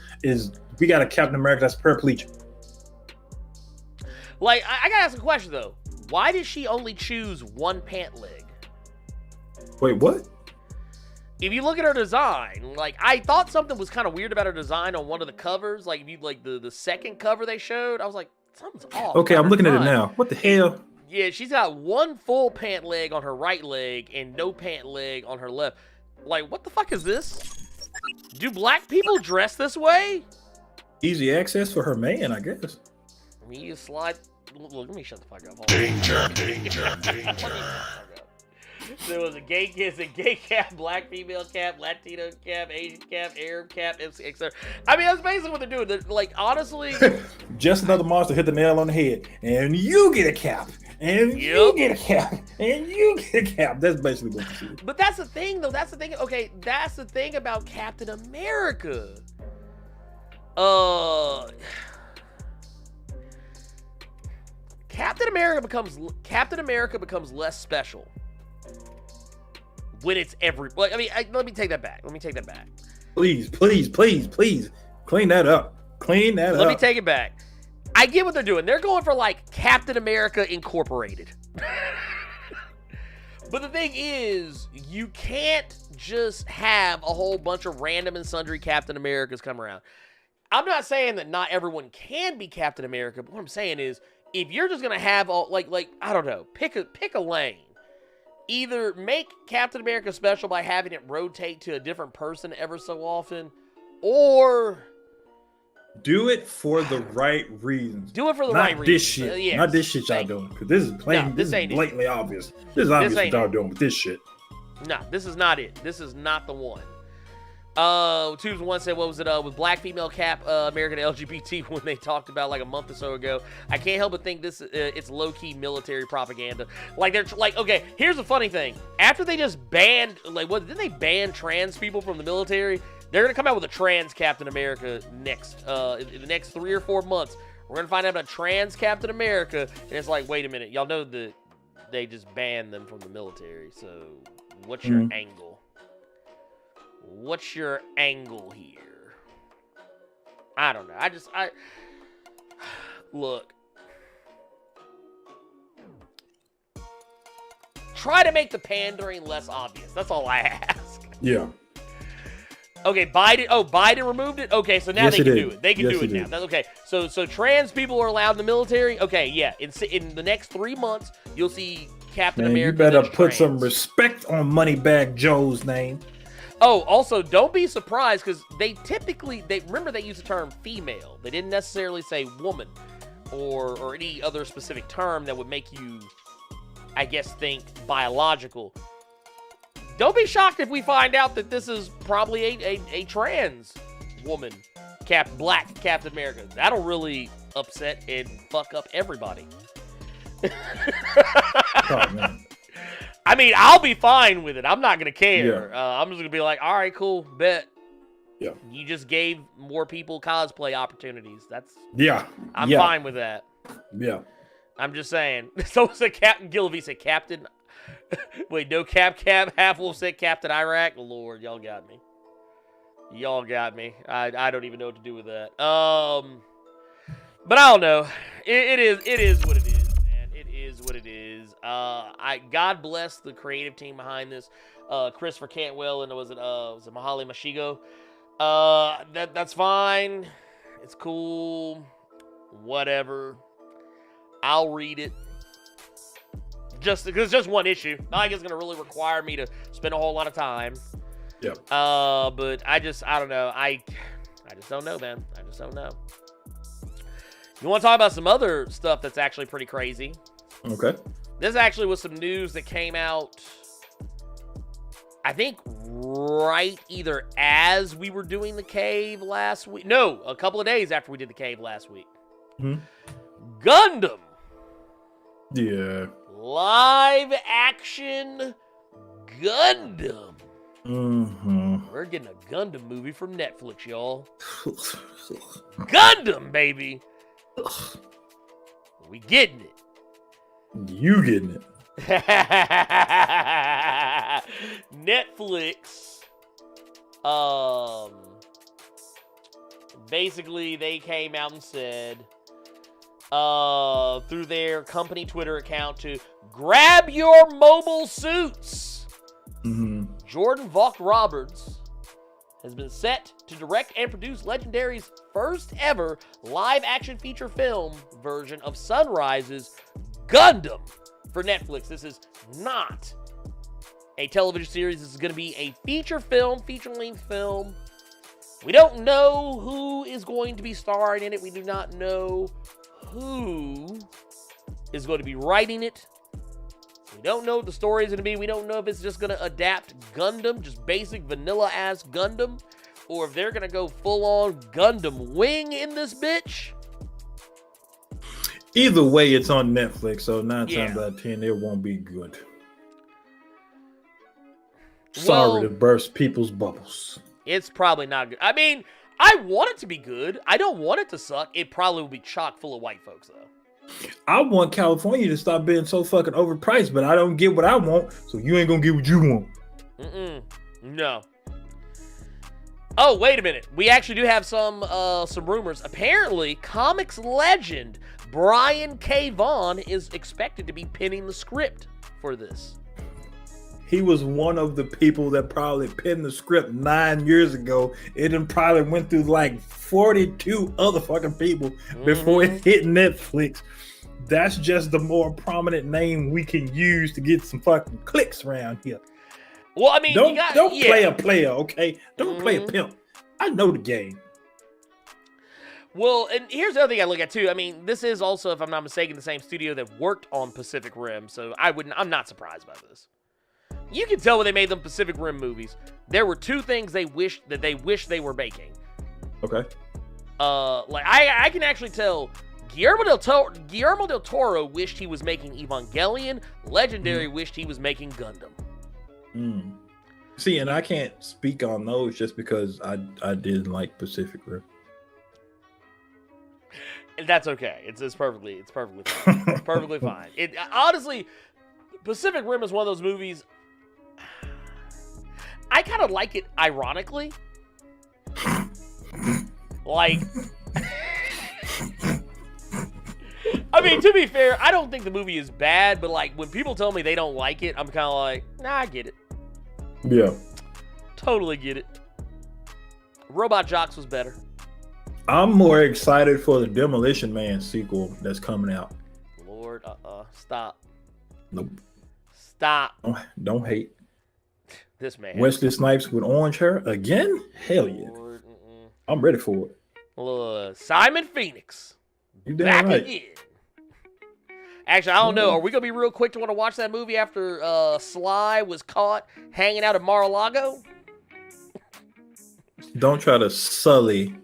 we got a Captain America that's paraplegic. Like, I gotta ask a question though. Why did she only choose one pant leg? Wait, what? If you look at her design, I thought something was kind of weird about her design on one of the covers. Like, if you the second cover they showed, I was like, something's off. Okay, I'm looking at it now. What the hell? Yeah, she's got one full pant leg on her right leg and no pant leg on her left. Like, what the fuck is this? Do black people dress this way? Easy access for her man, I guess. I mean, you slide. Look, let me shut the fuck up. Danger. There was a gay cap, black female cap, Latino cap, Asian cap, Arab cap, etc. I mean, that's basically what they're doing. They're, honestly, just another monster hit the nail on the head, and you get a cap, and you get a cap, and you get a cap. That's basically what you see. But that's the thing, though. That's the thing. Okay, that's the thing about Captain America. Captain America becomes less special when it's let me take that back. Please, clean that up. Let me take it back. I get what they're doing. They're going for Captain America Incorporated. But the thing is, you can't just have a whole bunch of random and sundry Captain Americas come around. I'm not saying that not everyone can be Captain America, but what I'm saying is, if you're just gonna have all like I don't know, pick a lane. Either make Captain America special by having it rotate to a different person ever so often, or do it for the right reasons. Do it for the not right this reasons. shit. Yes. Not this shit y'all doing. Because this is plain. No, this is ain't blatantly obvious. This is obvious what y'all doing with this shit. No, this is not it. This is not the one. Tubes one said, what was it, with Black female Cap, American LGBT, when they talked about like a month or so ago. I can't help but think this, it's low-key military propaganda. Like, they're like, okay, here's the funny thing. After they just banned, like, what, didn't they ban trans people from the military? They're gonna come out with a trans Captain America next, in the next 3 or 4 months. We're gonna find out about trans Captain America, and it's like, wait a minute, y'all know that they just banned them from the military, so what's your angle? What's your angle here? I don't know. Look. Try to make the pandering less obvious. That's all I ask. Yeah. Okay, Biden removed it? Okay, so now yes, they can do it. They can do it now. Did. That's okay. So trans people are allowed in the military? Okay, yeah. In the next 3 months, you'll see Captain America. You better put trans. Some respect on Moneybag Joe's name. Oh, also, don't be surprised, because they remember they used the term female. They didn't necessarily say woman or any other specific term that would make you, I guess, think biological. Don't be shocked if we find out that this is probably a trans woman, Black Captain America. That'll really upset and fuck up everybody. Oh, man. I mean, I'll be fine with it. I'm not going to care. Yeah. I'm just going to be like, all right, cool, bet. Yeah. You just gave more people cosplay opportunities. I'm yeah. fine with that. Yeah. I'm just saying. So said Captain Gilvey said Captain. Wait, no Cap. Half Wolf said Captain Iraq. Lord, y'all got me. Y'all got me. I don't even know what to do with that. But I don't know. It is what it is. Is what it is. God bless the creative team behind this. Christopher Cantwell and was it Mahali Mashigo? That's fine. It's cool. Whatever. I'll read it. Just because it's just one issue. Not like it's gonna really require me to spend a whole lot of time. Yeah. But I don't know. I just don't know, man. I just don't know. You want to talk about some other stuff that's actually pretty crazy? Okay. This actually was some news that came out, I think, right either as we were doing the cave last week. No, a couple of days after we did the cave last week. Gundam. Yeah. Live action Gundam. We're getting a Gundam movie from Netflix, y'all. Gundam, baby. We getting it. You getting it. Netflix. Basically, they came out and said, through their company Twitter account, to grab your mobile suits. Jordan Vogt-Roberts has been set to direct and produce Legendary's first ever live action feature film version of Sunrise's Gundam for Netflix. This is not a television series. This is going to be a feature-length film. We don't know who is going to be starring in it. We do not know who is going to be writing it. We don't know what the story is going to be. We don't know if it's just going to adapt Gundam, just basic vanilla-ass Gundam, or if they're going to go full-on Gundam Wing in this bitch. Either way, it's on Netflix, so 9 times out of 10, it won't be good. Sorry to burst people's bubbles. It's probably not good. I mean, I want it to be good. I don't want it to suck. It probably will be chock full of white folks, though. I want California to stop being so fucking overpriced, but I don't get what I want, so you ain't gonna get what you want. No. Oh, wait a minute. We actually do have some rumors. Apparently, comics legend Brian K. Vaughan is expected to be penning the script for this. he was one of the people that probably penned the script 9 years ago. It then probably went through like 42 other fucking people before it hit Netflix. That's just the more prominent name we can use to get some fucking clicks around here. Well, I mean, don't play a player, okay? Don't play a pimp. I know the game. Well, and here's the other thing I look at too. I mean, this is also, if I'm not mistaken, the same studio that worked on Pacific Rim, so I'm not surprised by this. You can tell when they made them Pacific Rim movies, there were two things they wish they were making. Okay. Like I can actually tell Guillermo del Toro wished he was making Evangelion. Legendary wished he was making Gundam. See, and I can't speak on those just because I didn't like Pacific Rim. And that's okay. It's perfectly fine. It's perfectly fine. It honestly, Pacific Rim is one of those movies. I kind of like it ironically. Like, I mean, to be fair, I don't think the movie is bad, but like when people tell me they don't like it, I'm kind of like, nah, I get it. Yeah. Totally get it. Robot Jocks was better. I'm more excited for the Demolition Man sequel that's coming out. Lord, stop. Nope. Stop. Don't hate. This man. Wesley Snipes with orange hair again? Hell yeah. Lord, I'm ready for it. Simon Phoenix. You Back damn right. again. Actually, I don't know. Are we going to be real quick to want to watch that movie after Sly was caught hanging out at Mar-a-Lago? Don't try to sully.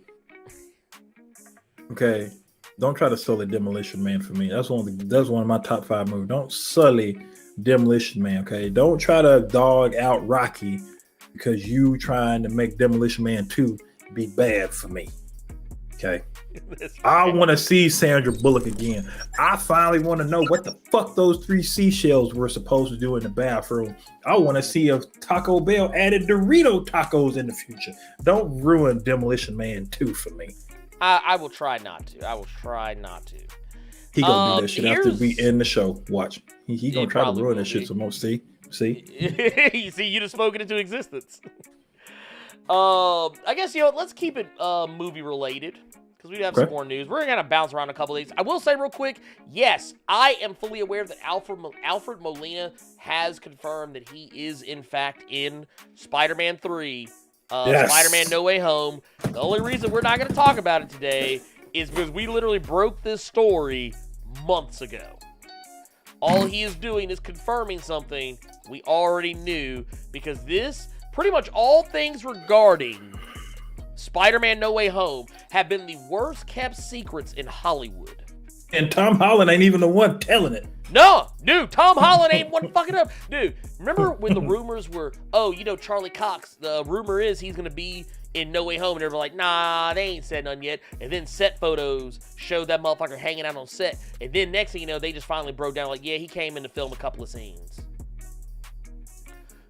Okay. Don't try to sully Demolition Man for me. That's one of my top 5 movies. Don't sully Demolition Man, okay? Don't try to dog out Rocky because you trying to make Demolition Man 2 be bad for me. Okay. I want to see Sandra Bullock again. I finally want to know what the fuck those 3 seashells were supposed to do in the bathroom. I want to see if Taco Bell added Dorito tacos in the future. Don't ruin Demolition Man 2 for me. I will try not to. He gonna do that shit after we end the show. Watch. He gonna try to ruin that shit some more. See? You see, you just spoke it into existence. I guess, let's keep it movie related because we have some more news. We're gonna bounce around a couple of these. I will say real quick, yes, I am fully aware that Alfred Molina has confirmed that he is in fact in Spider-Man 3. Yes. Spider-Man No Way Home. The only reason we're not going to talk about it today is because we literally broke this story months ago. All he is doing is confirming something we already knew, because this, pretty much all things regarding Spider-Man No Way Home have been the worst kept secrets in Hollywood. And Tom Holland ain't even the one telling it. No, dude, Tom Holland ain't one fucking up. Dude, remember when the rumors were, Charlie Cox, the rumor is he's going to be in No Way Home, and everybody like, nah, they ain't said nothing yet. And then set photos showed that motherfucker hanging out on set. And then next thing you know, they just finally broke down like, yeah, he came in to film a couple of scenes.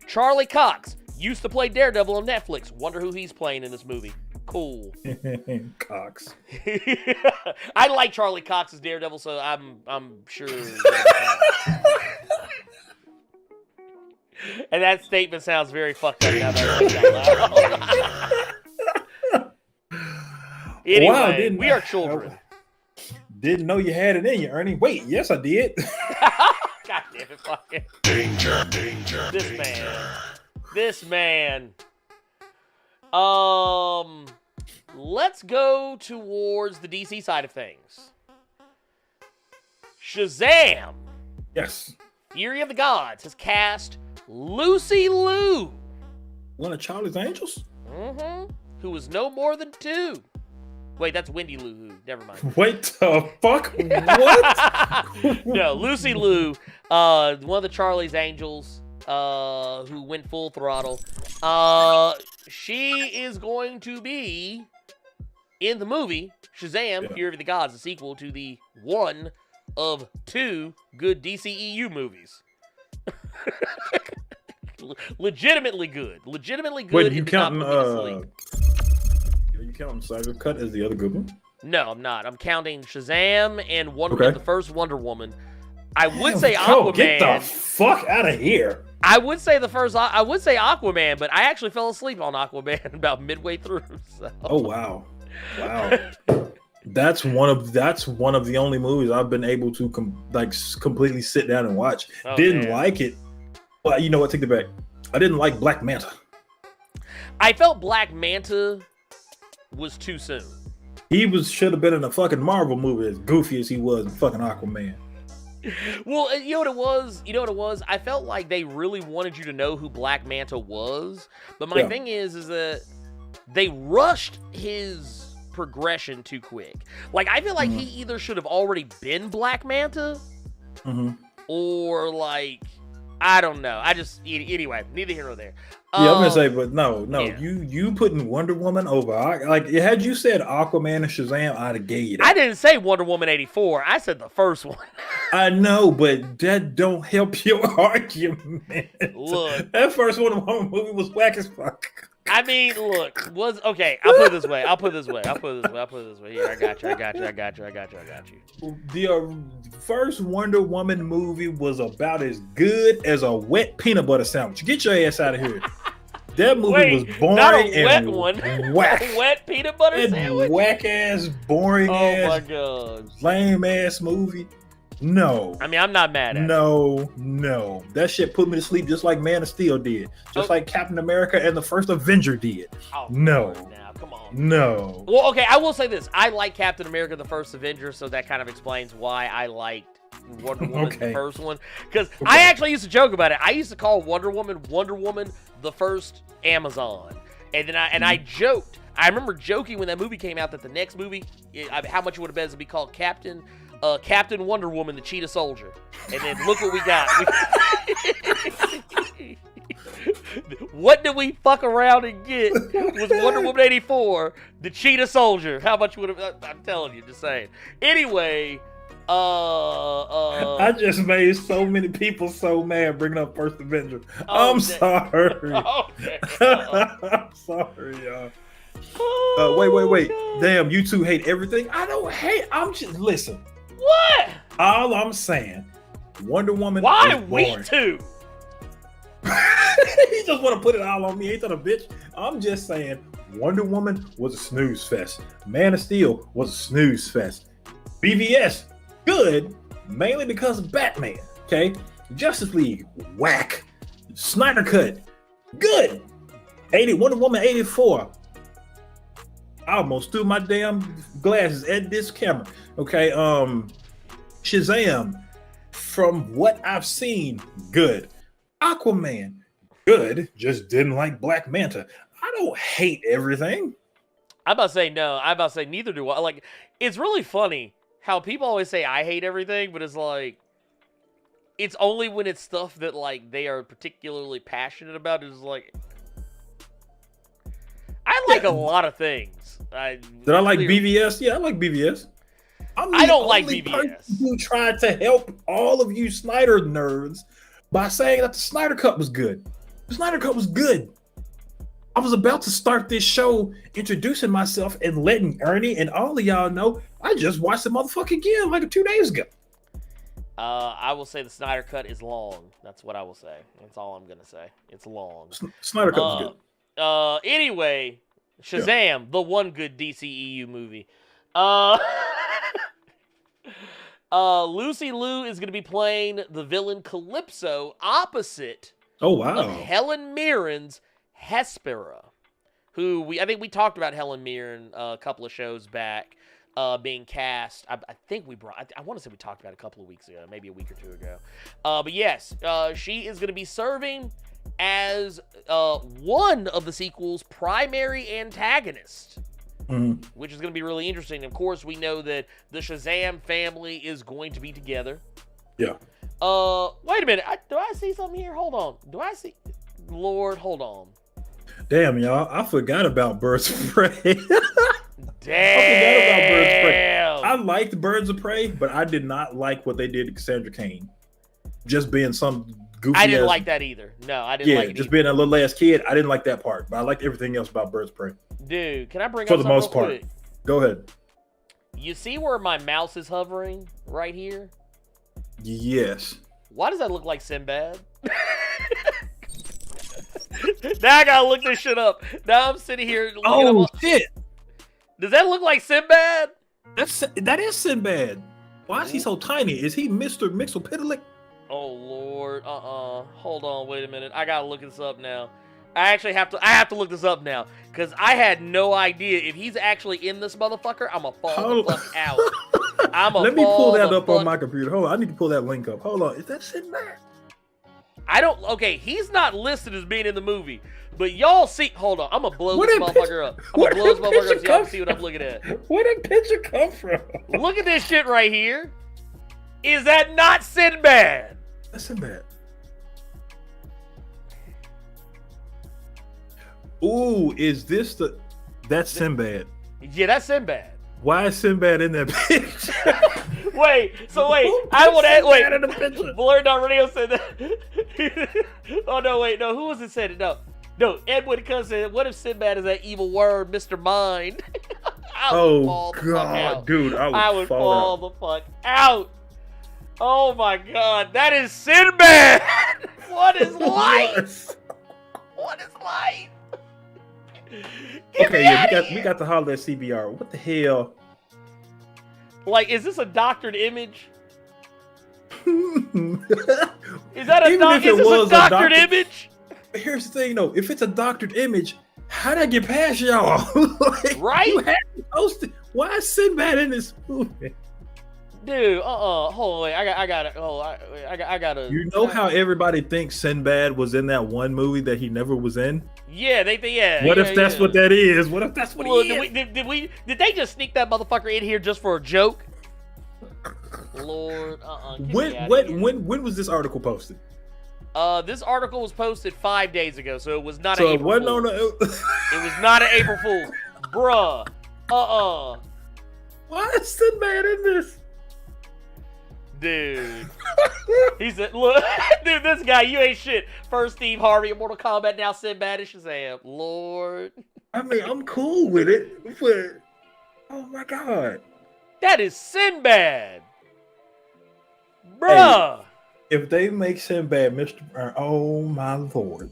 Charlie Cox used to play Daredevil on Netflix. Wonder who he's playing in this movie. Cool. Cox. I like Charlie Cox as Daredevil, so I'm sure. And that statement sounds very fucked up now that I say it. Anyway, wow, we are children. Didn't know you had it in you, Ernie. Wait, yes, I did. God damn it, fucking. Danger. This man. Let's go towards the DC side of things. Shazam! Yes. Fury of the Gods has cast Lucy Liu. One of Charlie's Angels? Mm-hmm. Who was no more than 2. Wait, that's Wendy Liu. Never mind. Wait the fuck? What? No, Lucy Liu, one of the Charlie's Angels, who went full throttle. She is going to be in the movie Shazam, Fury of the Gods, a sequel to the one of 2 good DCEU movies. Legitimately good. Wait, you counting Snyder Cut as the other good one? No, I'm not. I'm counting Shazam and the first Wonder Woman. I would say Yo, Aquaman. get the fuck out of here. I would say Aquaman, but I actually fell asleep on Aquaman about midway through. So. Oh wow. That's one of the only movies I've been able to completely sit down and watch. Oh, Didn't like it. Well, you know what? Take it back. I didn't like Black Manta. I felt Black Manta was too soon. He should have been in a fucking Marvel movie, as goofy as he was in fucking Aquaman. Well, you know what it was? I felt like they really wanted you to know who Black Manta was. But my thing is that they rushed his progression too quick. Like, I feel like he either should have already been Black Manta or, like, I don't know. Anyway, neither here nor there. Yeah, I'm gonna say, but no, yeah. you putting Wonder Woman over, like, had you said Aquaman and Shazam, I'd have gave you that. I didn't say Wonder Woman 84. I said the first one. I know, but that don't help your argument. Look, that first Wonder Woman movie was whack as fuck. I mean, look, okay. I'll put it this way. Here, I got you. The first Wonder Woman movie was about as good as a wet peanut butter sandwich. Get your ass out of here. That movie was boring not a and wet one. whack. A wet peanut butter sandwich? Whack ass, boring ass, oh my god, lame ass movie. No. I mean, I'm not mad at it. No. That shit put me to sleep just like Man of Steel did. Just like Captain America and the first Avenger did. Oh, no. Now, come on. No. Well, okay, I will say this. I like Captain America, the first Avenger, so that kind of explains why I liked Wonder Woman, the first one. Because I actually used to joke about it. I used to call Wonder Woman, the first Amazon. And then I joked. I remember joking when that movie came out that the next movie, how much it would have been to be called Captain Wonder Woman, the Cheetah Soldier. And then look what we got. What did we fuck around and get was Wonder Woman 84, the Cheetah Soldier. How much would have, I'm telling you, just saying. Anyway, I just made so many people so mad bringing up First Avenger. I'm sorry. Okay. I'm sorry, y'all. Wait. God. Damn, you two hate everything? I don't hate. I'm just, listen. What? All I'm saying, Wonder Woman Why is boring. we two? He just want to put it all on me. Ain't that a bitch? I'm just saying, Wonder Woman was a snooze fest. Man of Steel was a snooze fest. BVS, good, mainly because of Batman. Okay, Justice League, whack. Snyder Cut, good. Wonder Woman 84. I almost threw my damn glasses at this camera. Okay, Shazam, from what I've seen, good. Aquaman, good. Just didn't like Black Manta. I don't hate everything. I'm about to say no. I'm about to say neither do I. Like, it's really funny how people always say I hate everything, but it's like, it's only when it's stuff that, like, they are particularly passionate about. It's like, I like a lot of things. Did I like BVS? Yeah, I like BVS. I don't like BVS. Who tried to help all of you Snyder nerds by saying that the Snyder Cut was good. The Snyder Cut was good. I was about to start this show introducing myself and letting Ernie and all of y'all know I just watched the motherfucker again like 2 days ago. I will say the Snyder Cut is long. That's what I will say. That's all I'm gonna say. It's long. Snyder Cut was good. Anyway, Shazam, the one good DCEU movie. Lucy Liu is going to be playing the villain Calypso opposite of Helen Mirren's Hespera, who I think we talked about Helen Mirren a couple of shows back being cast. I want to say we talked about it a couple of weeks ago, maybe a week or two ago. But yes, she is going to be serving as one of the sequel's primary antagonists. Which is going to be really interesting. Of course, we know that the Shazam family is going to be together. Yeah. Wait a minute. Do I see something here? Hold on. Do I see? Lord, hold on. Damn, y'all. I forgot about Birds of Prey. Damn. I forgot about Birds of Prey. I liked Birds of Prey, but I did not like what they did to Cassandra Cain. Just being some goofy I didn't like that either. No, I didn't like it just either. being a little ass kid. I didn't like that part, but I liked everything else about Birds of Prey. Dude, can I bring For up the something most real part. quick? Go ahead. You see where my mouse is hovering right here? Yes. Why does that look like Sinbad? Now I gotta look this shit up. Now I'm sitting here looking Oh up. shit! Does that look like Sinbad? That is Sinbad. Why is he so tiny? Is he Mr. Mixopedaling? Oh Lord. Hold on. Wait a minute. I gotta look this up now. I have to look this up now because I had no idea if he's actually in this motherfucker. I'ma fall the fuck out. Let me pull that up on my computer. Hold on, I need to pull that link up. Hold on, is that Sinbad? Okay, he's not listed as being in the movie, but y'all see. Hold on, I'm gonna blow this motherfucker up. I'm gonna blow this motherfucker up so y'all can see what I'm looking at. Where did picture come from? Look at this shit right here. Is that not Sinbad? That's Sinbad. Ooh, that's Sinbad. Yeah, that's Sinbad. Why is Sinbad in that picture? Wait, I want to wait. Blerd.radio said that. Oh no, wait, no, who was it said it? No, Edwin Cuz said, what if Sinbad is that evil word, Mr. Mind? Oh god, dude, I would fall the fuck out. Oh my god, that is Sinbad! What is life? What is life? Okay, yeah, we got to holler at CBR. What the hell? Like, is this a doctored image? Is that Even if it is this was a doctored image? Here's the thing, though. If it's a doctored image, how'd I get past y'all? Like, right? You had to post it. Why is Sinbad in this movie? Dude, hold on, wait, I gotta. You know how everybody thinks Sinbad was in that one movie that he never was in? Yeah, yeah. What if that's what that is? What if that's what he is? Did they just sneak that motherfucker in here just for a joke? Lord, when was this article posted? This article was posted 5 days ago, so it was not So an it April wasn't Fool. on the. It was not an April Fool, bruh. Why is Sinbad in this? Dude. He said, look, dude, this guy, you ain't shit. First Steve Harvey in Mortal Kombat, now Sinbad and Shazam. Lord. I mean, I'm cool with it, but oh my god. That is Sinbad. Bruh. Hey, if they make Sinbad Mr. Burn, oh my lord.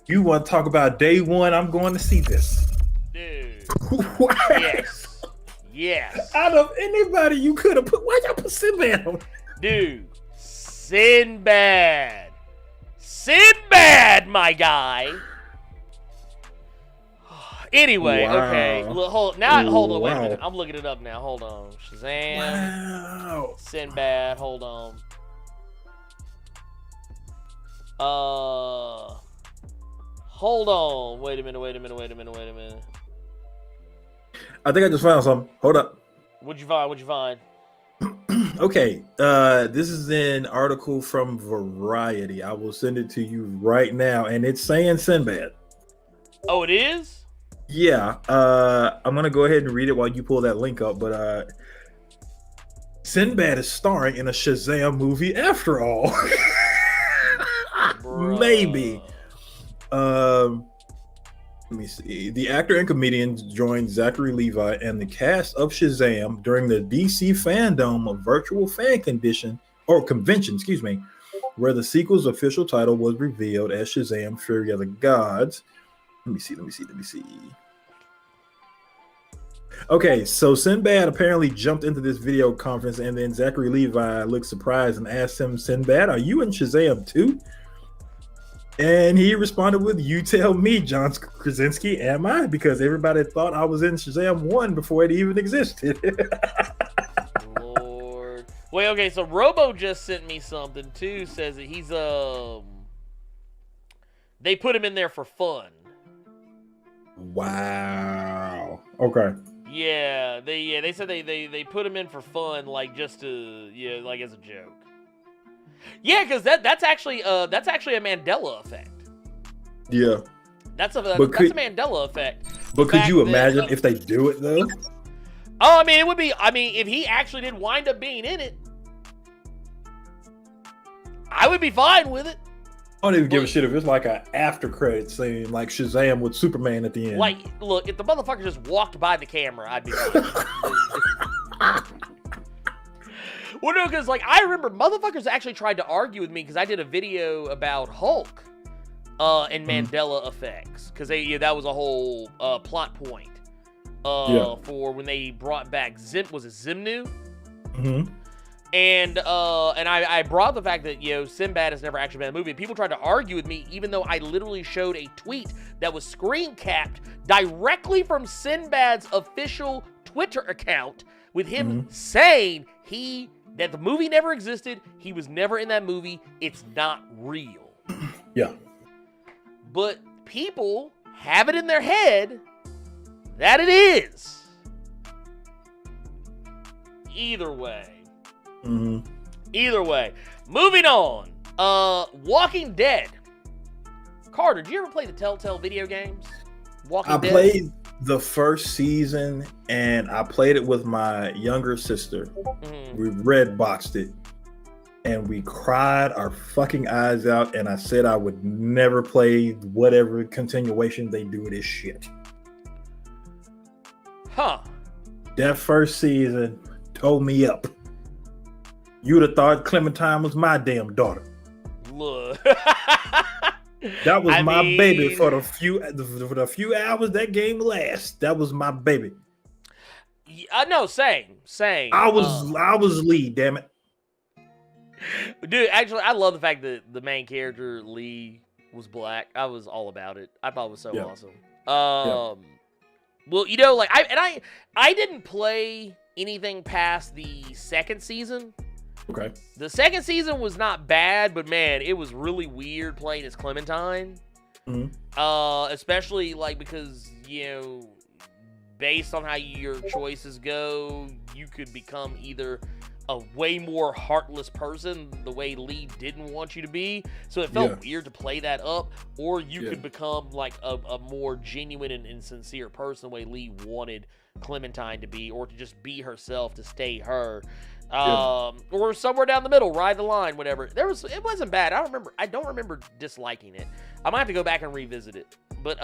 You want to talk about day one? I'm going to see this. Dude. Yes. Yes. Out of anybody you could have put, why y'all put Sinbad on? Dude, Sinbad. Sinbad, my guy. Anyway, wow. Okay. Hold on, wait a minute. I'm looking it up now. Hold on. Shazam. Wow. Sinbad, hold on. Hold on. Wait a minute. I think I just found something. Hold up. What'd you find? Okay. This is an article from Variety. I will send it to you right now, and it's saying Sinbad. Oh, it is? Yeah. I'm gonna go ahead and read it while you pull that link up, but Sinbad is starring in a Shazam movie after all. Maybe. Let me see. The actor and comedian joined Zachary Levi and the cast of Shazam during the DC Fandom virtual fan convention, where the sequel's official title was revealed as Shazam: Fury of the Gods. Let me see. Okay, so Sinbad apparently jumped into this video conference, and then Zachary Levi looked surprised and asked him, "Sinbad, are you in Shazam too?" And he responded with, "You tell me, John Krasinski, am I? Because everybody thought I was in Shazam 1 before it even existed." Lord. Wait, okay, so Robo just sent me something too, says that he's they put him in there for fun. Wow. Okay. Yeah, they said they put him in for fun, like just to like as a joke. Yeah, because that's actually a Mandela effect. Yeah. That's a Mandela effect. But could you imagine if they do it though? Oh, I mean, it would be. I mean, if he actually did wind up being in it, I would be fine with it. I don't even give a shit if it's like an after credit scene, like Shazam with Superman at the end. Like, look, if the motherfucker just walked by the camera, I'd be fine. Well, no, because like I remember motherfuckers actually tried to argue with me because I did a video about Hulk and Mandela effects because that was a whole plot point for when they brought back Zimnu? Mm-hmm. And I brought the fact that Sinbad has never actually been in a movie. People tried to argue with me, even though I literally showed a tweet that was screen capped directly from Sinbad's official Twitter account with him saying that the movie never existed. He was never in that movie. It's not real. Yeah. But people have it in their head that it is. Either way. Either way. Moving on. Walking Dead. Carter, did you ever play the Telltale video games? Walking Dead? I played the first season, and I played it with my younger sister. We red boxed it, and we cried our fucking eyes out, and I said I would never play whatever continuation they do of this shit. Huh. That first season tore me up. You'd have thought Clementine was my damn daughter. Look. That was my baby for the few hours that game lasts. That was my baby. No, same. I was Lee, damn it. Dude, actually, I love the fact that the main character, Lee, was black. I was all about it. I thought it was so awesome. Well, like, I didn't play anything past the second season. Okay. The second season was not bad, but man, it was really weird playing as Clementine. Especially like because, based on how your choices go, you could become either a way more heartless person the way Lee didn't want you to be. So it felt weird to play that up, or you could become like a more genuine and sincere person the way Lee wanted Clementine to be, or to just be herself, to stay her. Or somewhere down the middle, ride the line, whatever. It wasn't bad. I don't remember disliking it. I might have to go back and revisit it. But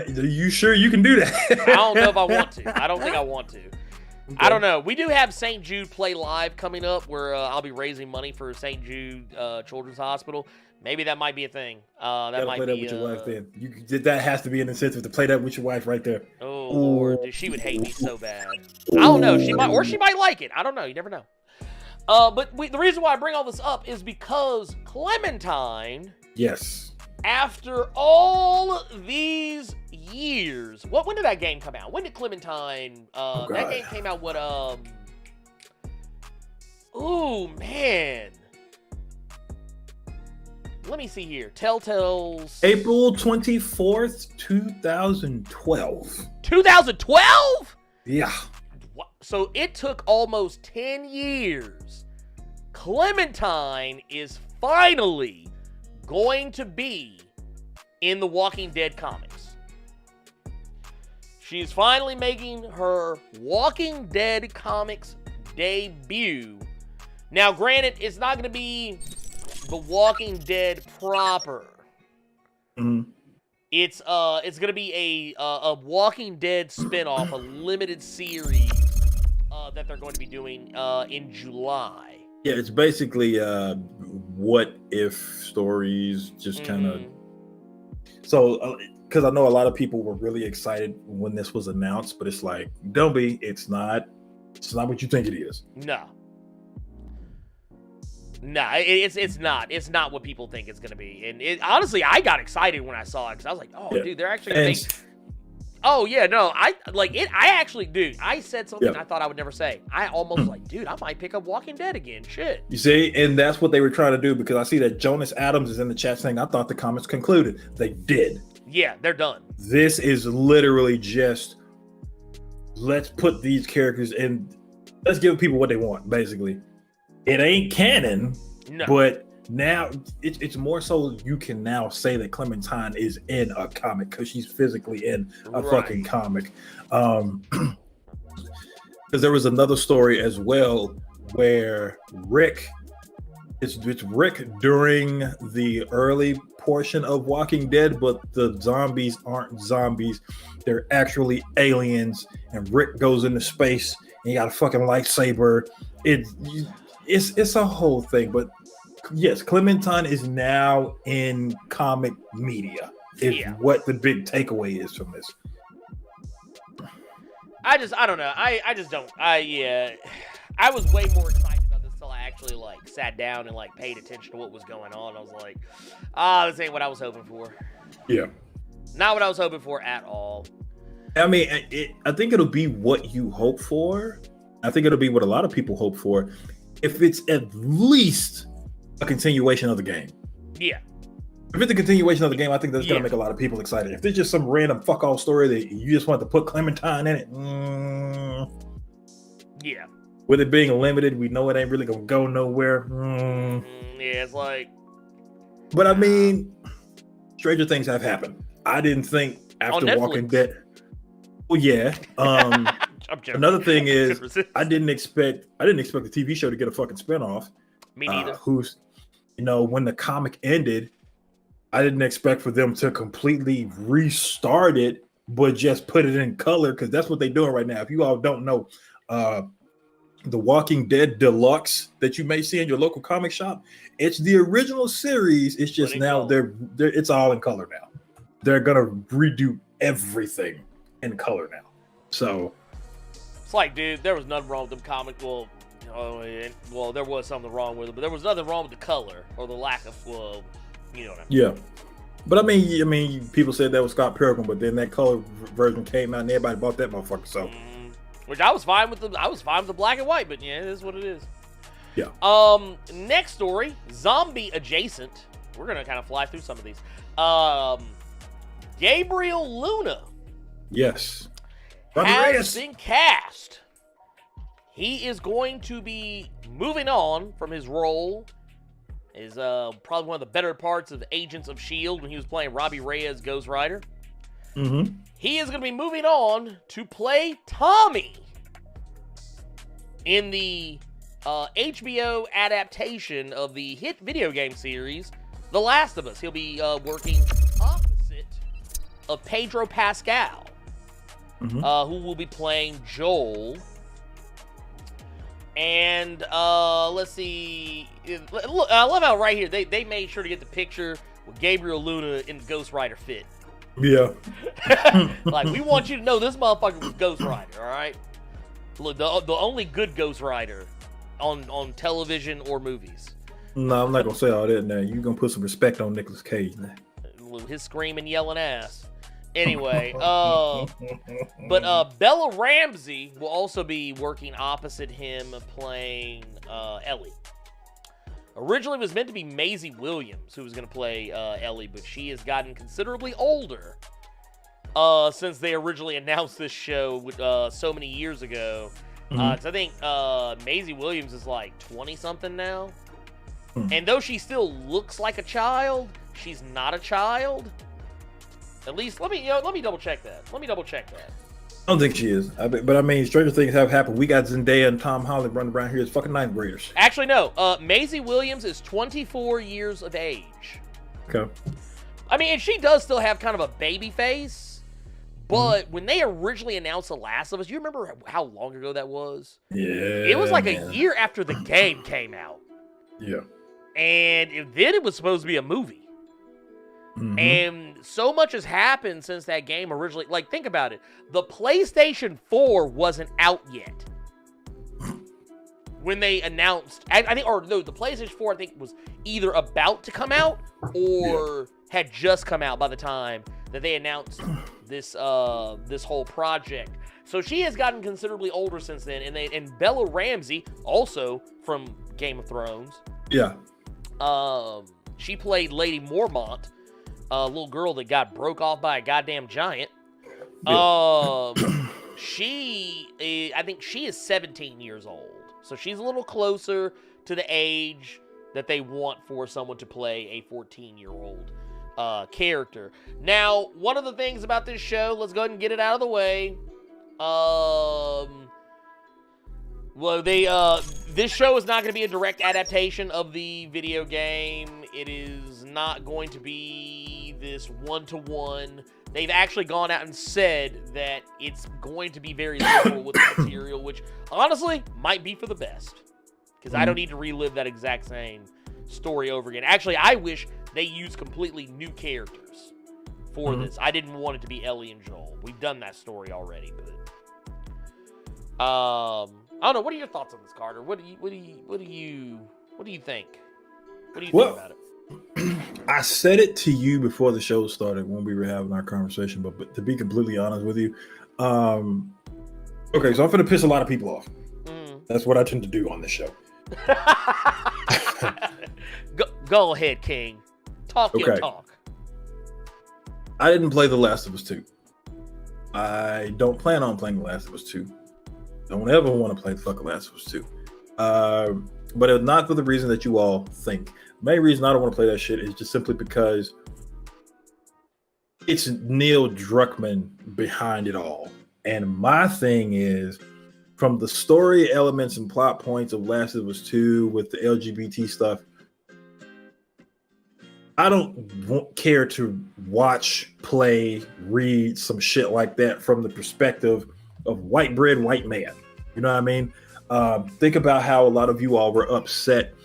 you sure you can do that? I don't know if I want to. I don't think I want to. Okay. I don't know. We do have St. Jude Play Live coming up, where I'll be raising money for St. Jude Children's Hospital. Maybe that might be a thing. That might play be that with your wife. Then that has to be an incentive to play that with your wife right there. Oh Lord, dude, she would hate me so bad. I don't know. She might like it. I don't know. You never know. But the reason why I bring all this up is because Clementine. Yes. After all these years, when did that game come out? When did Clementine? That game came out. What? Oh man. Let me see here. Telltale's April 24th, 2012. 2012? Yeah. So it took almost 10 years. Clementine is finally going to be in the Walking Dead comics. She's finally making her Walking Dead comics debut. Now, granted, it's not going to be The Walking Dead proper. It's gonna be a Walking Dead spinoff, a limited series that they're going to be doing in July. Yeah, it's basically what if stories, just kind of. So, because I know a lot of people were really excited when this was announced, but it's like, don't be. It's not what you think it is. No. No, it's not. It's not what people think it's going to be. And honestly, I got excited when I saw it because I was like, oh, dude, they're actually going to oh, yeah, no. I said something I thought I would never say. I almost like, dude, I might pick up Walking Dead again. Shit. You see? And that's what they were trying to do, because I see that Jonas Adams is in the chat saying, I thought the comics concluded. They did. Yeah, they're done. This is literally just, let's put these characters in. Let's give people what they want, basically. It ain't canon, but now it's more so you can now say that Clementine is in a comic because she's physically in a fucking comic. Because there was another story as well where Rick, it's Rick during the early portion of Walking Dead, but the zombies aren't zombies. They're actually aliens, and Rick goes into space and he got a fucking lightsaber. it's a whole thing. But yes, Clementine is now in comic media. Is what the big takeaway is from this. I don't know. I just don't. I was way more excited about this till I actually like sat down and like paid attention to what was going on. I was like, this ain't what I was hoping for. Yeah. Not what I was hoping for at all. I mean, I think it'll be what you hope for. I think it'll be what a lot of people hope for. If it's at least a continuation of the game. Yeah. If it's a continuation of the game, I think that's going to make a lot of people excited. If there's just some random fuck all story that you just want to put Clementine in it. Yeah. With it being limited, we know it ain't really going to go nowhere. Yeah, it's like. But I mean, stranger things have happened. I didn't think after Walking Dead. Well, yeah. Another thing is, I didn't expect the TV show to get a fucking spinoff. Me neither. When the comic ended, I didn't expect for them to completely restart it, but just put it in color, because that's what they're doing right now. If you all don't know, the Walking Dead Deluxe that you may see in your local comic shop, it's the original series. It's just now it's all in color now. They're gonna redo everything in color now. So it's like, dude, there was nothing wrong with them comic. Well, there was something wrong with it, but there was nothing wrong with the color or the lack of, you know what I mean? Yeah. But I mean, people said that was Scott Pilgrim, but then that color version came out and everybody bought that motherfucker. So, which I was fine with the black and white, but yeah, it is what it is. Yeah. Next story, zombie adjacent. We're gonna kind of fly through some of these. Gabriel Luna. Yes. Has been cast. He is going to be moving on from his role. Is probably one of the better parts of Agents of S.H.I.E.L.D. when he was playing Robbie Reyes' Ghost Rider. Mm-hmm. He is going to be moving on to play Tommy in the HBO adaptation of the hit video game series, The Last of Us. He'll be working opposite of Pedro Pascal, who will be playing Joel. And let's see. Look, I love how right here they made sure to get the picture with Gabriel Luna in the Ghost Rider fit. Yeah. Like, we want you to know this motherfucker was Ghost Rider, all right? Look, the only good Ghost Rider on television or movies. No, I'm not gonna say all that now. You're gonna put some respect on Nicolas Cage now. His screaming, yelling ass. Anyway, but Bella Ramsey will also be working opposite him, playing Ellie. Originally, it was meant to be Maisie Williams who was going to play Ellie, but she has gotten considerably older since they originally announced this show so many years ago. 'Cause I think Maisie Williams is like 20-something now. And though she still looks like a child, she's not a child. At least, let me double check that. I don't think she is. But I mean, stranger things have happened. We got Zendaya and Tom Holland running around here as fucking ninth graders. Actually, no. Maisie Williams is 24 years of age. Okay. I mean, and she does still have kind of a baby face. But when they originally announced The Last of Us, you remember how long ago that was? Yeah. It was like a year after the game came out. Yeah. And then it was supposed to be a movie. And so much has happened since that game originally. Like, think about it. The PlayStation 4 wasn't out yet when they announced. I think, or no, the PlayStation 4 I think was either about to come out or had just come out by the time that they announced this this whole project. So she has gotten considerably older since then. And Bella Ramsey, also from Game of Thrones. Yeah. She played Lady Mormont. A little girl that got broke off by a goddamn giant. I think she is 17 years old. So she's a little closer to the age that they want for someone to play a 14-year-old character. Now, one of the things about this show, let's go ahead and get it out of the way. This show is not going to be a direct adaptation of the video game. It is not going to be this one-to-one. They've actually gone out and said that it's going to be very liberal with the material, which honestly might be for the best. because I don't need to relive that exact same story over again. Actually, I wish they used completely new characters for this. I didn't want it to be Ellie and Joel. We've done that story already, but I don't know. What are your thoughts on this, Carter? What do you think? What do you think about it? I said it to you before the show started when we were having our conversation, but to be completely honest with you, okay, so I'm going to piss a lot of people off. That's what I tend to do on this show. Go ahead, King. Talk your talk. I didn't play The Last of Us 2. I don't plan on playing The Last of Us 2. Don't ever want to play the fucking Last of Us 2. But it's not for the reason that you all think. The main reason I don't want to play that shit is just simply because it's Neil Druckmann behind it all. And my thing is, from the story elements and plot points of Last of Us 2 with the LGBT stuff, I don't care to watch, play, read some shit like that from the perspective of white bread, white man. You know what I mean? Think about how a lot of you all were upset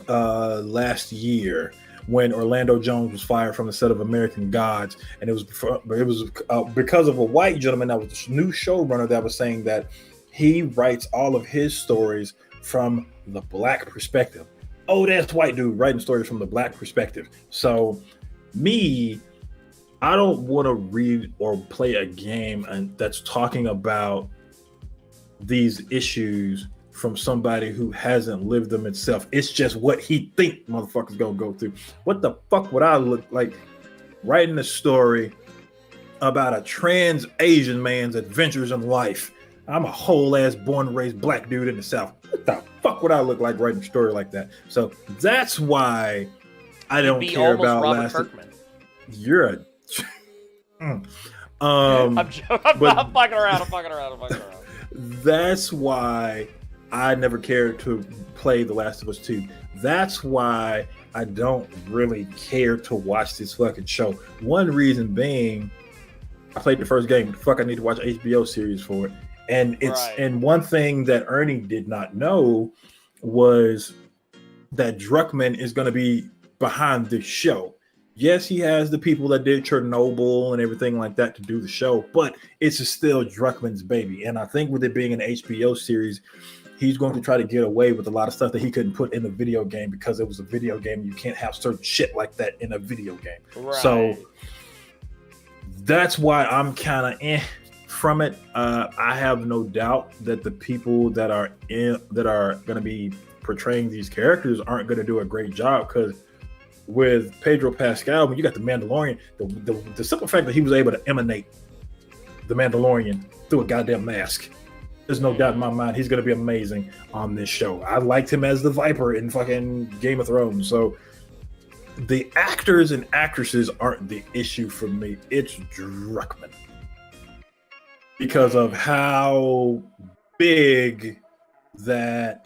last year when Orlando Jones was fired from the set of American Gods, and it was because of a white gentleman that was the new showrunner that was saying that he writes all of his stories from the black perspective. Oh, that's white dude writing stories from the black perspective. So me, I don't want to read or play a game that's talking about these issues from somebody who hasn't lived them itself. It's just what he think motherfuckers gonna go through. What the fuck would I look like writing a story about a trans Asian man's adventures in life? I'm a whole ass born and raised black dude in the South. What the fuck would I look like writing a story like that? So that's why I don't care about Robert Kirkman. You're a I'm fucking around. That's why I never cared to play The Last of Us 2. That's why I don't really care to watch this fucking show. One reason being, I played the first game. Fuck, I need to watch an HBO series for it. And and one thing that Ernie did not know was that Druckmann is going to be behind this show. Yes, he has the people that did Chernobyl and everything like that to do the show, but it's still Druckmann's baby. And I think with it being an HBO series, he's going to try to get away with a lot of stuff that he couldn't put in the video game because it was a video game. You can't have certain shit like that in a video game. Right. So that's why I'm kind of from it. I have no doubt that the people that are going to be portraying these characters aren't going to do a great job, because with Pedro Pascal, when you got the Mandalorian, the simple fact that he was able to emanate the Mandalorian through a goddamn mask, there's no doubt in my mind he's going to be amazing on this show. I liked him as the Viper in fucking Game of Thrones. So the actors and actresses aren't the issue for me. It's Druckmann. Because of how big The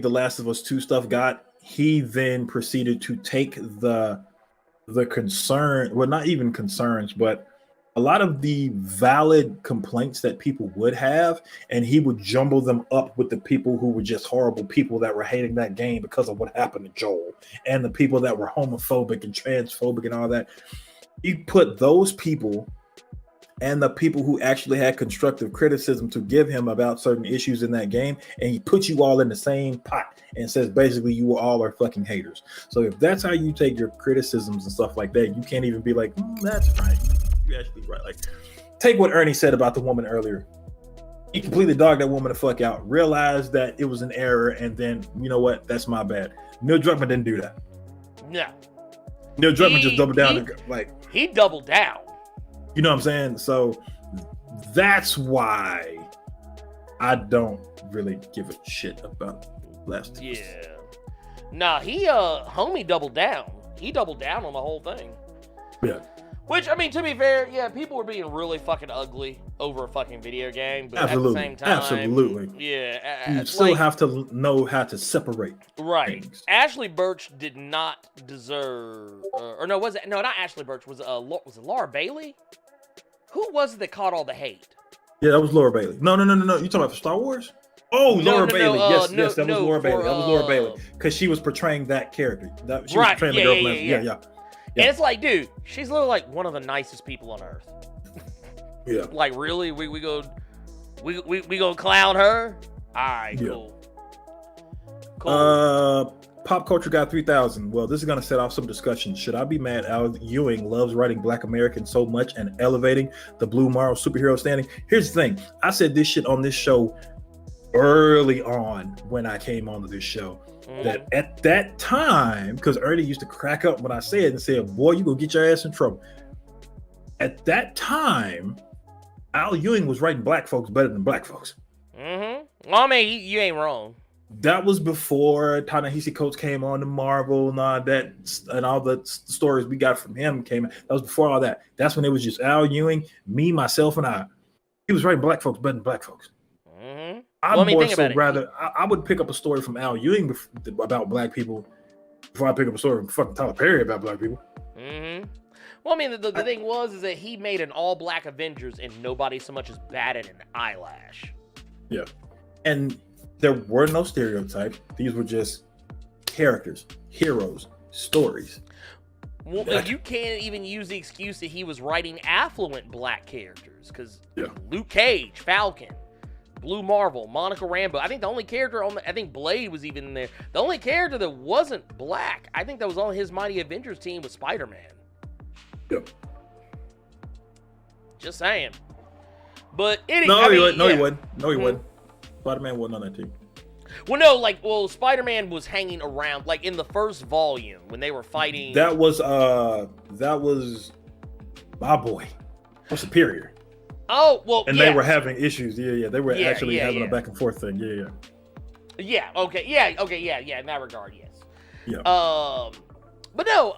Last of Us 2 stuff got, he then proceeded to take the concern, well, not even concerns, but a lot of the valid complaints that people would have, and he would jumble them up with the people who were just horrible people that were hating that game because of what happened to Joel, and the people that were homophobic and transphobic and all that. He put those people and the people who actually had constructive criticism to give him about certain issues in that game, and he put you all in the same pot and says basically you all are fucking haters. So if that's how you take your criticisms and stuff like that, you can't even be like, that's right. You're actually right. Like, take what Ernie said about the woman earlier. He completely dogged that woman the fuck out, realized that it was an error, and then, you know what, that's my bad. Neil Druckmann didn't do that. No. Neil Druckmann just doubled down. He doubled down. You know what I'm saying? So that's why I don't really give a shit about Last of Us. Yeah. Nah, homie doubled down. He doubled down on the whole thing. Yeah. Which, I mean, to be fair, yeah, people were being really fucking ugly over a fucking video game, but absolutely. At the same time, absolutely. Yeah. You still have to know how to separate. Right. Things. Ashley Birch did not deserve, not Ashley Birch, was it Laura Bailey? Who was it that caught all the hate? Yeah, that was Laura Bailey. No. You talking about for Star Wars? Oh, No, Laura no, Bailey. no, Yes, no, yes, that was no, Laura Bailey. for, That was Laura Bailey because she was portraying that character. She was Right, portraying the yeah, girlfriend. yeah. Yeah. And it's like, dude, she's literally like one of the nicest people on earth. Yeah. Like, really? We gonna clown her? All right, Yeah. cool. Pop Culture Guy 3000. Well, this is going to set off some discussion. Should I be mad Al Ewing loves writing Black Americans so much and elevating the Blue Marvel superhero standing? Here's the thing. I said this shit on this show early on when I came onto this show. That at that time, because Ernie used to crack up when I said it and said, boy, you gonna get your ass in trouble. At that time, Al Ewing was writing black folks better than black folks. Well, I mean, you ain't wrong. That was before Ta-Nehisi Coates came on to Marvel and all that, and all the stories we got from him came. That was before all that. That's when it was just Al Ewing, me, myself, and I. He was writing black folks better than black folks. I would pick up a story from Al Ewing about black people before I pick up a story from fucking Tyler Perry about black people. Well, I mean, the thing is that he made an all-black Avengers and nobody so much as batted an eyelash. Yeah. And there were no stereotypes. These were just characters, heroes, stories. Well, you can't even use the excuse that he was writing affluent black characters, because Luke Cage, Falcon, Blue Marvel, Monica Rambeau. I think the only character I think Blade was even in there. The only character that wasn't black, I think that was on his Mighty Avengers team, was Spider-Man. Yep. Just saying. But he wasn't. Spider-Man wasn't on that team. Well, Spider-Man was hanging around, like in the first volume when they were fighting. That was my boy, or Superior. Oh, well, and they were having issues. Yeah. They were actually having a back and forth thing. Yeah. In that regard, yes. Yeah. But no,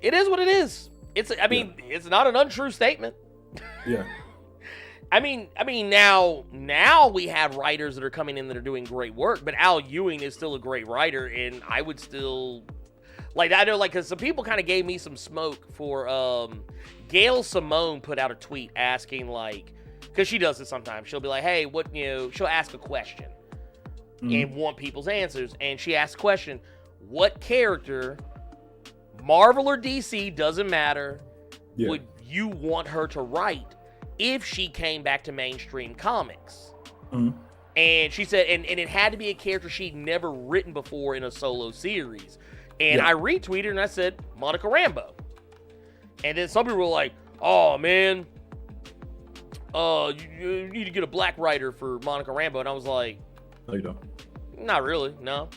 it is what it is. It's not an untrue statement. Yeah. I mean, now we have writers that are coming in that are doing great work, but Al Ewing is still a great writer, and I would still because some people kind of gave me some smoke for Gail Simone put out a tweet asking, like, because she does this sometimes. She'll be like, hey, she'll ask a question and want people's answers, and she asked a question: what character, Marvel or DC, doesn't matter, would you want her to write if she came back to mainstream comics? And she said, and it had to be a character she'd never written before in a solo series. And I retweeted and I said, Monica Rambeau. And then some people were like, oh man, you need to get a black writer for Monica Rambeau. And I was like, no, you don't. Not really, no.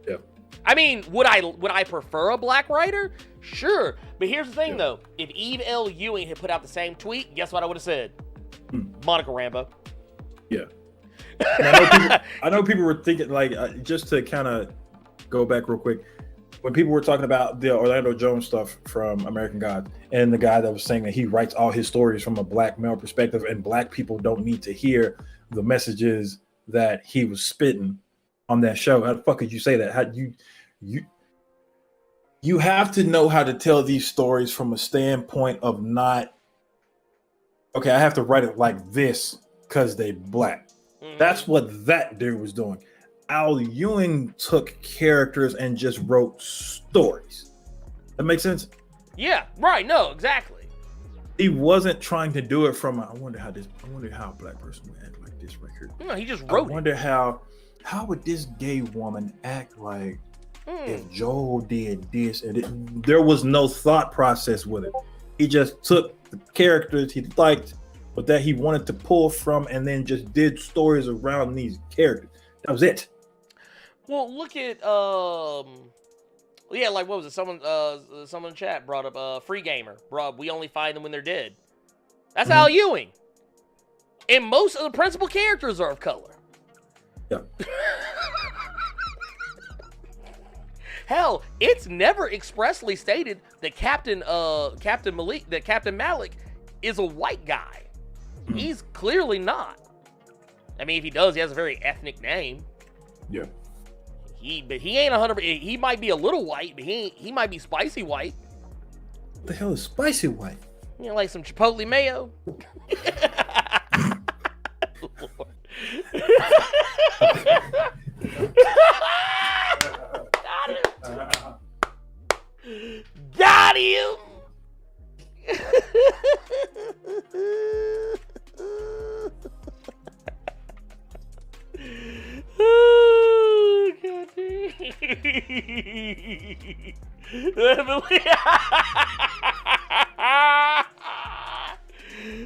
Yeah. I mean, would I prefer a black writer? Sure. But here's the thing, though. If Eve L. Ewing had put out the same tweet, guess what I would have said? Monica Rambeau. Yeah. I know people were thinking, like, just to kind of go back real quick, when people were talking about the Orlando Jones stuff from American Gods, and the guy that was saying that he writes all his stories from a black male perspective, and black people don't need to hear the messages that he was spitting on that show. How the fuck could you say that? How you have to know how to tell these stories from a standpoint of not, okay, I have to write it like this because they black. That's what that dude was doing. Al Ewing took characters and just wrote stories. That makes sense? Yeah, right. No, exactly. He wasn't trying to do it from I wonder how a black person would act like this right here. No, he just wrote I wonder how would this gay woman act like if Joel did this, and there was no thought process with it. He just took the characters he liked, but that he wanted to pull from, and then just did stories around these characters. That was it. Well, look at like what was it? Someone in the chat brought up Free Gamer. We only find them when they're dead. That's Al Ewing. And most of the principal characters are of color. Yeah. Hell, it's never expressly stated that Captain Malik is a white guy. He's clearly not. I mean, if he does, he has a very ethnic name. Yeah. But he ain't 100%. He might be a little white, but he might be spicy white. What the hell is spicy white? You know, like some chipotle mayo.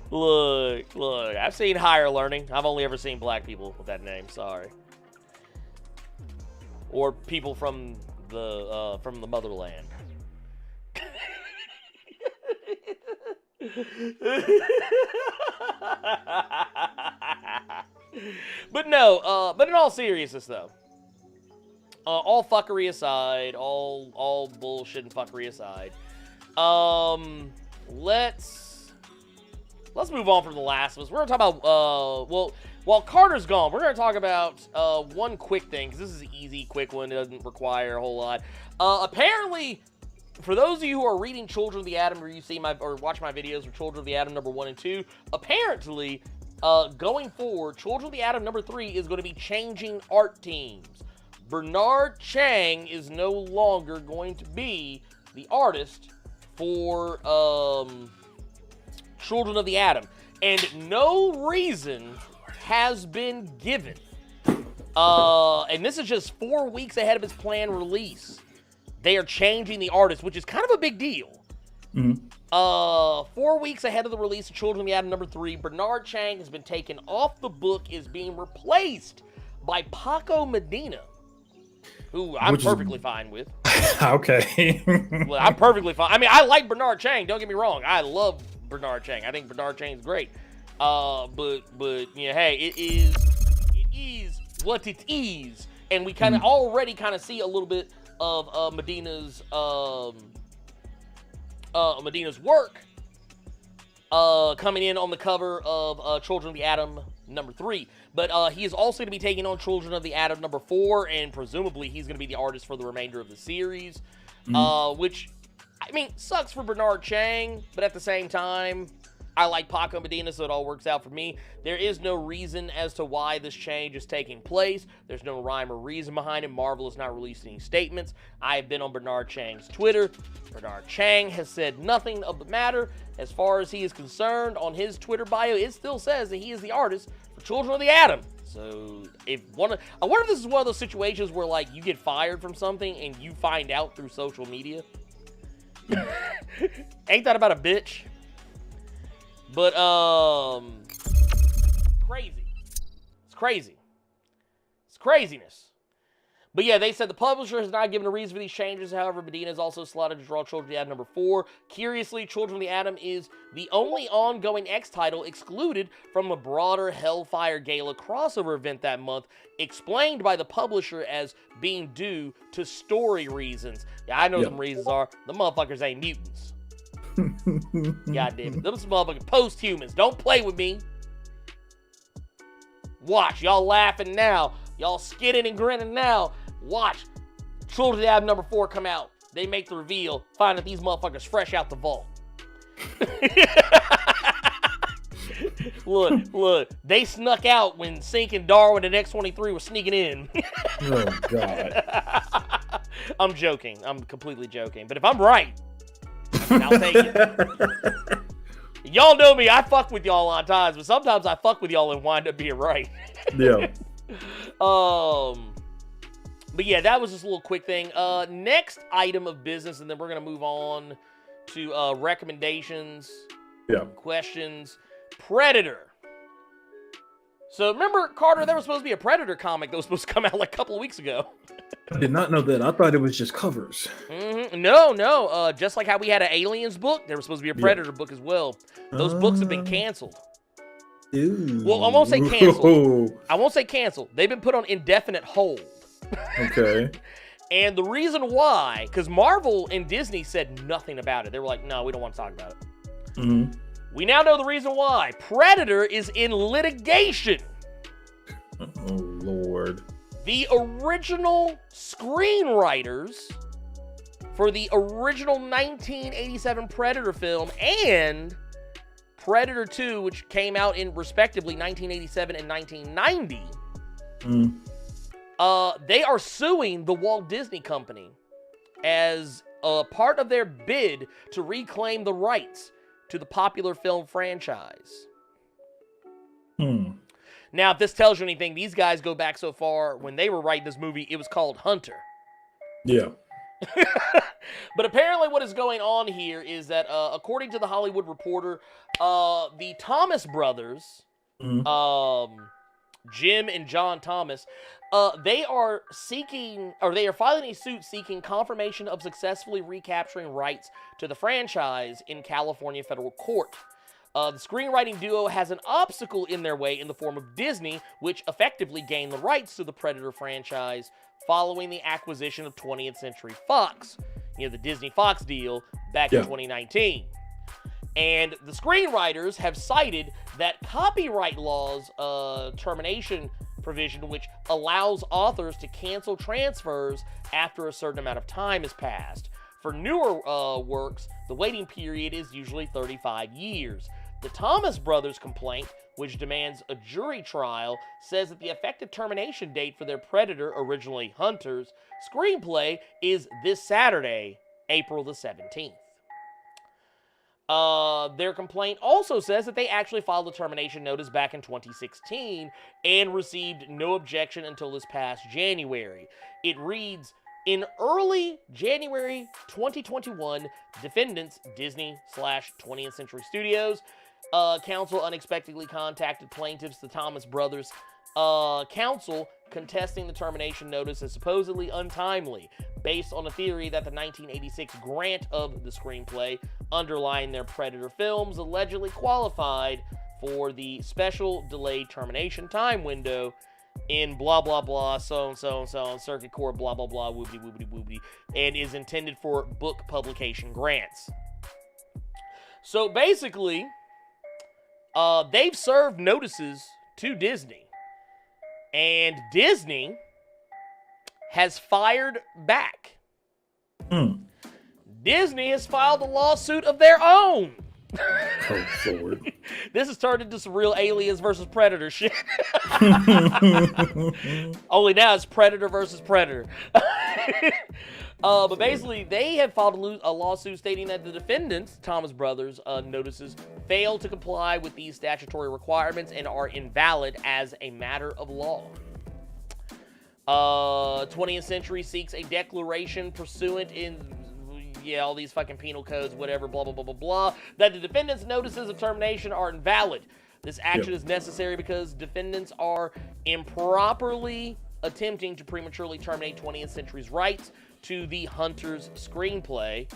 Look, I've seen Higher Learning. I've only ever seen black people with that name, sorry. Or people from the motherland. But no, but in all seriousness though, all fuckery aside, all bullshit and fuckery aside, let's move on from The Last of Us. We're gonna talk about well, while Carter's gone, we're gonna talk about one quick thing, because this is an easy, quick one. It doesn't require a whole lot. Apparently, for those of you who are reading Children of the Atom, or you see or watch my videos for Children of the Atom number 1 and 2, apparently, going forward, Children of the Atom number 3 is going to be changing art teams. Bernard Chang is no longer going to be the artist for Children of the Atom, and no reason has been given. And this is just 4 weeks ahead of its planned release. They are changing the artist, which is kind of a big deal. Mm-hmm. 4 weeks ahead of the release of Children of the Atom number 3, Bernard Chang has been taken off the book, is being replaced by Paco Medina, who I'm perfectly fine with. Okay. Well, I'm perfectly fine. I mean, I like Bernard Chang. Don't get me wrong. I love Bernard Chang. I think Bernard Chang's great. But yeah, hey, it is what it is, and we kind of already kind of see a little bit of Medina's work coming in on the cover of Children of the Atom number 3. But he is also going to be taking on Children of the Atom number 4, and presumably he's going to be the artist for the remainder of the series. Which, I mean, sucks for Bernard Chang, but at the same time, I like Paco Medina, so it all works out for me. There is no reason as to why this change is taking place. There's no rhyme or reason behind it. Marvel has not released any statements. I have been on Bernard Chang's Twitter. Bernard Chang has said nothing of the matter. As far as he is concerned, on his Twitter bio, it still says that he is the artist for Children of the Atom. So, I wonder if this is one of those situations where, like, you get fired from something and you find out through social media. Ain't that about a bitch? But, crazy. It's crazy. It's craziness. But yeah, they said the publisher has not given a reason for these changes. However, Medina is also slotted to draw Children of the Atom number 4. Curiously, Children of the Atom is the only ongoing X title excluded from a broader Hellfire Gala crossover event that month, explained by the publisher as being due to story reasons. Yeah, I know what some reasons are. The motherfuckers ain't mutants. God damn it. Those motherfucking post-humans. Don't play with me. Watch. Y'all laughing now. Y'all skidding and grinning now. Watch. Children of the Atom number 4 come out. They make the reveal. Find that these motherfuckers fresh out the vault. Look. They snuck out when Sink and Darwin and X-23 were sneaking in. Oh, God. I'm joking. I'm completely joking. But if I'm right, I'll take it. Y'all know me. I fuck with y'all on times, but sometimes I fuck with y'all and wind up being right. Yeah. But yeah, that was just a little quick thing. Next item of business, and then we're gonna move on to recommendations. Yeah. Questions. Predator. So remember, Carter, there was supposed to be a Predator comic that was supposed to come out like a couple of weeks ago. I did not know that. I thought it was just covers. No. Just like how we had an Aliens book, there was supposed to be a Predator book as well. Those books have been canceled. Ew. Well, I won't say canceled. They've been put on indefinite hold. Okay. And the reason why, because Marvel and Disney said nothing about it. They were like, no, we don't want to talk about it. Mm-hmm. We now know the reason why. Predator is in litigation. Oh, Lord. The original screenwriters for the original 1987 Predator film and Predator 2, which came out in respectively 1987 and 1990, they are suing the Walt Disney Company as a part of their bid to reclaim the rights to the popular film franchise. Now, if this tells you anything, these guys go back so far. When they were writing this movie, it was called Hunter. Yeah. But apparently what is going on here is that, according to the Hollywood Reporter, the Thomas brothers, Mhm. Jim and John Thomas, they are filing a suit seeking confirmation of successfully recapturing rights to the franchise in California federal court. The screenwriting duo has an obstacle in their way in the form of Disney, which effectively gained the rights to the Predator franchise following the acquisition of 20th Century Fox, the Disney-Fox deal back in 2019. And the screenwriters have cited that copyright law's termination provision, which allows authors to cancel transfers after a certain amount of time has passed. For newer works, the waiting period is usually 35 years. The Thomas brothers' complaint, which demands a jury trial, says that the effective termination date for their Predator, originally Hunters, screenplay is this Saturday, April the 17th. Their complaint also says that they actually filed a termination notice back in 2016 and received no objection until this past January. It reads, in early January 2021, defendants, Disney/20th Century Studios, counsel unexpectedly contacted plaintiffs, the Thomas brothers, counsel contesting the termination notice as supposedly untimely, based on a theory that the 1986 grant of the screenplay underlying their Predator films allegedly qualified for the special delayed termination time window in blah blah blah, so and so and so on circuit court, blah blah blah, woobity woobity woobity, and is intended for book publication grants. So basically, they've served notices to Disney, and Disney has fired back. Disney has filed a lawsuit of their own. Oh, Lord. This has turned into some real Aliens versus Predator shit. Only now it's Predator versus Predator. But basically, they have filed a lawsuit stating that the defendants, Thomas Brothers, notices fail to comply with these statutory requirements and are invalid as a matter of law. 20th Century seeks a declaration pursuant in all these fucking penal codes, whatever, blah, blah, blah, blah, blah, that the defendants' notices of termination are invalid. This action is necessary because defendants are improperly attempting to prematurely terminate 20th Century's rights to the Hunters screenplay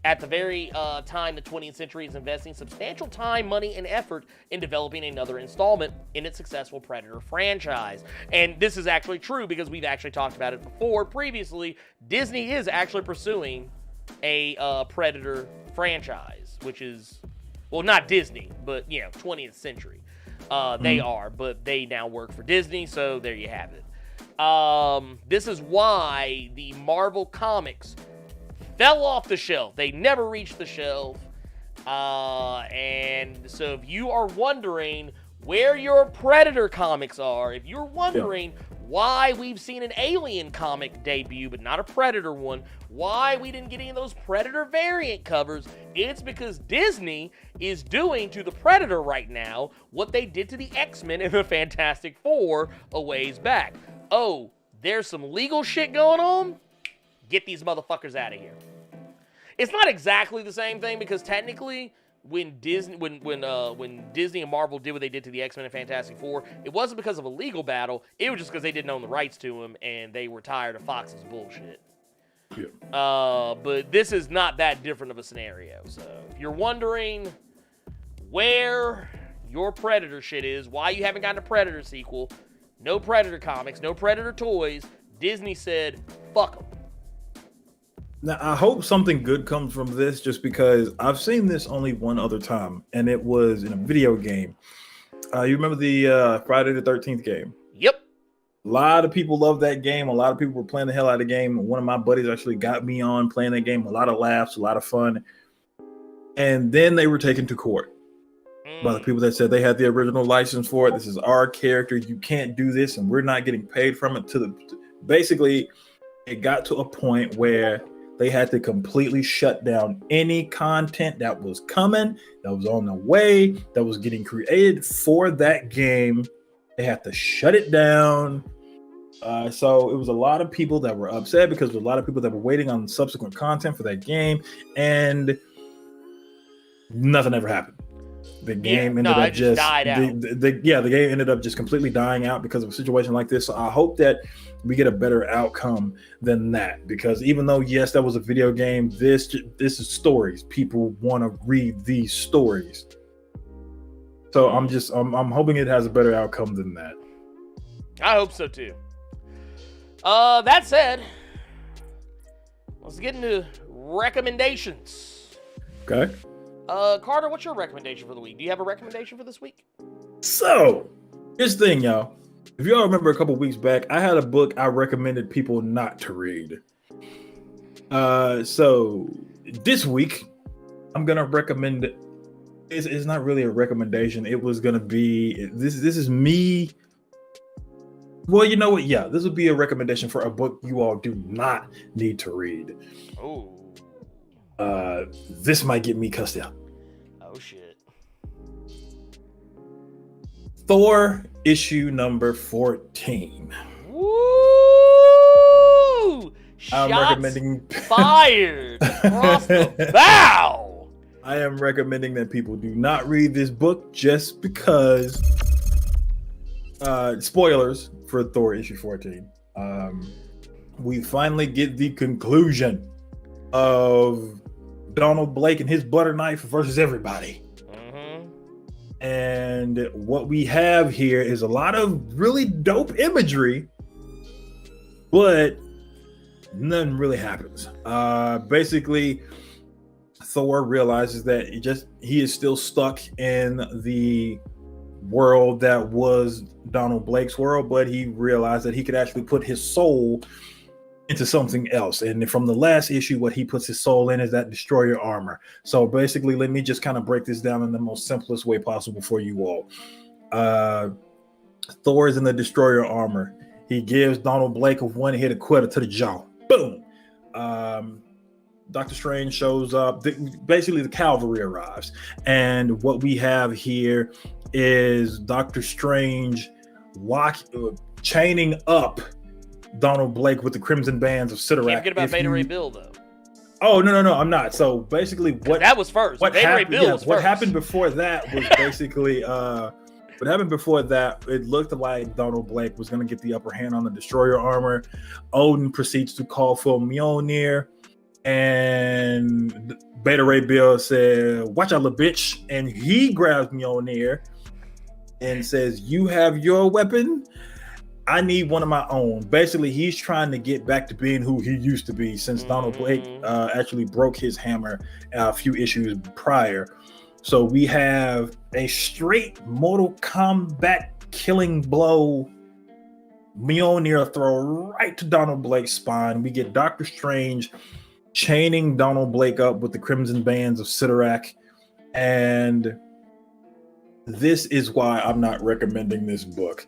at the very time the 20th Century is investing substantial time, money, and effort in developing another installment in its successful Predator franchise. And this is actually true because we've actually talked about it before. Previously, Disney is actually pursuing a Predator franchise, which is, well, not Disney, but, 20th Century. They are, but they now work for Disney, so there you have it. This is why the Marvel Comics fell off the shelf. They never reached the shelf. And so if you are wondering where your Predator comics are, if you're wondering why we've seen an Alien comic debut but not a Predator one, why we didn't get any of those Predator variant covers, it's because Disney is doing to the Predator right now what they did to the X-Men in the Fantastic Four a ways back. Oh, there's some legal shit going on? Get these motherfuckers out of here. It's not exactly the same thing because technically, when Disney and Marvel did what they did to the X-Men and Fantastic Four, it wasn't because of a legal battle. It was just because they didn't own the rights to them and they were tired of Fox's bullshit. Yeah. But this is not that different of a scenario. So if you're wondering where your Predator shit is, why you haven't gotten a Predator sequel, no Predator comics, no Predator toys, Disney said, fuck them. Now, I hope something good comes from this just because I've seen this only one other time, and it was in a video game. You remember the Friday the 13th game? Yep. A lot of people love that game. A lot of people were playing the hell out of the game. One of my buddies actually got me on playing that game. A lot of laughs, a lot of fun. And then they were taken to court by the people that said they had the original license for it. This is our character. You can't do this, and we're not getting paid from it. Basically, it got to a point where they had to completely shut down any content that was coming, that was on the way, that was getting created for that game. They had to shut it down. So it was a lot of people that were upset because there were a lot of people that were waiting on subsequent content for that game, and nothing ever happened. The game ended up just died out. The game ended up just completely dying out because of a situation like this. So I hope that we get a better outcome than that, because even though yes, that was a video game, this is stories. People want to read these stories. So I'm hoping it has a better outcome than that. I hope so too. That said, let's get into recommendations. Okay. Carter, what's your recommendation for the week? Do you have a recommendation for this week? So, here's the thing, y'all. If y'all remember a couple weeks back, I had a book I recommended people not to read. So this week, I'm gonna recommend. It's not really a recommendation. It was gonna be this is me. Well, you know what? Yeah, this would be a recommendation for a book you all do not need to read. Oh. This might get me cussed out. Oh shit. Thor issue number 14. Woo! I'm Shots recommending fired across the bow. I am recommending that people do not read this book just because spoilers for Thor issue 14. We finally get the conclusion of Donald Blake and his butter knife versus everybody. Mm-hmm. And what we have here is a lot of really dope imagery, but nothing really happens. Basically, Thor realizes that he is still stuck in the world that was Donald Blake's world, but he realized that he could actually put his soul into something else. And from the last issue, what he puts his soul in is that destroyer armor. So basically, let me just kind of break this down in the most simplest way possible for you all. Thor is in the destroyer armor. He gives Donald Blake a one-hit quitter to the jaw. Boom. Doctor Strange shows up. Basically, the cavalry arrives. And what we have here is Doctor Strange chaining up Donald Blake with the Crimson Bands of Sidorak. Can't forget about Beta Ray Bill, though. Oh, no, I'm not. So basically, that was first. What happened before that was basically what happened before that. It looked like Donald Blake was going to get the upper hand on the destroyer armor. Odin proceeds to call for Mjolnir, and Beta Ray Bill said, "Watch out, little bitch!" And he grabs Mjolnir and says, "You have your weapon. I need one of my own." Basically, he's trying to get back to being who he used to be since Donald Blake actually broke his hammer a few issues prior. So we have a straight Mortal Kombat killing blow, Mjolnir throw right to Donald Blake's spine. We get Doctor Strange chaining Donald Blake up with the Crimson Bands of Sidorak. And this is why I'm not recommending this book.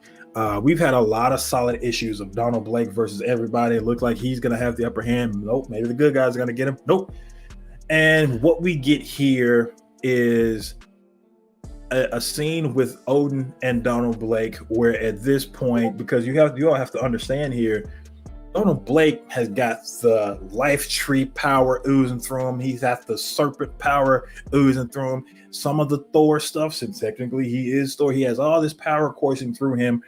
We've had a lot of solid issues of Donald Blake versus everybody. It looked like he's going to have the upper hand. Nope. Maybe the good guys are going to get him. Nope. And what we get here is a scene with Odin and Donald Blake, where at this point, because you all have to understand here, Donald Blake has got the life tree power oozing through him. He's got the serpent power oozing through him. Some of the Thor stuff, since technically he is Thor, he has all this power coursing through him,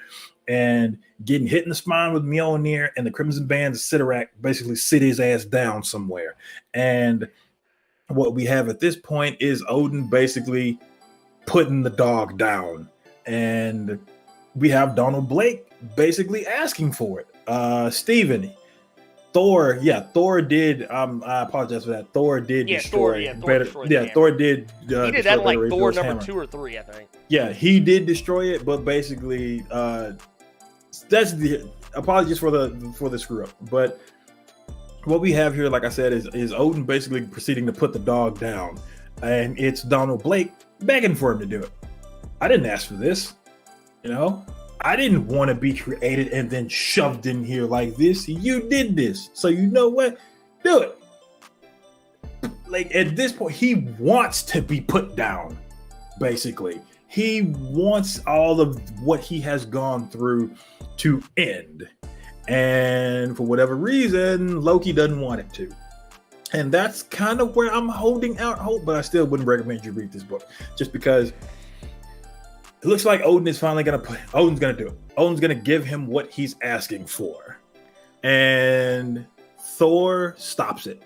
and getting hit in the spine with Mjolnir and the Crimson Bands of Sidorak basically sit his ass down somewhere. And what we have at this point is Odin basically putting the dog down. And we have Donald Blake basically asking for it. Steven, Thor did. I apologize for that. Thor did destroy. Thor did. He did that like Thor number 2 or 3, I think. Yeah, he did destroy it, but basically, that's the apologies for the screw up. But what we have here, like I said, is Odin basically proceeding to put the dog down, and it's Donald Blake begging for him to do it. I didn't ask for this, I didn't want to be created and then shoved in here like this. You did this. So you know what? Do it. Like at this point, he wants to be put down, basically. He wants all of what he has gone through to end. And for whatever reason, Loki doesn't want it to. And that's kind of where I'm holding out hope, but I still wouldn't recommend you read this book just because it looks like Odin is finally Odin's gonna do it. Odin's gonna give him what he's asking for. And Thor stops it.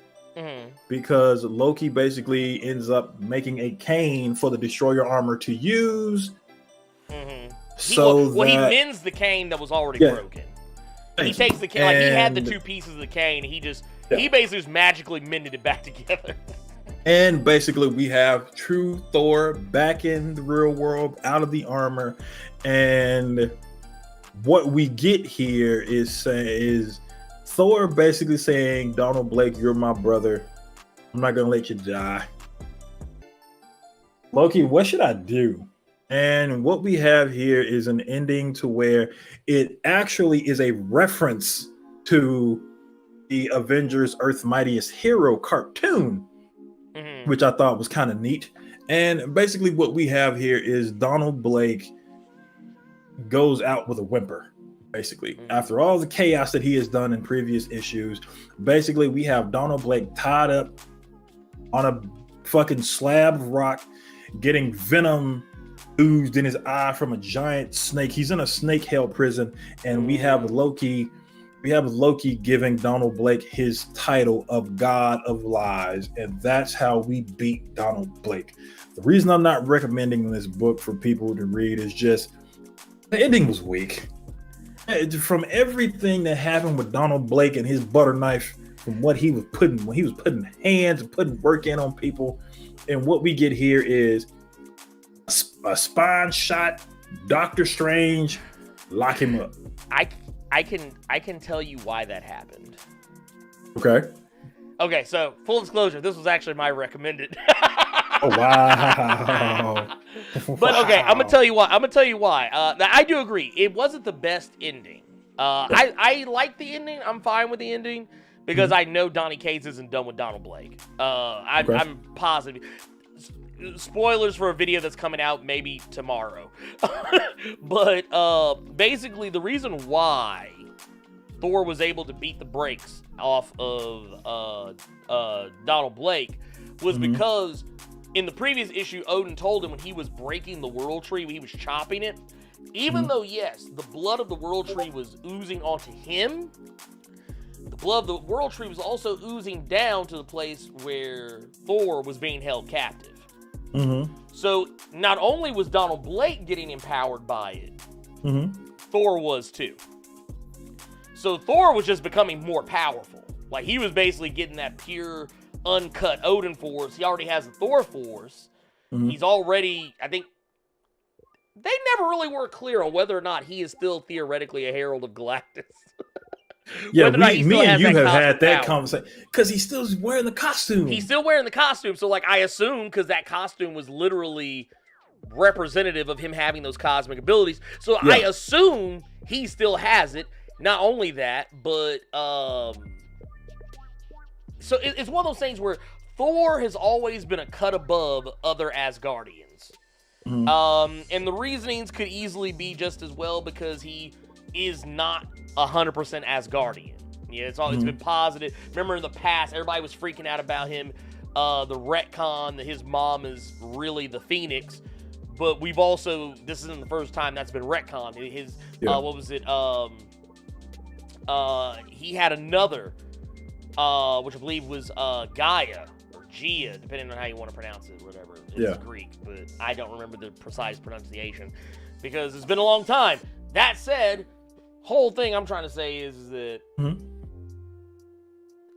Because Loki basically ends up making a cane for the Destroyer armor to use. So he mends the cane that was already broken. He takes the cane, like he had the two pieces of the cane. He basically just magically mended it back together. And basically, we have true Thor back in the real world, out of the armor, and what we get here is Thor basically saying, "Donald Blake, you're my brother. I'm not gonna let you die." Loki, what should I do? And what we have here is an ending to where it actually is a reference to the Avengers Earth's Mightiest Hero cartoon, which I thought was kind of neat. And basically what we have here is Donald Blake goes out with a whimper. Basically, after all the chaos that he has done in previous issues, basically we have Donald Blake tied up on a fucking slab of rock, getting venom oozed in his eye from a giant snake. He's in a snake hell prison, and we have Loki giving Donald Blake his title of God of Lies, and that's how we beat Donald Blake. The reason I'm not recommending this book for people to read is just the ending was weak. From everything that happened with Donald Blake and his butter knife, from what he was putting hands and putting work in on people, and what we get here is a spine shot, Doctor Strange, lock him up. I can tell you why that happened. Okay, so full disclosure, this was actually my recommended. Oh, wow. But okay, I'm gonna tell you why. I do agree, it wasn't the best ending. I like the ending. I'm fine with the ending because I know Donny Cates isn't done with Donald Blake. I'm positive. Spoilers for a video that's coming out maybe tomorrow. But basically the reason why Thor was able to beat the brakes off of Donald Blake was because in the previous issue, Odin told him when he was breaking the World Tree, when he was chopping it, even though, yes, the blood of the World Tree was oozing onto him, the blood of the World Tree was also oozing down to the place where Thor was being held captive. So not only was Donald Blake getting empowered by it, Thor was too. So Thor was just becoming more powerful. Like he was basically getting that pure, uncut Odin force. He already has the Thor force. He's already, I think, they never really were clear on whether or not he is still theoretically a Herald of Galactus. Yeah, me and you have had that conversation because he's still wearing the costume. He's still wearing the costume. So, like, I assume because that costume was literally representative of him having those cosmic abilities. So, I assume he still has it. Not only that, but so it's one of those things where Thor has always been a cut above other Asgardians. And the reasonings could easily be just as well because he is not 100% Asgardian. Yeah, it's been positive. Remember in the past, everybody was freaking out about him. The retcon that his mom is really the Phoenix, but we've also, this isn't the first time that's been retconned. His what was it? He had another, which I believe was Gaia or Gia, depending on how you want to pronounce it, whatever. It's Greek, but I don't remember the precise pronunciation because it's been a long time. That said, whole thing I'm trying to say is that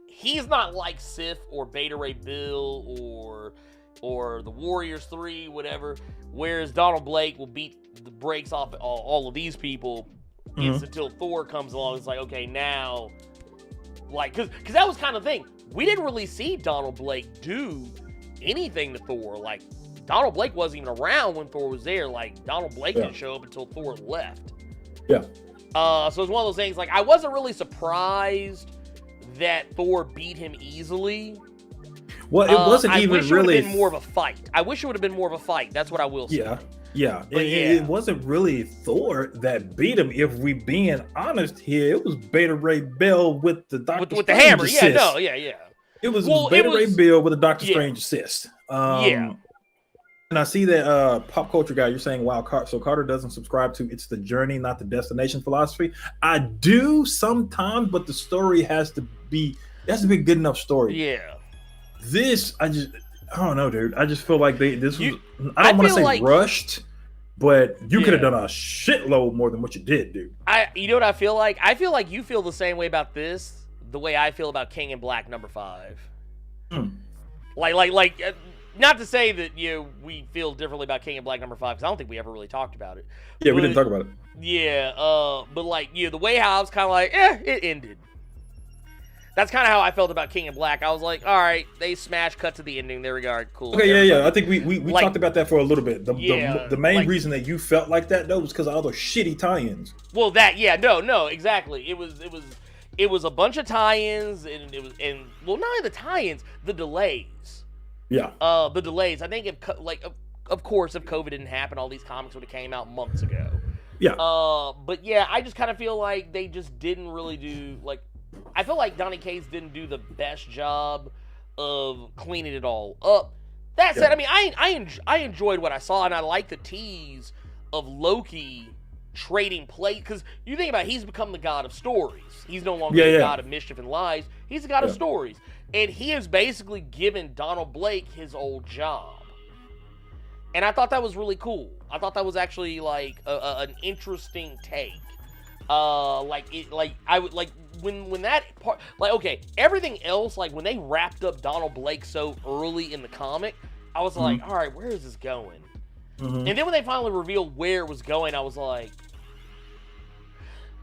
he's not like Sif or Beta Ray Bill or the Warriors 3, whatever, whereas Donald Blake will beat the brakes off all of these people until Thor comes along. It's like, okay, now, like, because that was kind of the thing. We didn't really see Donald Blake do anything to Thor. Like, Donald Blake wasn't even around when Thor was there. Like, Donald Blake didn't show up until Thor left. So it's one of those things, like, I wasn't really surprised that Thor beat him easily. Well, it wasn't even really... been more of a fight. I wish it would have been more of a fight. That's what I will say. Yeah, But it wasn't really Thor that beat him. If we being honest here, it was Beta Ray Bill with the Doctor with the Strange hammer. assist. Yeah, no, yeah. It was Well, Beta Ray Bill with the Doctor yeah. Strange assist. Yeah. And I see that pop culture guy, you're saying, wow, so Carter doesn't subscribe to it's the journey, not the destination philosophy. I do sometimes, but the story has to be a good enough story. Yeah. This, I don't know, dude. I just feel like I don't I want to feel say like, rushed, but you could have Yeah. done a shitload more than what you did, dude. You know what I feel like? I feel like you feel the same way about this, the way I feel about King in Black #5. Like, not to say that we feel differently about King in Black #5, because I don't think we ever really talked about it. Yeah, we didn't talk about it. Yeah, but like, the way how I was kind of like, it ended. That's kind of how I felt about King in Black. I was like, all right, they smash cut to the ending. There we go. All right, cool. Okay, yeah. I think we Like, talked about that for a little bit. The main like- reason that you felt like that though was because of all those shitty tie-ins. Well, no, exactly. It was a bunch of tie-ins, and not only the tie-ins, the delays. Yeah. The delays. I think of course, if COVID didn't happen, all these comics would have came out months ago. Yeah. But yeah, I just kind of feel like they just didn't really do I feel like Donny Cates didn't do the best job of cleaning it all up. That said, I mean, I enjoyed what I saw, and I like the tease of Loki trading plate, because you think about it, he's become the god of stories. He's no longer the god of mischief and lies. He's the god of stories, and he has basically given Donald Blake his old job. And I thought that was really cool. I thought that was actually like an interesting take. I would like when that part, like, okay, everything else, like when they wrapped up Donald Blake so early in the comic, I was like, all right, where is this going? And then when they finally revealed where it was going, I was like,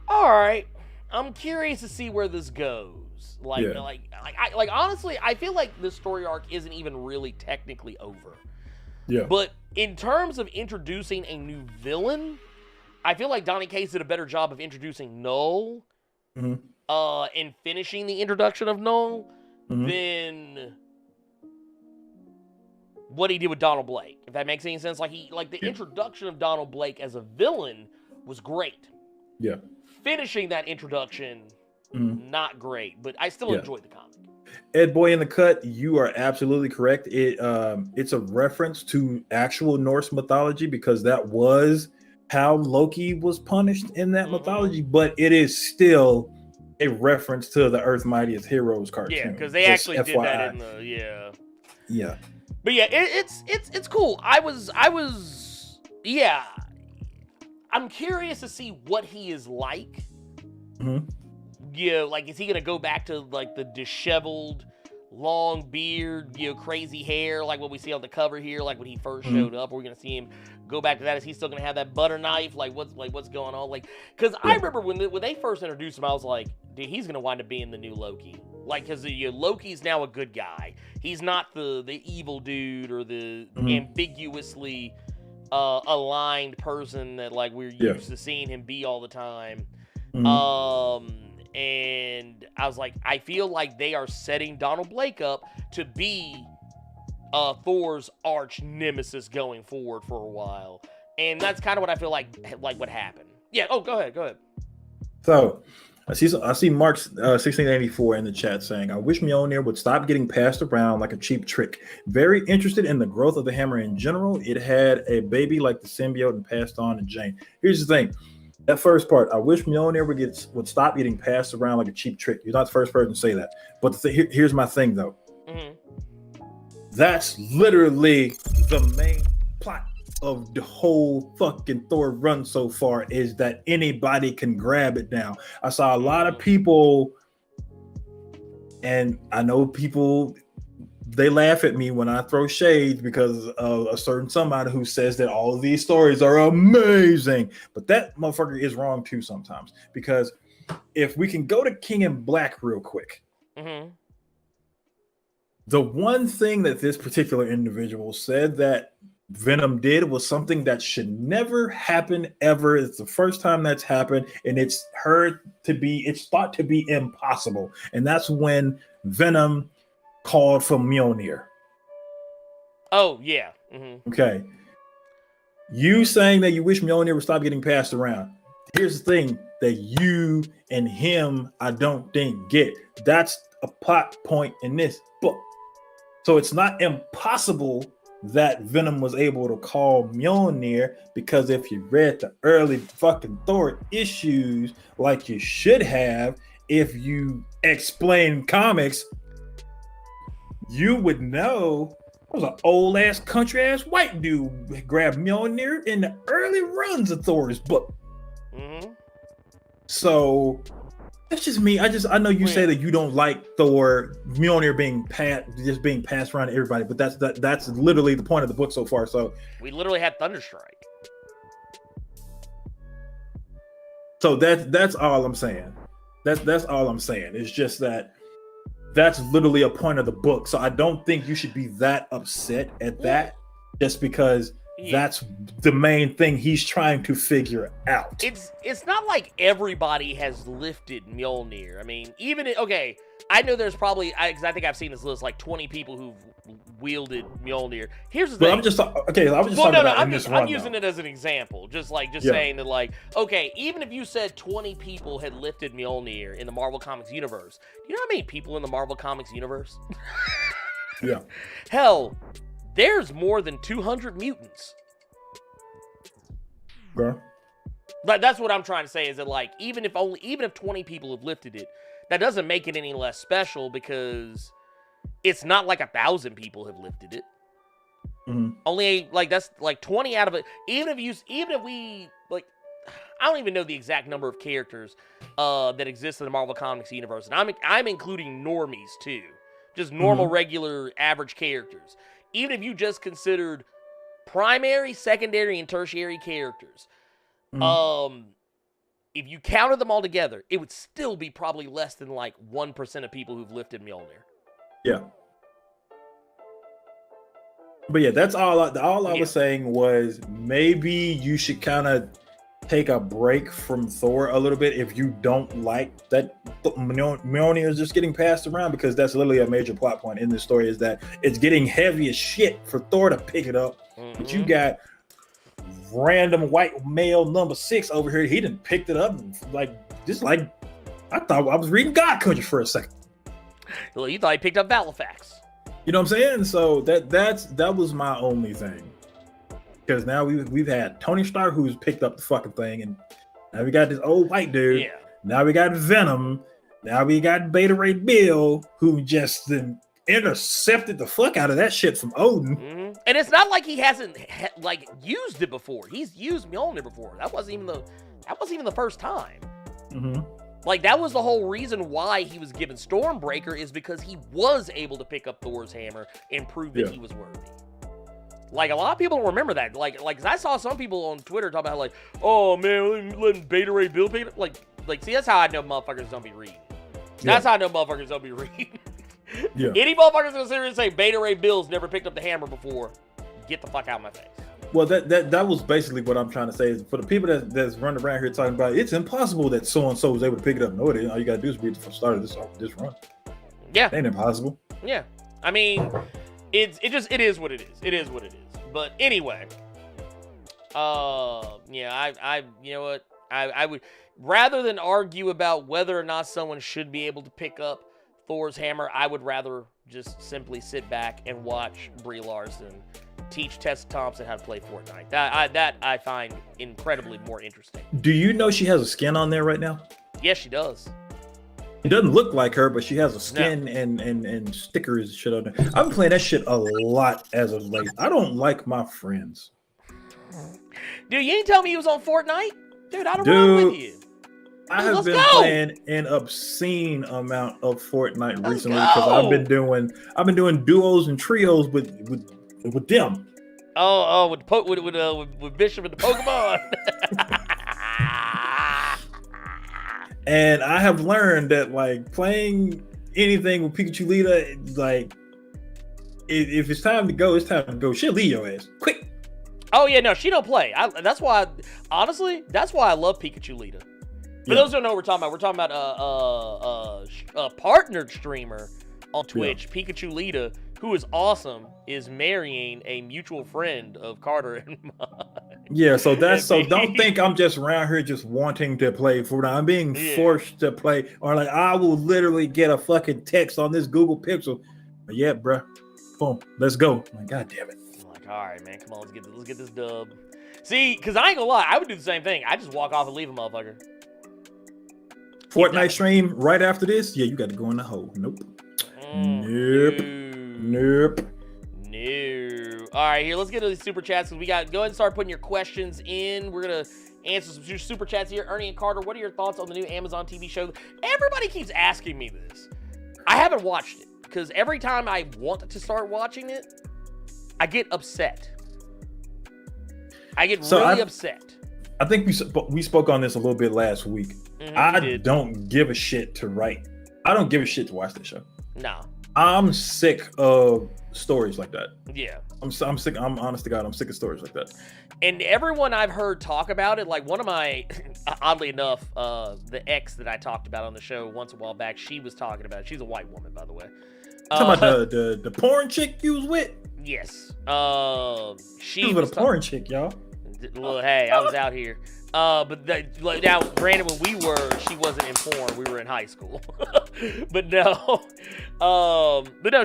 all right, I'm curious to see where this goes. Honestly, I feel like this story arc isn't even really technically over. Yeah. But in terms of introducing a new villain, I feel like Donny Cates did a better job of introducing Null and finishing the introduction of Null than what he did with Donald Blake, if that makes any sense. The introduction of Donald Blake as a villain was great. Yeah. Finishing that introduction, not great, but I still enjoyed the comic. Ed Boy in the Cut, you are absolutely correct. It's a reference to actual Norse mythology, because that was how Loki was punished in that mythology, but it is still a reference to the Earth's Mightiest Heroes cartoon. Yeah, because they actually did that in the Yeah. But yeah, it's cool. I'm curious to see what he is like. Is he gonna go back to like the disheveled, long beard, crazy hair, like what we see on the cover here, like when he first showed up? We're gonna see him go back to that. Is he still gonna have that butter knife? What's going on? Because I remember when they first introduced him, I was like, dude, he's gonna wind up being the new Loki. Because Loki's now a good guy. He's not the evil dude or the ambiguously aligned person that we're used to seeing him be all the time. And I was like, I feel like they are setting Donald Blake up to be Thor's arch nemesis going forward for a while, and that's kind of what I feel like what happened. Yeah. Oh, go ahead. So I see Mark's 1684 in the chat saying, I wish Mjolnir would stop getting passed around like a cheap trick. Very interested in the growth of the hammer in general. It had a baby like the symbiote and passed on to Jane. Here's the thing. That first part, I wish Mjolnir would stop getting passed around like a cheap trick. You're not the first person to say that. But here's my thing, though. That's literally the main plot of the whole fucking Thor run so far, is that anybody can grab it now. I saw a lot of people, and I know people, they laugh at me when I throw shade because of a certain somebody who says that all of these stories are amazing. But that motherfucker is wrong too sometimes. Because if we can go to King in Black real quick. The one thing that this particular individual said that Venom did was something that should never happen ever. It's the first time that's happened, and it's thought to be impossible. And that's when Venom called for Mjolnir. Oh, yeah. Okay. You saying that you wish Mjolnir would stop getting passed around. Here's the thing that you and him, I don't think, get. That's a plot point in this book. So it's not impossible that Venom was able to call Mjolnir, because if you read the early fucking Thor issues like you should have, if you explain comics, you would know it was an old ass country ass white dude grabbed Mjolnir in the early runs of Thor's book. Mm-hmm. So that's just me. I know you say that you don't like Thor Mjolnir being passed around to everybody, but that's literally the point of the book so far. So we literally had Thunderstrike. So that's all I'm saying. That's all I'm saying. It's just that that's literally a point of the book. So I don't think you should be that upset at that, just because that's the main thing he's trying to figure out. It's not like everybody has lifted Mjolnir. I mean, okay, I know there's probably, because I think I've seen this list, like 20 people who've wielded Mjolnir. Here's the thing. I'm just talking about I'm using it as an example. Just saying that, like, okay, even if you said 20 people had lifted Mjolnir in the Marvel Comics universe, do you know how many people in the Marvel Comics universe? Yeah. Hell, there's more than 200 mutants. Okay. But that's what I'm trying to say, is that, like, even if 20 people have lifted it, that doesn't make it any less special, because it's not like 1,000 people have lifted it. Mm-hmm. Only, like, that's like 20 out of it. Even if we, like, I don't even know the exact number of characters that exist in the Marvel Comics universe, and I'm including normies too, just normal, regular, average characters. Even if you just considered primary, secondary, and tertiary characters, if you counted them all together, it would still be probably less than like 1% of people who've lifted Mjolnir. Yeah. But yeah, that's all. I was saying was maybe you should kind of take a break from Thor a little bit if you don't like that Mjolnir is just getting passed around, because that's literally a major plot point in this story, is that it's getting heavy as shit for Thor to pick it up. But you got random white male number 6 over here. He didn't picked it up and I thought I was reading God Country for a second. Well, you thought he picked up Valifax. You know what I'm saying? So that was my only thing. Because now we've had Tony Stark, who's picked up the fucking thing, and now we got this old white dude. Yeah. Now we got Venom. Now we got Beta Ray Bill, who just intercepted the fuck out of that shit from Odin. Mm-hmm. And it's not like he hasn't used it before. He's used Mjolnir before. That wasn't even the first time. Mm-hmm. Like, that was the whole reason why he was given Stormbreaker, is because he was able to pick up Thor's hammer and prove that he was worthy. Like, a lot of people don't remember that. Like, 'cause I saw some people on Twitter talk about, like, oh man, letting Beta Ray Bill pick it up. Like, see, that's how I know motherfuckers don't be reading. That's how I know motherfuckers don't be reading. Any motherfuckers gonna sit here and say Beta Ray Bill's never picked up the hammer before, get the fuck out of my face. Well, that was basically what I'm trying to say, is for the people that's running around here talking about it's impossible that so and so was able to pick it up. No, it ain't. All you gotta do is read the start of this run. Yeah, it ain't impossible. Yeah, I mean, it is what it is. It is what it is. But anyway, I you know what, I would, rather than argue about whether or not someone should be able to pick up Thor's hammer, I would rather just simply sit back and watch Brie Larson teach Tessa Thompson how to play Fortnite. That I find incredibly more interesting. Do you know she has a skin on there right now? Yes, she does. It doesn't look like her, but she has a skin and stickers and shit on there. I've been playing that shit a lot as of late. I don't like my friends. Dude, you ain't tell me you was on Fortnite? Dude, I don't run with you. I have been playing an obscene amount of Fortnite recently, because I've been doing duos and trios with them. With Bishop and the Pokemon. And I have learned that, like, playing anything with Pikachu Lita, like, if it's time to go, it's time to go. She'll leave your ass quick. Oh yeah, no, she don't play. That's why I love Pikachu Lita. For those who don't know what we're talking about, a partnered streamer on Twitch, Pikachu Lita, who is awesome, is marrying a mutual friend of Carter and mine. Yeah, so that's so. Don't think I'm just around here just wanting to play Fortnite. I'm being forced to play, or like I will literally get a fucking text on this Google Pixel. But yeah, bro, boom, let's go. I'm like, God damn it. I'm like, all right, man, come on, let's get this dub. See, because I ain't gonna lie, I would do the same thing. I just walk off and leave a motherfucker. Fortnite stream right after this. Yeah, you got to go in the hole. Nope. Nope. No. All right, here, let's get to the super chats because we got. Go ahead and start putting your questions in. We're gonna answer some super chats here. Ernie and Carter, what are your thoughts on the new Amazon TV show? Everybody keeps asking me this. I haven't watched it because every time I want to start watching it, I get upset. I get really upset. I think we spoke on this a little bit last week. I don't give a shit to write. I don't give a shit to watch the show. No. I'm sick of stories like that. Yeah. I'm sick. I'm honest to God, I'm sick of stories like that. And everyone I've heard talk about it, like one of my, oddly enough, the ex that I talked about on the show once a while back, she was talking about it. She's a white woman, by the way. Talking about the porn chick you was with? Yes. She was with a porn chick, y'all. Well, hey, I was out here. But now, granted, when we were, she wasn't in porn. We were in high school. but no,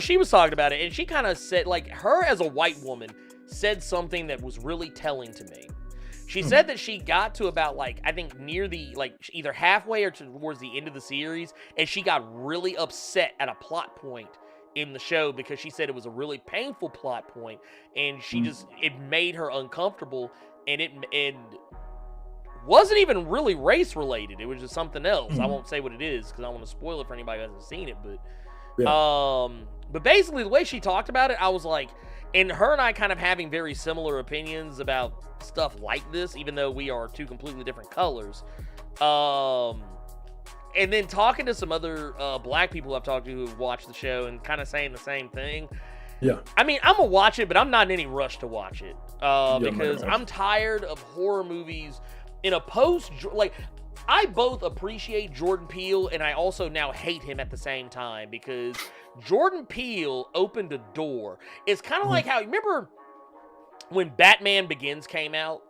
she was talking about it, and she kind of said, like, her as a white woman said something that was really telling to me. She said that she got to about, like, I think near the, like, either halfway or towards the end of the series, and she got really upset at a plot point in the show because she said it was a really painful plot point, and she just, it made her uncomfortable, and it wasn't even really race related. It was just something else. I won't say what it is because I don't want to spoil it for anybody who hasn't seen it, but basically the way she talked about it, I was like, and her and I kind of having very similar opinions about stuff like this, even though we are two completely different colors. And then talking to some other black people I've talked to who have watched the show and kind of saying the same thing. Yeah. I mean, I'm going to watch it, but I'm not in any rush to watch it because I'm tired of horror movies in a like, I both appreciate Jordan Peele and I also now hate him at the same time because Jordan Peele opened a door. It's kind of like how, remember when Batman Begins came out?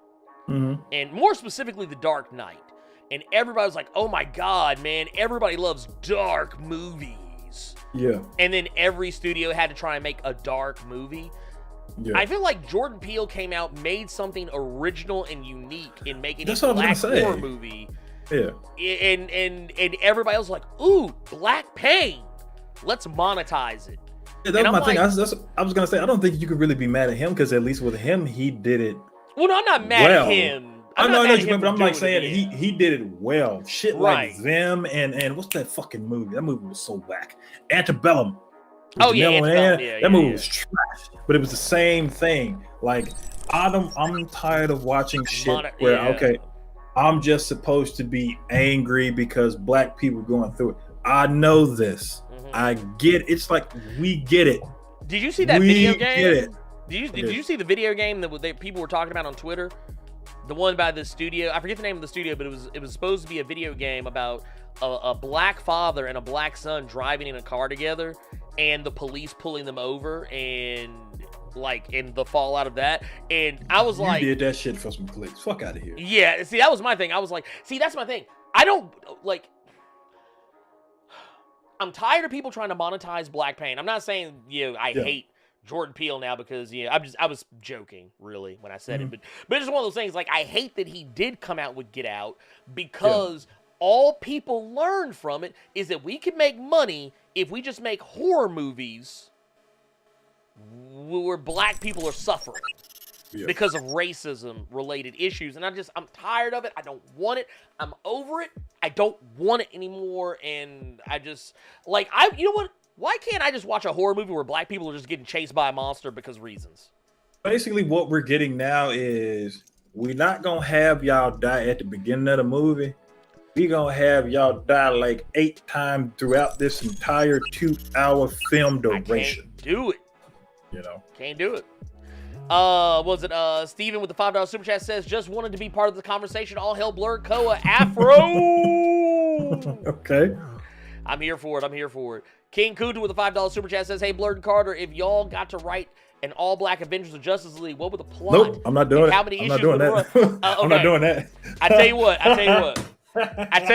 And more specifically, The Dark Knight. And everybody was like, oh my God, man, everybody loves dark movies. Yeah. And then every studio had to try and make a dark movie. Yeah. I feel like Jordan Peele came out, made something original and unique in making a black horror movie. Yeah. And everybody else was like, ooh, Black Pain. Let's monetize it. Yeah, that was my thing. I was going to say, I don't think you could really be mad at him because at least with him, he did it. Well, no, I'm not mad at him. I know, but I'm like saying he did it well. Shit like them and what's that fucking movie? That movie was so whack. Antebellum. Oh yeah, that movie was trash. But it was the same thing. Like I'm tired of watching shit where I'm just supposed to be angry because black people are going through it. I know this. I get it. It's like we get it. Did you see that video game? Get it. Did you see the video game that people were talking about on Twitter? The one by the studio, I forget the name of the studio, but it was supposed to be a video game about a black father and a black son driving in a car together, and the police pulling them over, and like in the fallout of that. And I was like, you did that shit for some clicks. Fuck out of here. Yeah, see, that was my thing. I was like, see, that's my thing. I don't like. I'm tired of people trying to monetize Black Pain. I'm not saying I hate Jordan Peele now because I was joking really when I said it, but it's just one of those things. Like, I hate that he did come out with Get Out because all people learned from it is that we can make money if we just make horror movies where black people are suffering because of racism related issues. And I'm tired of it. I don't want it. I'm over it. I don't want it anymore. And I just you know what? Why can't I just watch a horror movie where black people are just getting chased by a monster because reasons? Basically, what we're getting now is we're not going to have y'all die at the beginning of the movie. We're going to have y'all die like 8 times throughout this entire 2-hour film duration. Can't do it. Can't do it. Steven with the $5 super chat says, just wanted to be part of the conversation. All hell Blerd Koa Afro. Okay. I'm here for it. King Kudu with a $5 super chat says, hey, Blerd and Carter, if y'all got to write an all-black Avengers of Justice League, what would the plot? Nope, I'm not doing and it. How many I'm issues not doing would that. run? I'm not doing that. I tell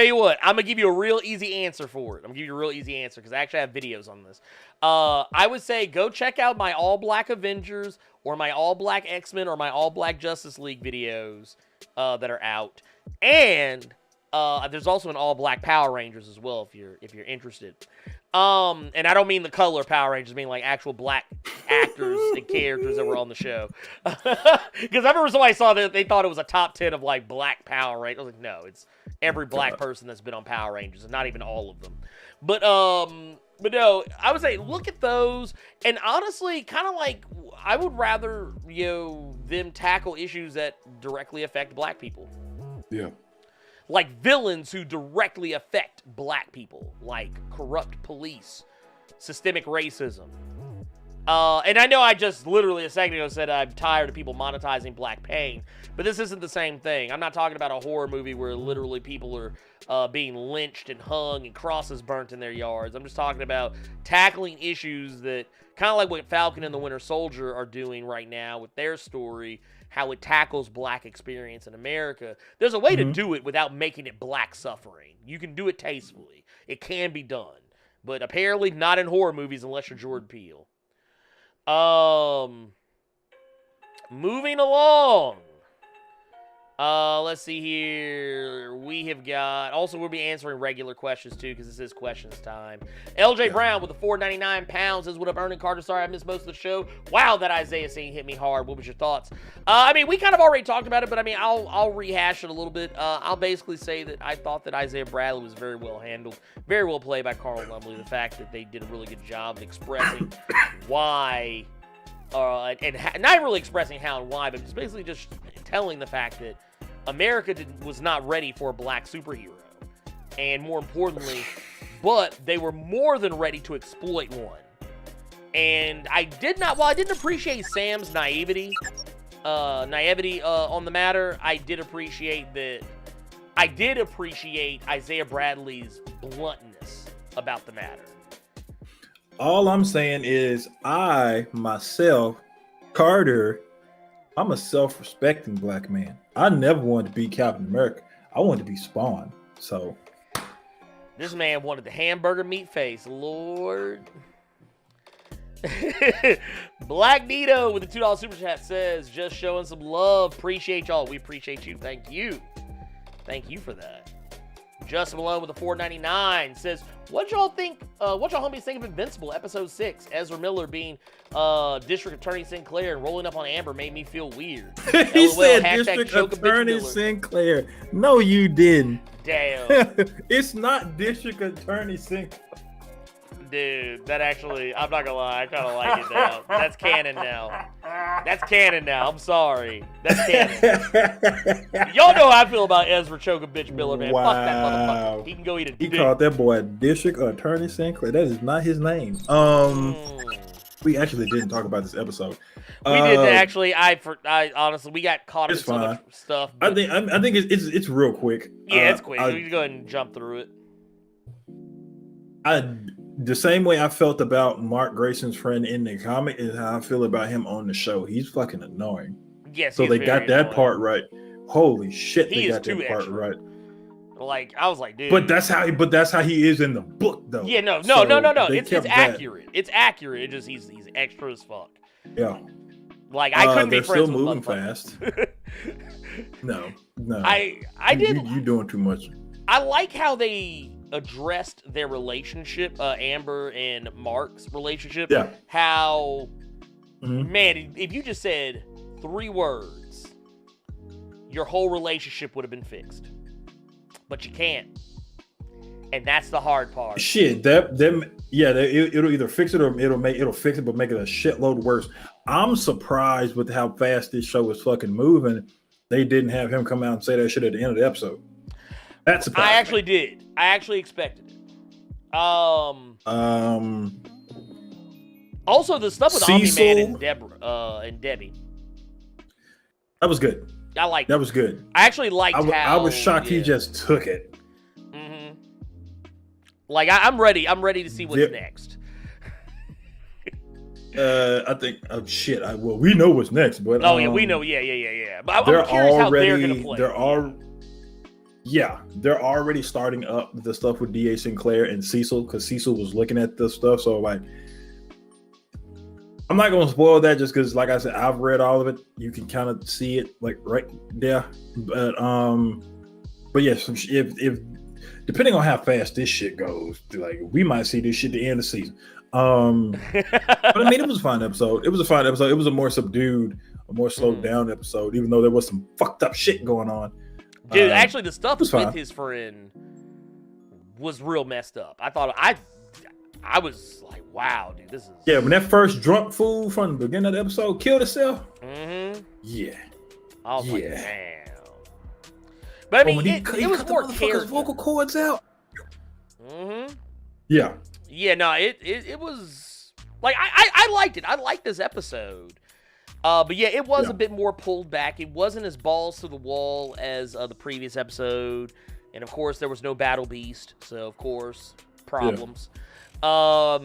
you what. I'm gonna give you a real easy answer for it. I'm gonna give you a real easy answer because I actually have videos on this. I would say go check out my all-black Avengers or my all-black X-Men or my all-black Justice League videos that are out, and there's also an all-black Power Rangers as well if you're interested. And I don't mean the color Power Rangers, I mean like actual black actors and characters that were on the show. Because I remember somebody saw that they thought it was a top 10 of like black Power Rangers. I was like, no, it's every black person that's been on Power Rangers, and not even all of them. But no, I would say look at those, and honestly, kind of like I would rather them tackle issues that directly affect black people. Yeah. Like villains who directly affect black people, like corrupt police, systemic racism. And I know I just literally a second ago said I'm tired of people monetizing black pain, but this isn't the same thing. I'm not talking about a horror movie where literally people are being lynched and hung and crosses burnt in their yards. I'm just talking about tackling issues that kind of like what Falcon and the Winter Soldier are doing right now with their story, how it tackles black experience in America. There's a way to do it without making it black suffering. You can do it tastefully. It can be done. But apparently not in horror movies unless you're Jordan Peele. Moving along. Let's see here. We have got... Also, we'll be answering regular questions, too, because this is questions time. LJ Brown with the 4.99 pounds says, what up, Ernie Carter? Sorry I missed most of the show. Wow, that Isaiah scene hit me hard. What was your thoughts? I mean, we kind of already talked about it, but I mean, I'll rehash it a little bit. I'll basically say that I thought that Isaiah Bradley was very well handled. Very well played by Carl Lumbly. The fact that they did a really good job of expressing why... not really expressing how and why, but just basically just telling the fact that America was not ready for a black superhero. And more importantly, but they were more than ready to exploit one. And I didn't appreciate Sam's naivety on the matter, I did appreciate Isaiah Bradley's bluntness about the matter. All I'm saying is I, myself, Carter, I'm a self-respecting black man. I never wanted to be Captain America. I wanted to be Spawn. So this man wanted the hamburger meat face, Lord. Black Nito with the $2 super chat says, just showing some love. Appreciate y'all. We appreciate you. Thank you. Thank you for that. Justin Malone with the $4.99 says, what y'all homies think of Invincible episode 6? Ezra Miller being District Attorney Sinclair and rolling up on Amber made me feel weird. He LOL, said hashtag District choke a bitch Attorney Miller. Sinclair. No, you didn't. Damn. It's not District Attorney Sinclair. Dude, that actually, I'm not gonna lie, I kind of like it now. That's canon now. That's canon now. I'm sorry. That's canon. Y'all know how I feel about Ezra choke a bitch Miller, man. Wow. Fuck that motherfucker. He can go eat a He dick. called that boy District Attorney Sinclair. That is not his name. We actually didn't talk about this episode. We didn't actually. I honestly, we got caught up in It's so fine. much stuff. I think it's real quick. Yeah, it's quick. We can go ahead and jump through it. The same way I felt about Mark Grayson's friend in the comic is how I feel about him on the show. He's fucking annoying. Yes. So he's they very got that annoying. part right. Holy shit, He they is got too that part extra. right. Like I was like, dude. But that's how he is in the book, though. Yeah, no. So It's kept that. accurate. It's accurate. It just he's extra as fuck. Yeah. Like I couldn't be they're friends still with moving motherfuckers. fast. No. I did. You doing too much. I like how they addressed their relationship, Amber and Mark's relationship. Yeah. How, Mhm. man, if you just said 3 words, your whole relationship would have been fixed. But you can't. And that's the hard part. Shit, it'll either fix it or it'll fix it, but make it a shitload worse. I'm surprised with how fast this show is fucking moving. They didn't have him come out and say that shit at the end of the episode. That's surprising. I actually did. I actually expected it. Also, the stuff with Omni-Man and Debbie. That was good. I liked That it. was good. I actually liked how... I was shocked he just took it. Mm-hmm. Like, I'm ready. I'm ready to see what's next. I think shit. Well, we know what's next, but Oh yeah, we know. Yeah. But I'm they're curious how they're already gonna play. they're already starting up the stuff with D.A. Sinclair and Cecil, because Cecil was looking at this stuff. So like, I'm not gonna spoil that just because, like I said, I've read all of it. You can kind of see it like right there. But yes, if depending on how fast this shit goes, like we might see this shit at the end of the season. But I mean, it was a fine episode. It was a more subdued, a more slowed down episode, even though there was some fucked up shit going on. Dude, actually, the stuff with fine. his friend was real messed up. I thought I was like, wow, dude, this is. Yeah, when that first drunk fool from the beginning of the episode killed himself. Yeah. I was like, damn. But I mean, it was more character. Vocal cords out. Yeah. Yeah, no, it was like I liked it. I liked this episode. But yeah, it was a bit more pulled back. It wasn't as balls to the wall as the previous episode, and of course there was no Battle Beast, so of course problems. I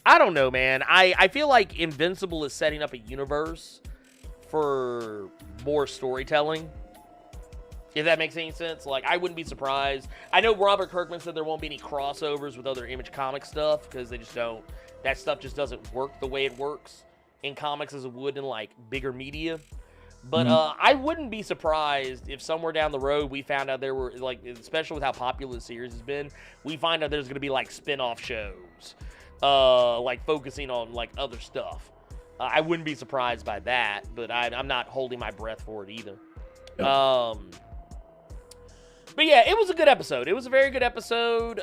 don't know, man. I feel like Invincible is setting up a universe for more storytelling. If that makes any sense. Like, I wouldn't be surprised. I know Robert Kirkman said there won't be any crossovers with other Image comic stuff because they just don't. That stuff just doesn't work the way it works in comics as it would in, like, bigger media. But I wouldn't be surprised if somewhere down the road we found out there were, like, especially with how popular the series has been, we find out there's going to be, like, spin-off shows, like, focusing on, like, other stuff. I wouldn't be surprised by that, but I'm not holding my breath for it either. Yeah. But yeah, it was a good episode. It was a very good episode.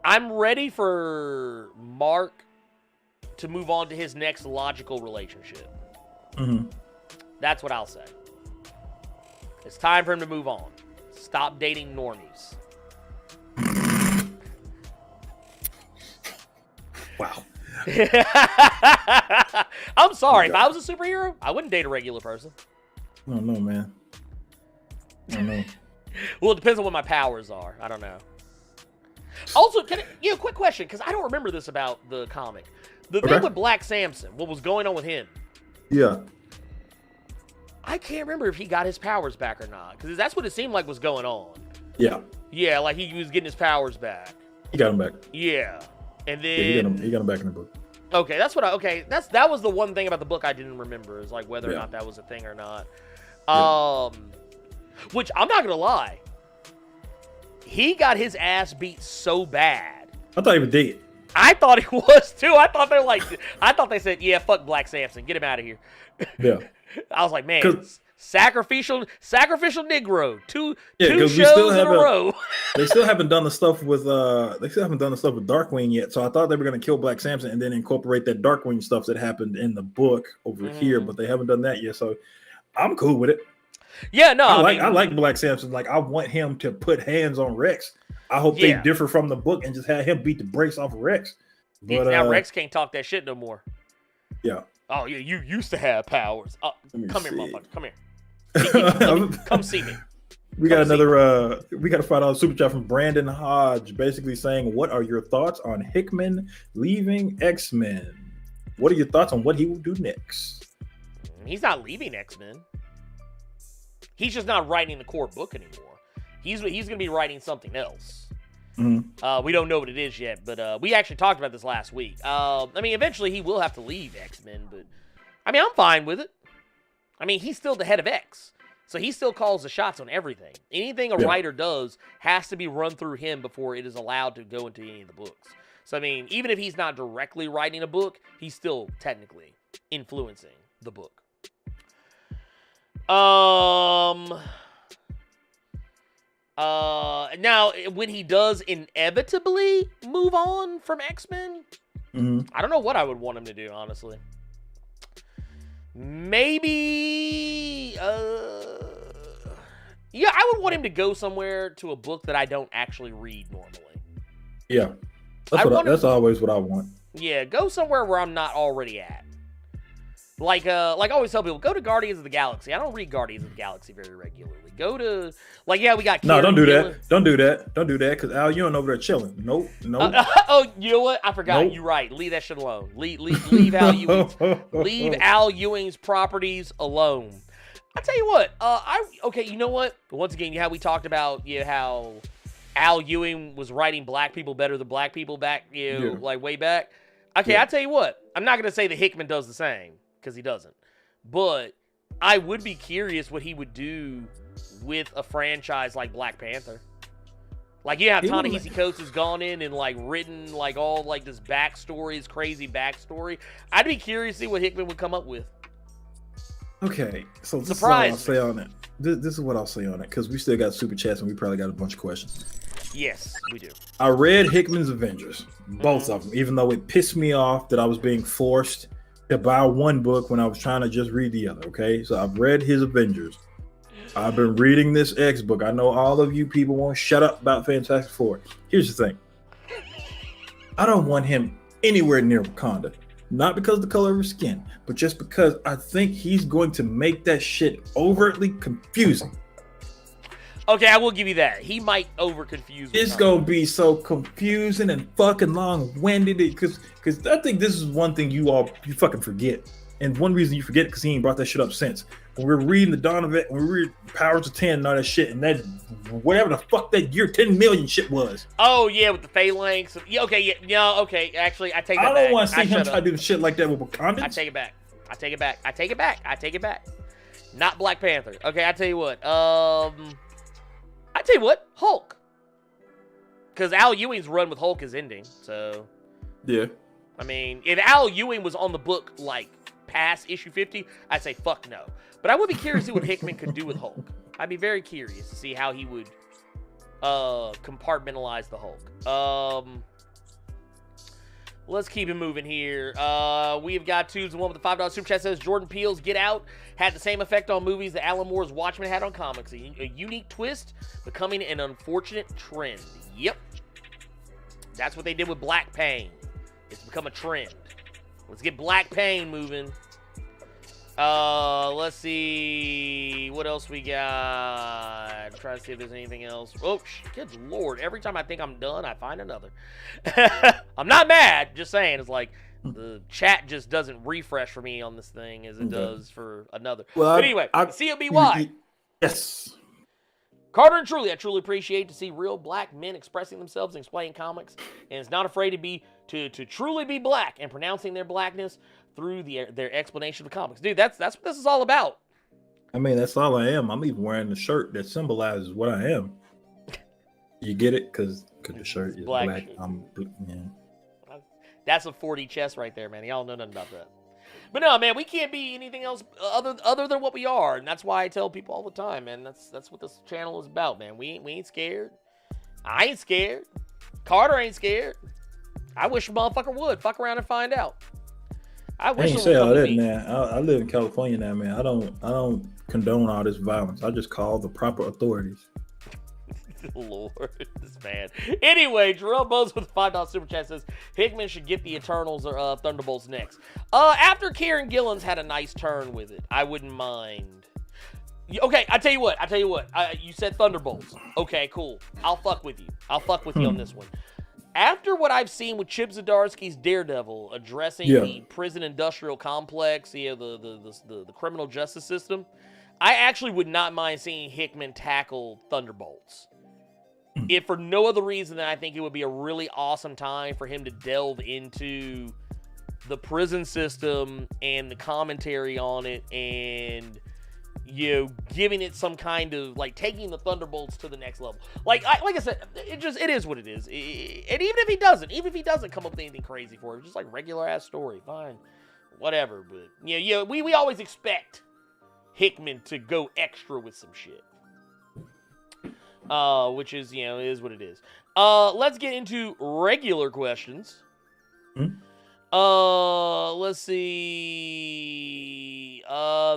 I'm ready for Mark to move on to his next logical relationship. That's what I'll say. It's time for him to move on. Stop dating normies. Wow. I'm sorry. If I was a superhero, I wouldn't date a regular person. I don't know, man. I don't know. Well, it depends on what my powers are. I don't know. Also, quick question, because I don't remember this about the comic. The thing with Black Samson, what was going on with him? Yeah. I can't remember if he got his powers back or not, because that's what it seemed like was going on. Yeah. Yeah, like he was getting his powers back. He got him back. Yeah. And then... Yeah, he got him back in the book. Okay, that was the one thing about the book I didn't remember, is like whether or not that was a thing or not. Which, I'm not gonna lie, he got his ass beat so bad. I thought he was dead. I thought he was too. I thought they said, yeah, fuck Black Samson, get him out of here. Yeah. I was like, man, sacrificial Negro, two we shows still in a row. They still haven't done the stuff with Darkwing yet. So I thought they were gonna kill Black Samson and then incorporate that Darkwing stuff that happened in the book over here, but they haven't done that yet. So I'm cool with it. Yeah, no, I like Black Samson. Like, I want him to put hands on Rex. I hope they differ from the book and just have him beat the brakes off of Rex. But now Rex can't talk that shit no more. Yeah. Oh yeah, you used to have powers. Come here, motherfucker. Come here. Come see me. We got another. We got to find out a super chat from Brandon Hodge, basically saying, "What are your thoughts on Hickman leaving X-Men? What are your thoughts on what he will do next?" He's not leaving X-Men. He's just not writing the core book anymore. He's going to be writing something else. We don't know what it is yet, but we actually talked about this last week. I mean, eventually he will have to leave X-Men, but I mean, I'm fine with it. I mean, he's still the head of X, so he still calls the shots on everything. Anything a writer does has to be run through him before it is allowed to go into any of the books. So, I mean, even if he's not directly writing a book, he's still technically influencing the book. Now, when he does inevitably move on from X-Men, I don't know what I would want him to do, honestly. Maybe, yeah, I would want him to go somewhere to a book that I don't actually read normally. Yeah, that's always what I want. Yeah, go somewhere where I'm not already at. Like I always tell people, go to Guardians of the Galaxy. I don't read Guardians of the Galaxy very regularly. Go to, we got No, Kieran don't do Gillen. that. Don't do that. Don't do that, because Al Ewing over there chilling. Nope. Oh, you know what? I forgot. Nope. You're right. Leave that shit alone. Leave Al Ewing's, leave Al Ewing's properties alone. I tell you what. Okay. You know what? Once again, how we talked about how Al Ewing was writing black people better than black people back, like way back. Okay, Yeah. I tell you what. I'm not gonna say that Hickman does the same, because he doesn't. But I would be curious what he would do with a franchise like Black Panther. Like, you have Ta-Nehisi Coates has gone in and written all this backstory, this crazy backstory. I'd be curious to see what Hickman would come up with. Okay, so this Surprise is what I'll say on it. This is what I'll say on it, because we still got super chats and we probably got a bunch of questions. Yes, we do. I read Hickman's Avengers, both of them, even though it pissed me off that I was being forced to buy one book when I was trying to just read the other. Okay, so I've read his Avengers. I've been reading this X book. I know all of you people won't shut up about Fantastic Four. Here's the thing. I don't want him anywhere near Wakanda. Not because of the color of his skin, but just because I think he's going to make that shit overtly confusing. Okay, I will give you that. He might over-confuse me. It's going to be so confusing and fucking long-winded, because I think this is one thing you fucking forget. And one reason you forget, because he ain't brought that shit up since. When we were reading the Dawn of It, when we read Powers of 10 and all that shit, and that, whatever the fuck that year 10 million shit was. Oh, yeah, with the phalanx. Yeah, okay, actually, I take that back. I don't want to see him try to do shit like that with Wakandans. I take it back. Not Black Panther. Okay, I tell you what. Hulk. Because Al Ewing's run with Hulk is ending, so. Yeah. I mean, if Al Ewing was on the book, past issue 50, I'd say fuck no. But I would be curious to see what Hickman could do with Hulk. I'd be very curious to see how he would compartmentalize the Hulk. Let's keep it moving here. We've got twos and one with the $5 super chat says Jordan Peele's Get Out had the same effect on movies that Alan Moore's Watchmen had on comics. A unique twist, becoming an unfortunate trend. Yep. That's what they did with Black Pain. It's become a trend. Let's get Black Pain moving. Let's see what else we got. Try to see if there's anything else. Oh, good lord! Every time I think I'm done, I find another. I'm not mad. Just saying, it's like the chat just doesn't refresh for me on this thing as it does for another. Well, but anyway, COBY. Yes. Carter and Truly, I truly appreciate to see real black men expressing themselves and explaining comics, and is not afraid to truly be black and pronouncing their blackness through their explanation of the comics. Dude, that's what this is all about. I mean, that's all I am. I'm even wearing the shirt that symbolizes what I am. You get it? Because the shirt is black. Yeah. That's a 40 chest right there, man. Y'all know nothing about that. But no, man, we can't be anything else other than what we are, and that's why I tell people all the time, man. That's what this channel is about, man. We ain't scared. I ain't scared. Carter ain't scared. I wish a motherfucker would fuck around and find out. I ain't say all that, man. I live in California now, man. I don't condone all this violence. I just call the proper authorities. Lord, this man. Anyway, Jarrell Bowes with a $5 super chat says Hickman should get the Eternals or Thunderbolts next. After Kieran Gillen's had a nice turn with it, I wouldn't mind. Okay, I tell you what. You said Thunderbolts. Okay, cool. I'll fuck with you. On this one. After what I've seen with Chip Zdarsky's Daredevil addressing the prison industrial complex, the criminal justice system, I actually would not mind seeing Hickman tackle Thunderbolts. If for no other reason than I think it would be a really awesome time for him to delve into the prison system and the commentary on it, and giving it some kind of taking the Thunderbolts to the next level. Like I said, it is what it is. And even if he doesn't come up with anything crazy for it, just regular ass story, fine, whatever. But we always expect Hickman to go extra with some shit. Which is, is what it is. Let's get into regular questions. Let's see.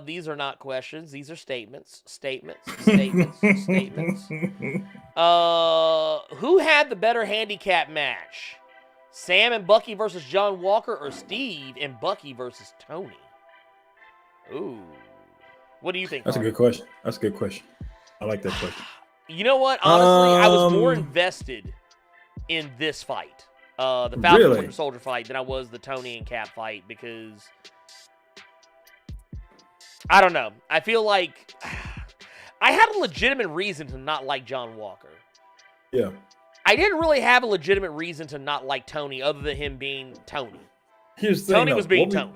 These are not questions. These are statements. Who had the better handicap match? Sam and Bucky versus John Walker, or Steve and Bucky versus Tony? Ooh. What do you think? That's a Carter? good question. That's a good question. I like that question. You know what? Honestly, I was more invested in this fight, the Falcon Winter Soldier fight, than I was the Tony and Cap fight, because I don't know. I feel like I had a legitimate reason to not like John Walker. Yeah. I didn't really have a legitimate reason to not like Tony, other than him being Tony. Here's the thing, Tony was being Tony.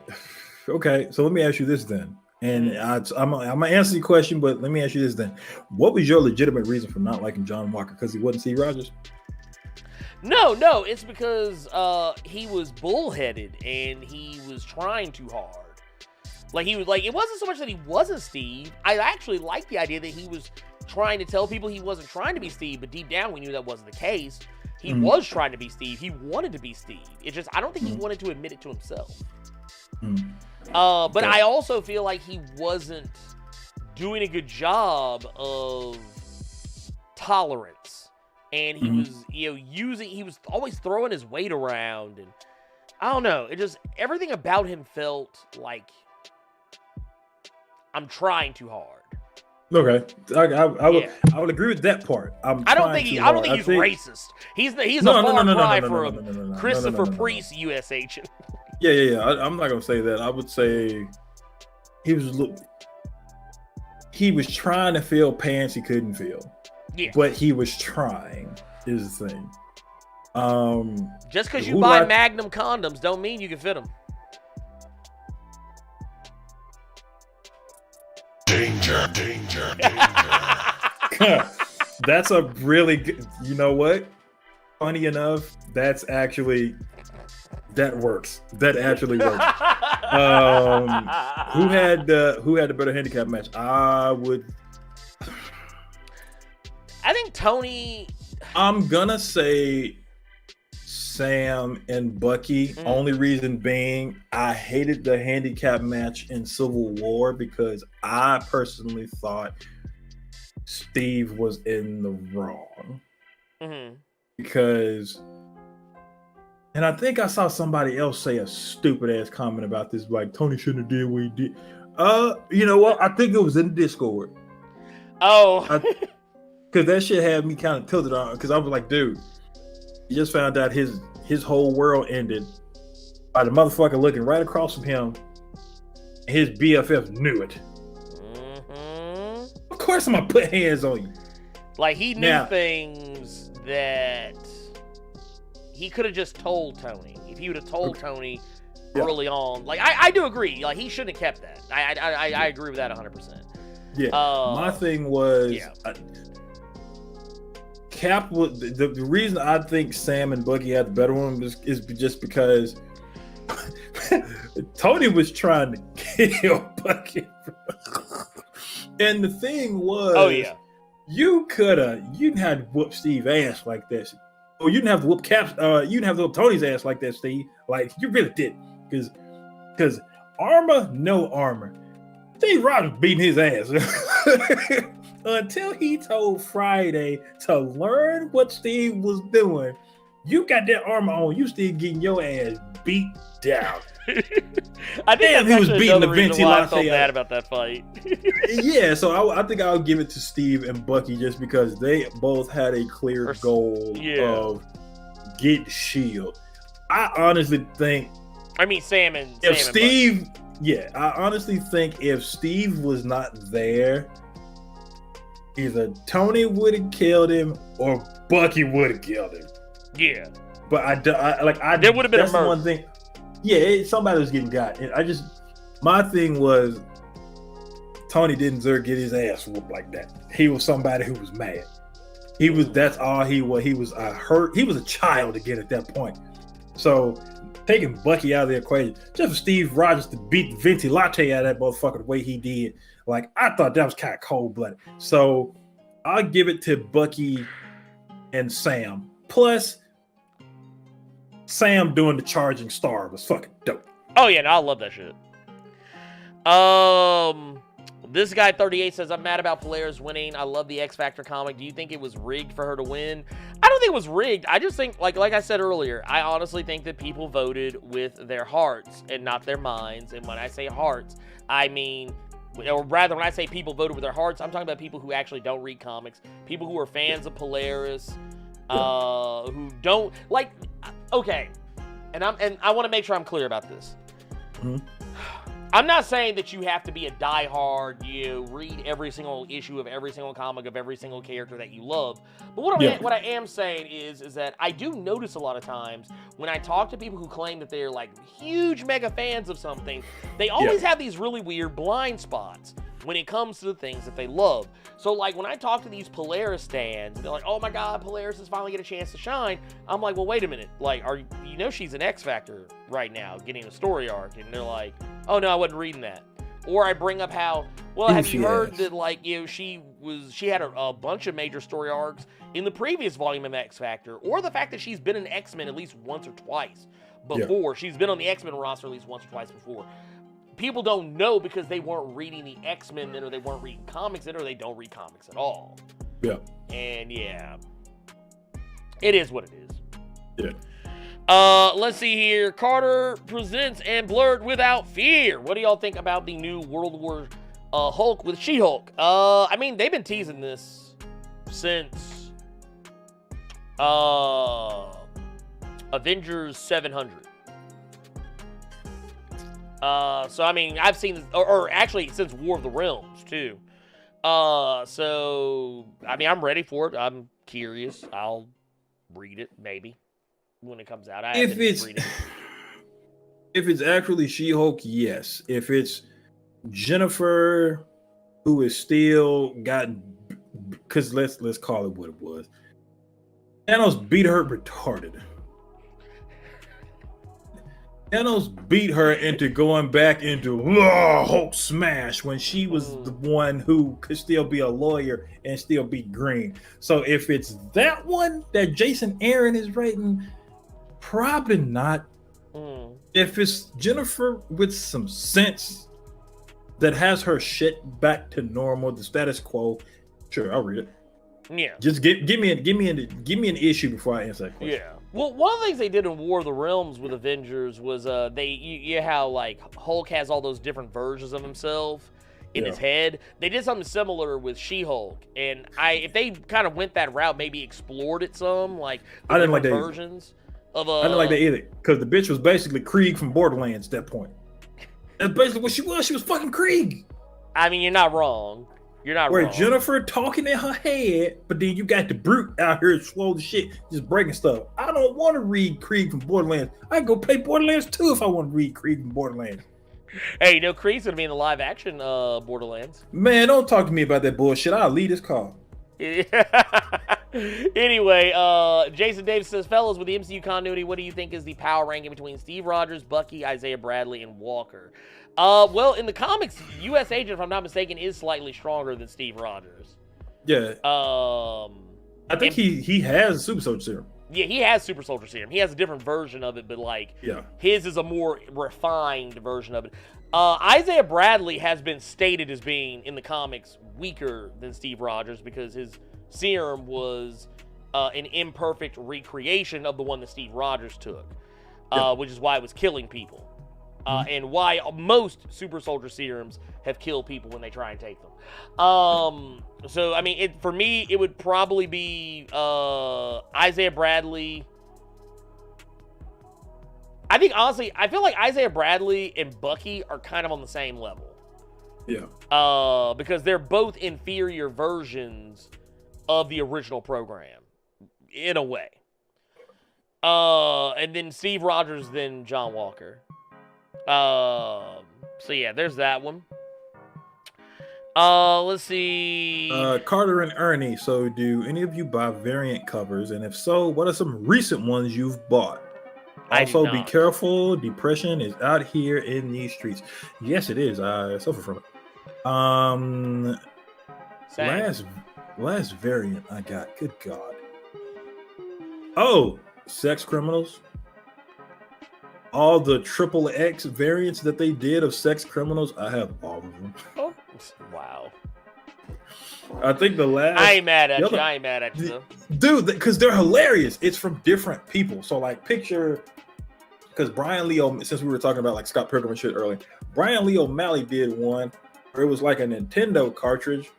Okay, so let me ask you this then. And I'm gonna answer your question, but let me ask you this then: what was your legitimate reason for not liking John Walker? Because he wasn't Steve Rogers? No, it's because he was bullheaded and he was trying too hard. Like he was like, it wasn't so much that he wasn't Steve. I actually liked the idea that he was trying to tell people he wasn't trying to be Steve, but deep down we knew that wasn't the case. He was trying to be Steve. He wanted to be Steve. It just, I don't think he wanted to admit it to himself. But I also feel like he wasn't doing a good job of tolerance, and he was, he was always throwing his weight around, and I don't know. It just, everything about him felt like I'm trying too hard. Okay, I would agree with that part. I don't think he's racist. He's a far cry from Christopher Priest, U.S. agent. Yeah. I'm not gonna say that. I would say he was trying to feel pants he couldn't feel. Yeah, but he was trying. Is the thing. Just because you buy Magnum condoms don't mean you can fit them. Danger. That's a really good, you know what? Funny enough, that works. That actually works. Who had the better handicap match? I think Tony. I'm gonna say Sam and Bucky. Only reason being, I hated the handicap match in Civil War because I personally thought Steve was in the wrong. Because, and I think I saw somebody else say a stupid ass comment about this, like Tony shouldn't have did what he did. You know what? I think it was in Discord. Because that shit had me kind of tilted on. Because I was like, dude, you just found out his whole world ended by the motherfucker looking right across from him. His BFF knew it. Of course I'm gonna put hands on you. Like, he knew things that he could have just told Tony. If he would have told Tony early on. Like, I do agree. Like, he shouldn't have kept that. I agree with that 100%. Yeah. My thing was... Cap was the reason I think Sam and Bucky had the better one is just because Tony was trying to kill Bucky. And the thing was, you didn't have to whoop Steve's ass like that. Or you didn't have to whoop you didn't have to whoop Tony's ass like that, Steve. Like, you really did. Because no armor. Steve Rogers beating his ass. Until he told Friday to learn what Steve was doing, you got that armor on. You still getting your ass beat down. I think he was beating the Vinci Latte. I felt bad about that fight. Yeah, so I think I'll give it to Steve and Bucky just because they both had a clear goal of get Shield. I honestly think. I mean, Sam and Steve. Yeah, I honestly think if Steve was not there, either Tony would have killed him or Bucky would have killed him. Yeah, but there would have been a murder. One thing. Yeah, somebody was getting got. My thing was Tony didn't deserve to get his ass whooped like that. He was somebody who was mad. That's all he was. He was hurt. He was a child again at that point. So taking Bucky out of the equation, just for Steve Rogers to beat Vinci Latte out of that motherfucker the way he did, like, I thought that was kind of cold-blooded. So I'll give it to Bucky and Sam. Plus, Sam doing the charging star was fucking dope. Oh yeah, no, I love that shit. This guy 38 says, I'm mad about Polaris winning. I love the X Factor comic. Do you think it was rigged for her to win? I don't think it was rigged. I just think, like I said earlier, I honestly think that people voted with their hearts and not their minds. And when I say hearts, I mean, or rather, when I say people voted with their hearts, I'm talking about people who actually don't read comics, people who are fans of Polaris, who don't like. Okay, and I want to make sure I'm clear about this. Mm-hmm. I'm not saying that you have to be a diehard, read every single issue of every single comic of every single character that you love. But what I am saying is that I do notice a lot of times when I talk to people who claim that they're like huge mega fans of something, they always have these really weird blind spots when it comes to the things that they love. So like when I talk to these Polaris stands, they're like, oh my God, Polaris is finally get a chance to shine. I'm like, well, wait a minute. Like, she's an X Factor right now getting a story arc. And they're like, oh no, I wasn't reading that. Or I bring up how, well, have you heard that like, she had a bunch of major story arcs in the previous volume of X Factor, or the fact that she's been in X-Men at least once or twice before. She's been on the X-Men roster at least once or twice before. People don't know because they weren't reading the X-Men then, or they weren't reading comics then, or they don't read comics at all. Yeah. And yeah, it is what it is. Yeah. Let's see here. Carter presents and Blerd Without Fear. What do y'all think about the new World War Hulk with She-Hulk? I mean, they've been teasing this since Avengers 700. So I mean, I've seen this, or actually since War of the Realms too. So I mean, I'm ready for it. I'm curious. I'll read it maybe when it comes out. If it's actually She-Hulk, yes. If it's Jennifer, who is still got, because let's call it what it was. Thanos beat her retarded. Thanos beat her into going back into Hulk smash when she was the one who could still be a lawyer and still be green. So if it's that one that Jason Aaron is writing, probably not. If it's Jennifer with some sense that has her shit back to normal, the status quo, sure, I'll read it. Yeah. Just give me an issue before I answer that question. Yeah. Well, one of the things they did in War of the Realms with Avengers was how like Hulk has all those different versions of himself in his head. They did something similar with She-Hulk, and if they kind of went that route, maybe explored it some, like I didn't like that versions of I didn't like that either, because the bitch was basically Krieg from Borderlands at that point. That's basically what she was. She was fucking Krieg. I mean, you're not wrong. You're not where wrong. Jennifer talking in her head, but then you got the brute out here slow the shit, just breaking stuff. I don't want to read Krieg from Borderlands. I can go play Borderlands 2 if I want to read Krieg from Borderlands. Hey, Krieg's gonna be in the live action Borderlands. Man, don't talk to me about that bullshit. I'll leave this call. Anyway, Jason Davis says, fellas, with the MCU continuity, what do you think is the power ranking between Steve Rogers, Bucky, Isaiah Bradley, and Walker? Well, in the comics, U.S. Agent, if I'm not mistaken, is slightly stronger than Steve Rogers. Yeah. I think he has Super Soldier Serum. Yeah, he has Super Soldier Serum. He has a different version of it, but like, his is a more refined version of it. Isaiah Bradley has been stated as being, in the comics, weaker than Steve Rogers because his serum was an imperfect recreation of the one that Steve Rogers took, which is why it was killing people. And why most Super Soldier Serums have killed people when they try and take them. So, I mean, for me, it would probably be Isaiah Bradley. I think, honestly, I feel like Isaiah Bradley and Bucky are kind of on the same level. Yeah. Because they're both inferior versions of the original program, in a way. And then Steve Rogers, then John Walker. So yeah, there's that one. Let's see. Carter and Ernie. So, do any of you buy variant covers? And if so, what are some recent ones you've bought? Also, be careful. Depression is out here in these streets. Yes, it is. I suffer from it. Last variant I got. Good God. Oh, Sex Criminals. All the XXX variants that they did of Sex Criminals, I have all of them. Oh, wow. I think the last. I ain't mad at you. I ain't mad at you, though. Dude, because they're hilarious. It's from different people. So, like, picture, because Brian Lee, since we were talking about like Scott Pilgrim and shit earlier, Brian Lee O'Malley did one where it was like a Nintendo cartridge,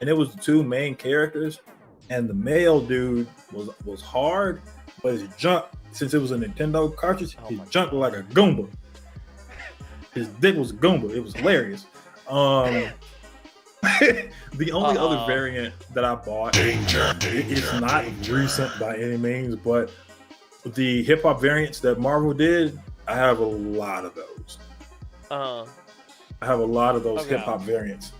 and it was the two main characters, and the male dude was hard, but his junk, since it was a Nintendo cartridge, his junk was like a Goomba. His dick was a Goomba. It was hilarious. The only other variant that I bought, it's not recent by any means, but the hip hop variants that Marvel did, I have a lot of those. I have a lot of those hip hop variants.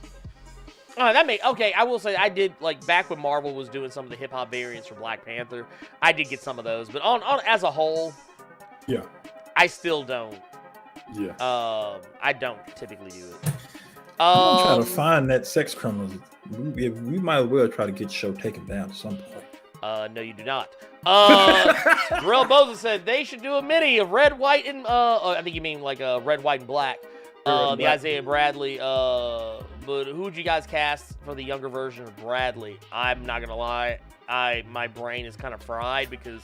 Okay, I will say I did, like, back when Marvel was doing some of the hip hop variants for Black Panther, I did get some of those, but on as a whole, yeah, I still don't. Yeah. I don't typically do it. I'm trying to find that sex criminals. We might as well try to get the show taken down at some point. No, you do not. Darrell Boza said they should do a mini of red, white, and I think you mean like red, white, and black. The Isaiah Bradley. But who would you guys cast for the younger version of Bradley? I'm not gonna lie, my brain is kind of fried because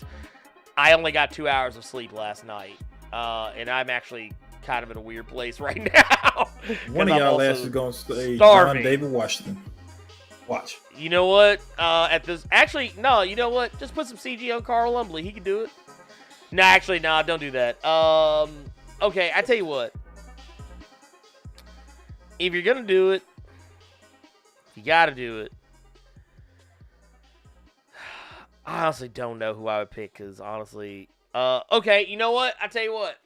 I only got 2 hours of sleep last night, and I'm actually kind of in a weird place right now. One of y'all asses is gonna say John David Washington. Watch. You know what? Actually, no. You know what? Just put some CG on Carl Lumbly. He can do it. No, actually, no. Don't do that. Okay, I tell you what. If you're gonna do it, you gotta do it. I honestly don't know who I would pick because honestly, okay. You know what? I tell you what.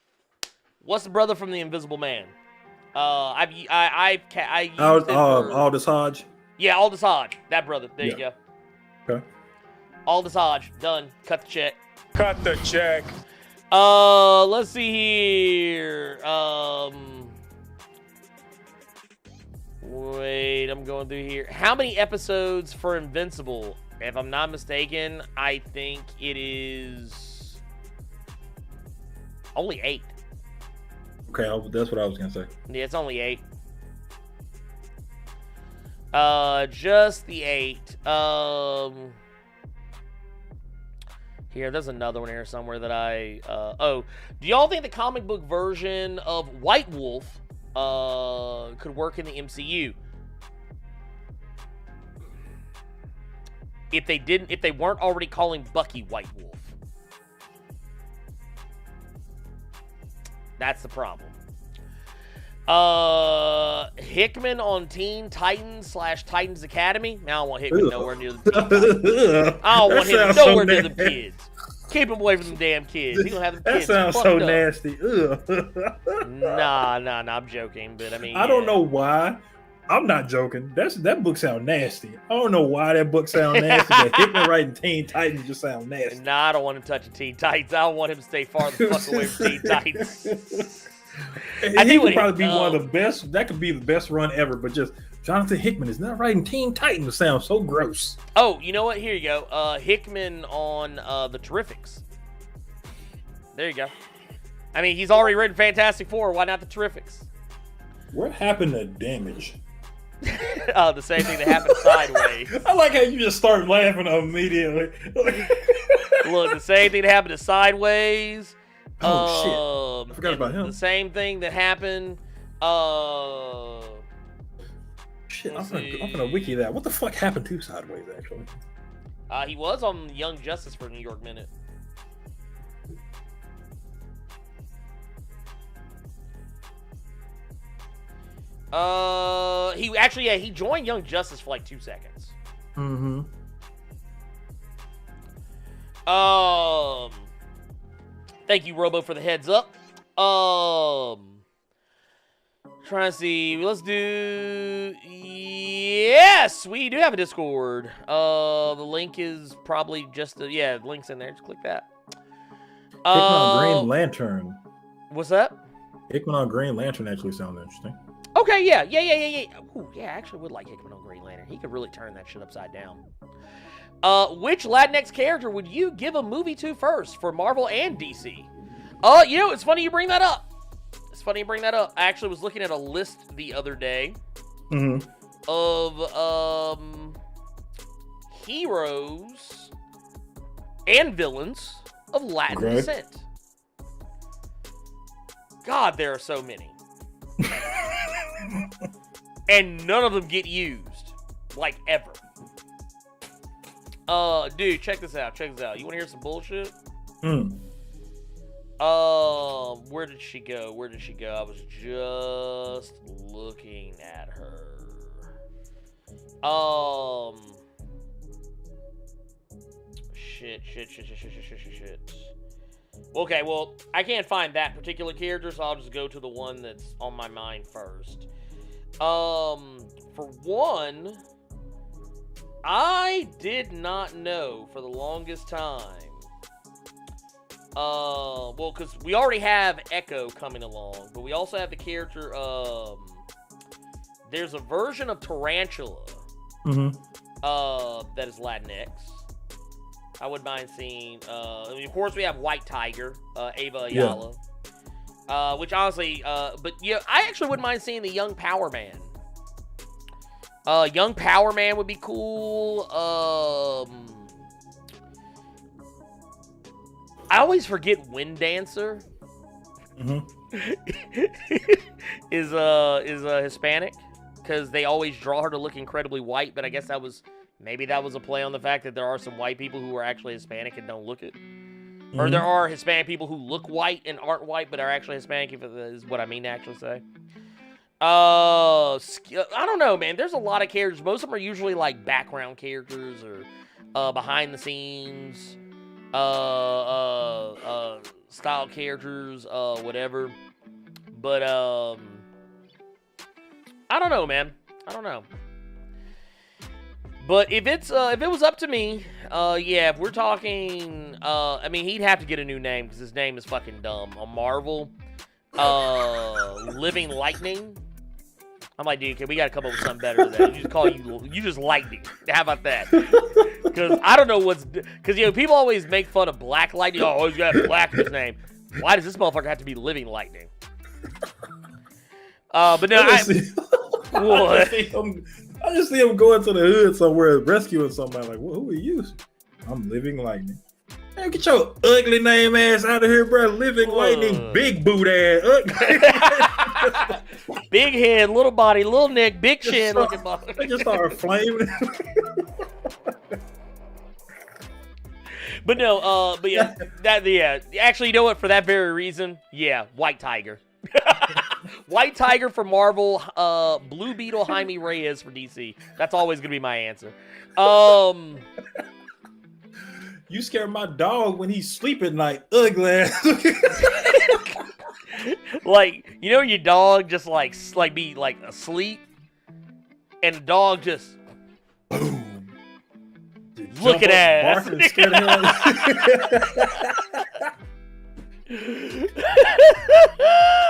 What's the brother from the Invisible Man? Aldous Hodge. Yeah, Aldous Hodge. That brother. There you go. Okay. Aldous Hodge. Done. Cut the check. Cut the check. Let's see here. Wait, I'm going through here. How many episodes for Invincible? If I'm not mistaken, I think it is only 8. Okay, that's what I was gonna say. Yeah, it's only 8. Just the 8. Here, there's another one here somewhere that do y'all think the comic book version of White Wolf could work in the MCU? If they weren't already calling Bucky White Wolf. That's the problem. Hickman on Teen Titans / Titans Academy. I don't want Hickman nowhere near the Teen Titans. I don't want him nowhere near the kids. Keep him away from them damn kids. He gonna have the kids. That sounds so nasty. Nah, I'm joking, but I mean, I don't know why. I'm not joking. That book sounds nasty. I don't know why that book sounds nasty. But Hickman writing Teen Titans just sounds nasty. Nah, I don't want him touching Teen Titans. I don't want him to stay far the fuck away from Teen Titans. He could probably be one of the best. That could be the best run ever. But just Jonathan Hickman is not writing Teen Titans. Sounds so gross. Oh, you know what? Here you go. Hickman on the Terrifics. There you go. I mean, he's already written Fantastic Four. Why not the Terrifics? What happened to Damage? The same thing that happened Sideways. I like how you just start laughing immediately. Look, the same thing that happened to Sideways. Oh shit! I forgot about him. The same thing that happened. Shit! I'm gonna wiki that. What the fuck happened to Sideways? Actually, he was on Young Justice for New York Minute. He joined Young Justice for like 2 seconds. Mm-hmm. Thank you, Robo, for the heads up. Trying to see. Let's do. Yes, we do have a Discord. The link is probably just the link's in there. Just click that. Hickman on Green Lantern. What's that? Hickman on Green Lantern actually sounds interesting. Okay, yeah. Ooh, yeah, I actually would like Hickman on Green Lantern. He could really turn that shit upside down. Which Latinx character would you give a movie to first for Marvel and DC? It's funny you bring that up. I actually was looking at a list the other day. Mm-hmm. of heroes and villains of Latin descent. God, there are so many. And none of them get used, like, ever. Dude, check this out. You want to hear some bullshit? Where did she go? I was just looking at her. Shit. Okay, well, I can't find that particular character, so I'll just go to the one that's on my mind first. For one, I did not know for the longest time. Well, because we already have Echo coming along, but we also have the character, there's a version of Tarantula, that is Latinx. I wouldn't mind seeing, of course we have White Tiger, Ava Ayala. Which honestly, but yeah, I actually wouldn't mind seeing the Young Power Man. Young Power Man would be cool. I always forget Wind Dancer. is Hispanic, because they always draw her to look incredibly white, but I guess maybe that was a play on the fact that there are some white people who are actually Hispanic and don't look it. Or there are Hispanic people who look white and aren't white, but are actually Hispanic, if it is what I mean to actually say. I don't know, man. There's a lot of characters. Most of them are usually like background characters or behind the scenes style characters, whatever. But I don't know, man. I don't know. But if it was up to me, yeah, if we're talking, I mean, he'd have to get a new name because his name is fucking dumb. On Marvel, Living Lightning. I'm like, dude, we gotta come up with something better than that. You just Lightning. How about that? Because I don't know because people always make fun of Black Lightning. Oh, he's got black in his name. Why does this motherfucker have to be Living Lightning? But no, what? I just see him going to the hood somewhere rescuing somebody. Like, who are you? I'm Living Lightning. Man, get your ugly name ass out of here, bro. Living Lightning, big boot ass. Big head, little body, little neck, big chin looking motherfucker. They just start flaming. But no, but yeah, actually, you know what? For that very reason, yeah, White Tiger. White Tiger for Marvel, Blue Beetle, Jaime Reyes for DC. That's always gonna be my answer. You scare my dog when he's sleep at night. Ugly ass. Like, your dog just like be like asleep, and the dog just boom. Looking at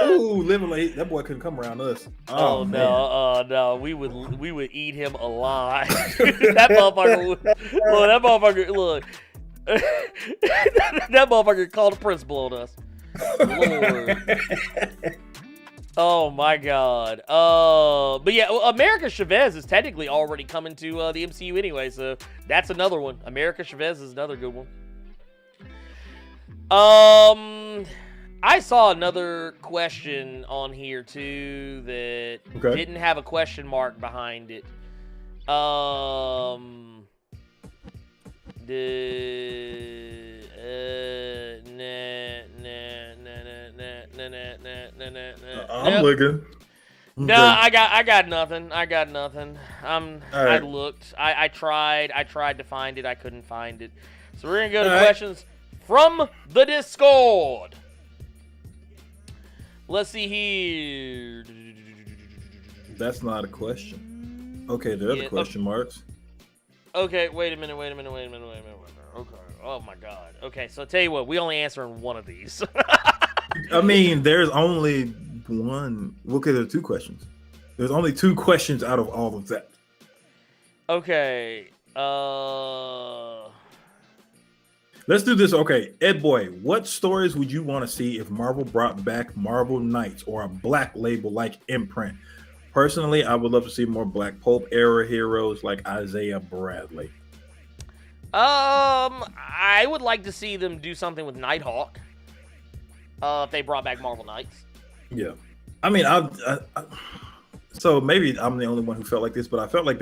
Ooh, Living like that boy couldn't come around us. Oh no, we would eat him alive. That motherfucker look. That motherfucker called the principal on us. Lord. Oh my God. But yeah, America Chavez is technically already coming to the MCU anyway, so that's another one. America Chavez is another good one. I saw another question on here too that didn't have a question mark behind it. I'm looking. No, I got nothing. I looked. I tried to find it. I couldn't find it. So we're gonna go to questions from the Discord. Let's see here. That's not a question. Okay, there are the question marks. Okay, wait a minute. Okay. Oh my God. Okay, so I'll tell you what, we only answering one of these. I mean, there's only one. Okay, there are two questions. There's only two questions out of all of that. Okay. Let's do this. Okay, Ed Boy, what stories would you want to see if Marvel brought back Marvel Knights or a black label like Imprint? Personally, I would love to see more Black Pulp era heroes like Isaiah Bradley. I would like to see them do something with Nighthawk. If they brought back Marvel Knights. Yeah, I mean, so maybe I'm the only one who felt like this, but I felt like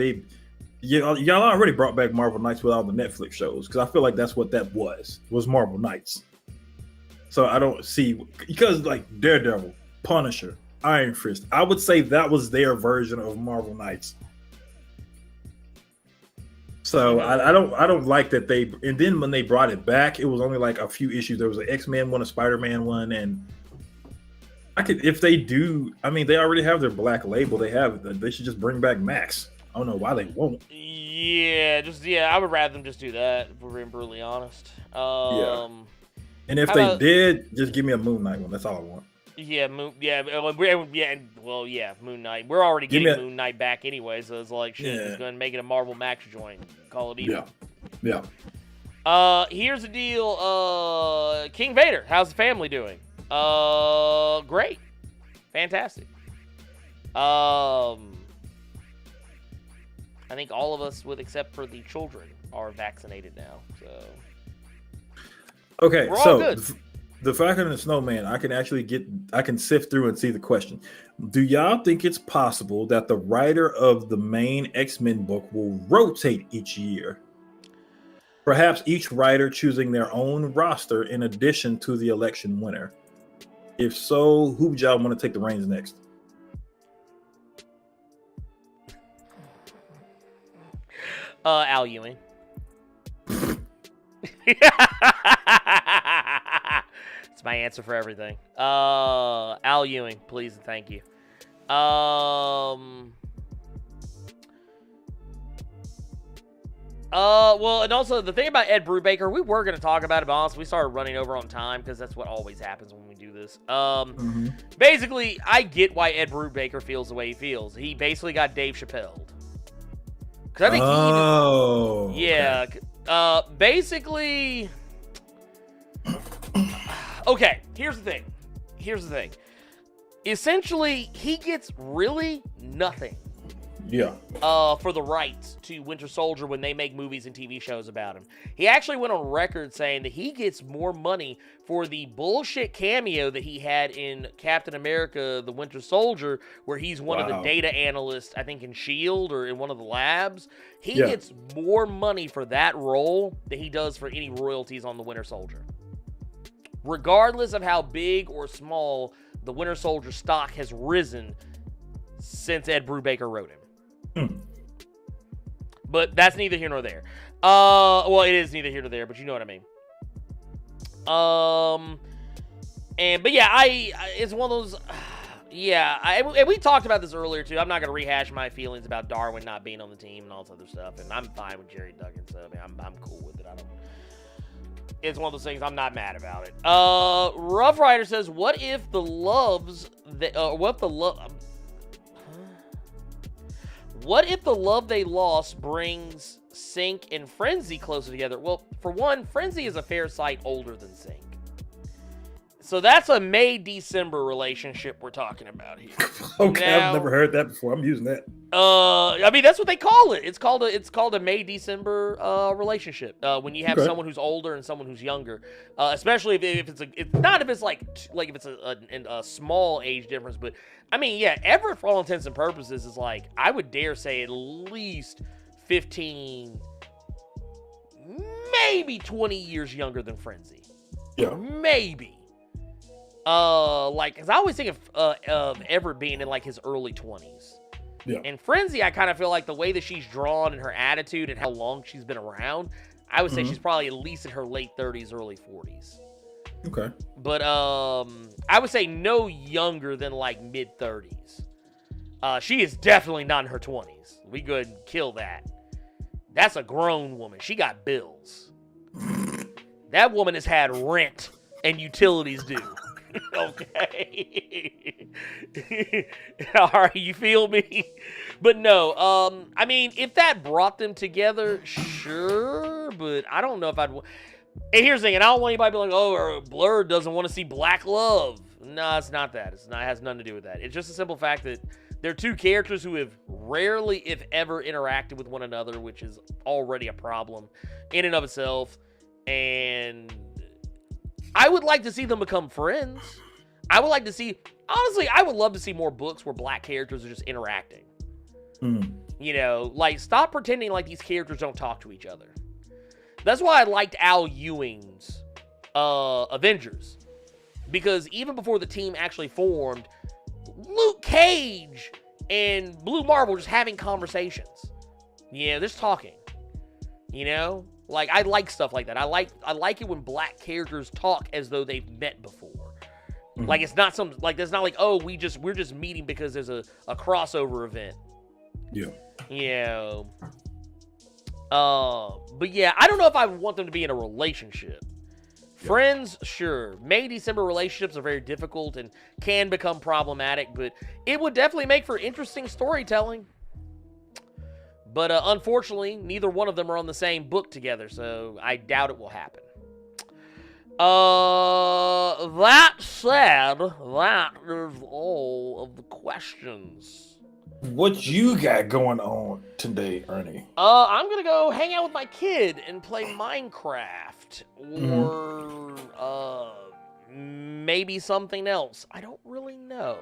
y'all already brought back Marvel Knights with all the Netflix shows, because I feel like that's what that was Marvel Knights. So I don't see, because like Daredevil, Punisher, Iron Fist, I would say that was their version of Marvel Knights. So I don't like that they, and then when they brought it back, it was only like a few issues. There was an X-Men one, a Spider-Man one, and if they do, I mean, they already have their Black Label. They should just bring back Max. I don't know why they won't. Yeah, I would rather them just do that, if we're being brutally honest. Yeah. And if they did, just give me a Moon Knight one. That's all I want. Yeah, Moon Knight. We're already getting Moon Knight back anyway, so it's like, shit, it's going to make it a Marvel Max joint. Call it even. Yeah. Here's the deal. King Vader, how's the family doing? Great. Fantastic. I think all of us, except for the children, are vaccinated now, so... Okay, we're all so good. The Falcon and the Snowman, I can sift through and see the question. Do y'all think it's possible that the writer of the main X-Men book will rotate each year? Perhaps each writer choosing their own roster in addition to the election winner. If so, who would y'all want to take the reins next? Al Ewing. It's my answer for everything. Al Ewing, please and thank you. Well, and also the thing about Ed Brubaker, we were going to talk about it, but honestly, we started running over on time because that's what always happens when we do this. Basically, I get why Ed Brubaker feels the way he feels. He basically got Dave Chappelled. Because I think yeah. Basically, okay, here's the thing. Essentially, he gets really nothing. Yeah. For the rights to Winter Soldier when they make movies and TV shows about him. He actually went on record saying that he gets more money for the bullshit cameo that he had in Captain America, the Winter Soldier, where he's one of the data analysts, I think in S.H.I.E.L.D. or in one of the labs. He gets more money for that role than he does for any royalties on the Winter Soldier. Regardless of how big or small the Winter Soldier stock has risen since Ed Brubaker wrote him. But that's neither here nor there. Well, it is neither here nor there, but you know what I mean. But yeah, it's one of those. And we talked about this earlier too. I'm not gonna rehash my feelings about Darwin not being on the team and all this other stuff. And I'm fine with Jerry Duggan, so I mean, I'm cool with it. It's one of those things I'm not mad about it. Rough Rider says, "What if the love they lost brings Sync and Frenzy closer together?" Well, for one, Frenzy is a fair sight older than Sync. So that's a May-December relationship we're talking about here. Okay, now, I've never heard that before. I'm using that. I mean, that's what they call it. It's called a May-December relationship. When you have someone who's older and someone who's younger, especially if it's a small age difference. But I mean, yeah, Everett, for all intents and purposes, is like, I would dare say at least 15, maybe 20 years younger than Frenzy. Yeah, maybe. Cause I always think of Everett being in like his early 20s. Yeah. And Frenzy, I kind of feel like the way that she's drawn and her attitude and how long she's been around, I would say she's probably at least in her late 30s, early 40s. Okay. But I would say no younger than like mid 30s. She is definitely not in her 20s. We go ahead and kill that. That's a grown woman. She got bills. That woman has had rent and utilities due. Okay. All right, you feel me? But no, I mean, if that brought them together, sure, but I don't know if I'd... And here's the thing, and I don't want anybody to be like, oh, Blerd doesn't want to see black love. No, it's not that. It has nothing to do with that. It's just a simple fact that They're two characters who have rarely, if ever, interacted with one another, which is already a problem in and of itself. And I would like to see them become friends. I would like to see, honestly, I would love to see more books where black characters are just interacting. You know, like, stop pretending like these characters don't talk to each other. That's why I liked Al Ewing's Avengers. Because even before the team actually formed, Luke Cage and Blue Marvel just having conversations. Yeah, they're just talking. You know? Like, I like stuff like that. I like it when black characters talk as though they've met before. Like, it's not some, like, that's not like, oh, we're just meeting because there's a crossover event. Yeah. You know. But yeah, I don't know if I want them to be in a relationship. Friends, sure. May-December relationships are very difficult and can become problematic, but it would definitely make for interesting storytelling. But unfortunately, neither one of them are on the same book together, so I doubt it will happen. That said, that is all of the questions. What you got going on today, Ernie? I'm gonna go hang out with my kid and play Minecraft, or maybe something else. I don't really know.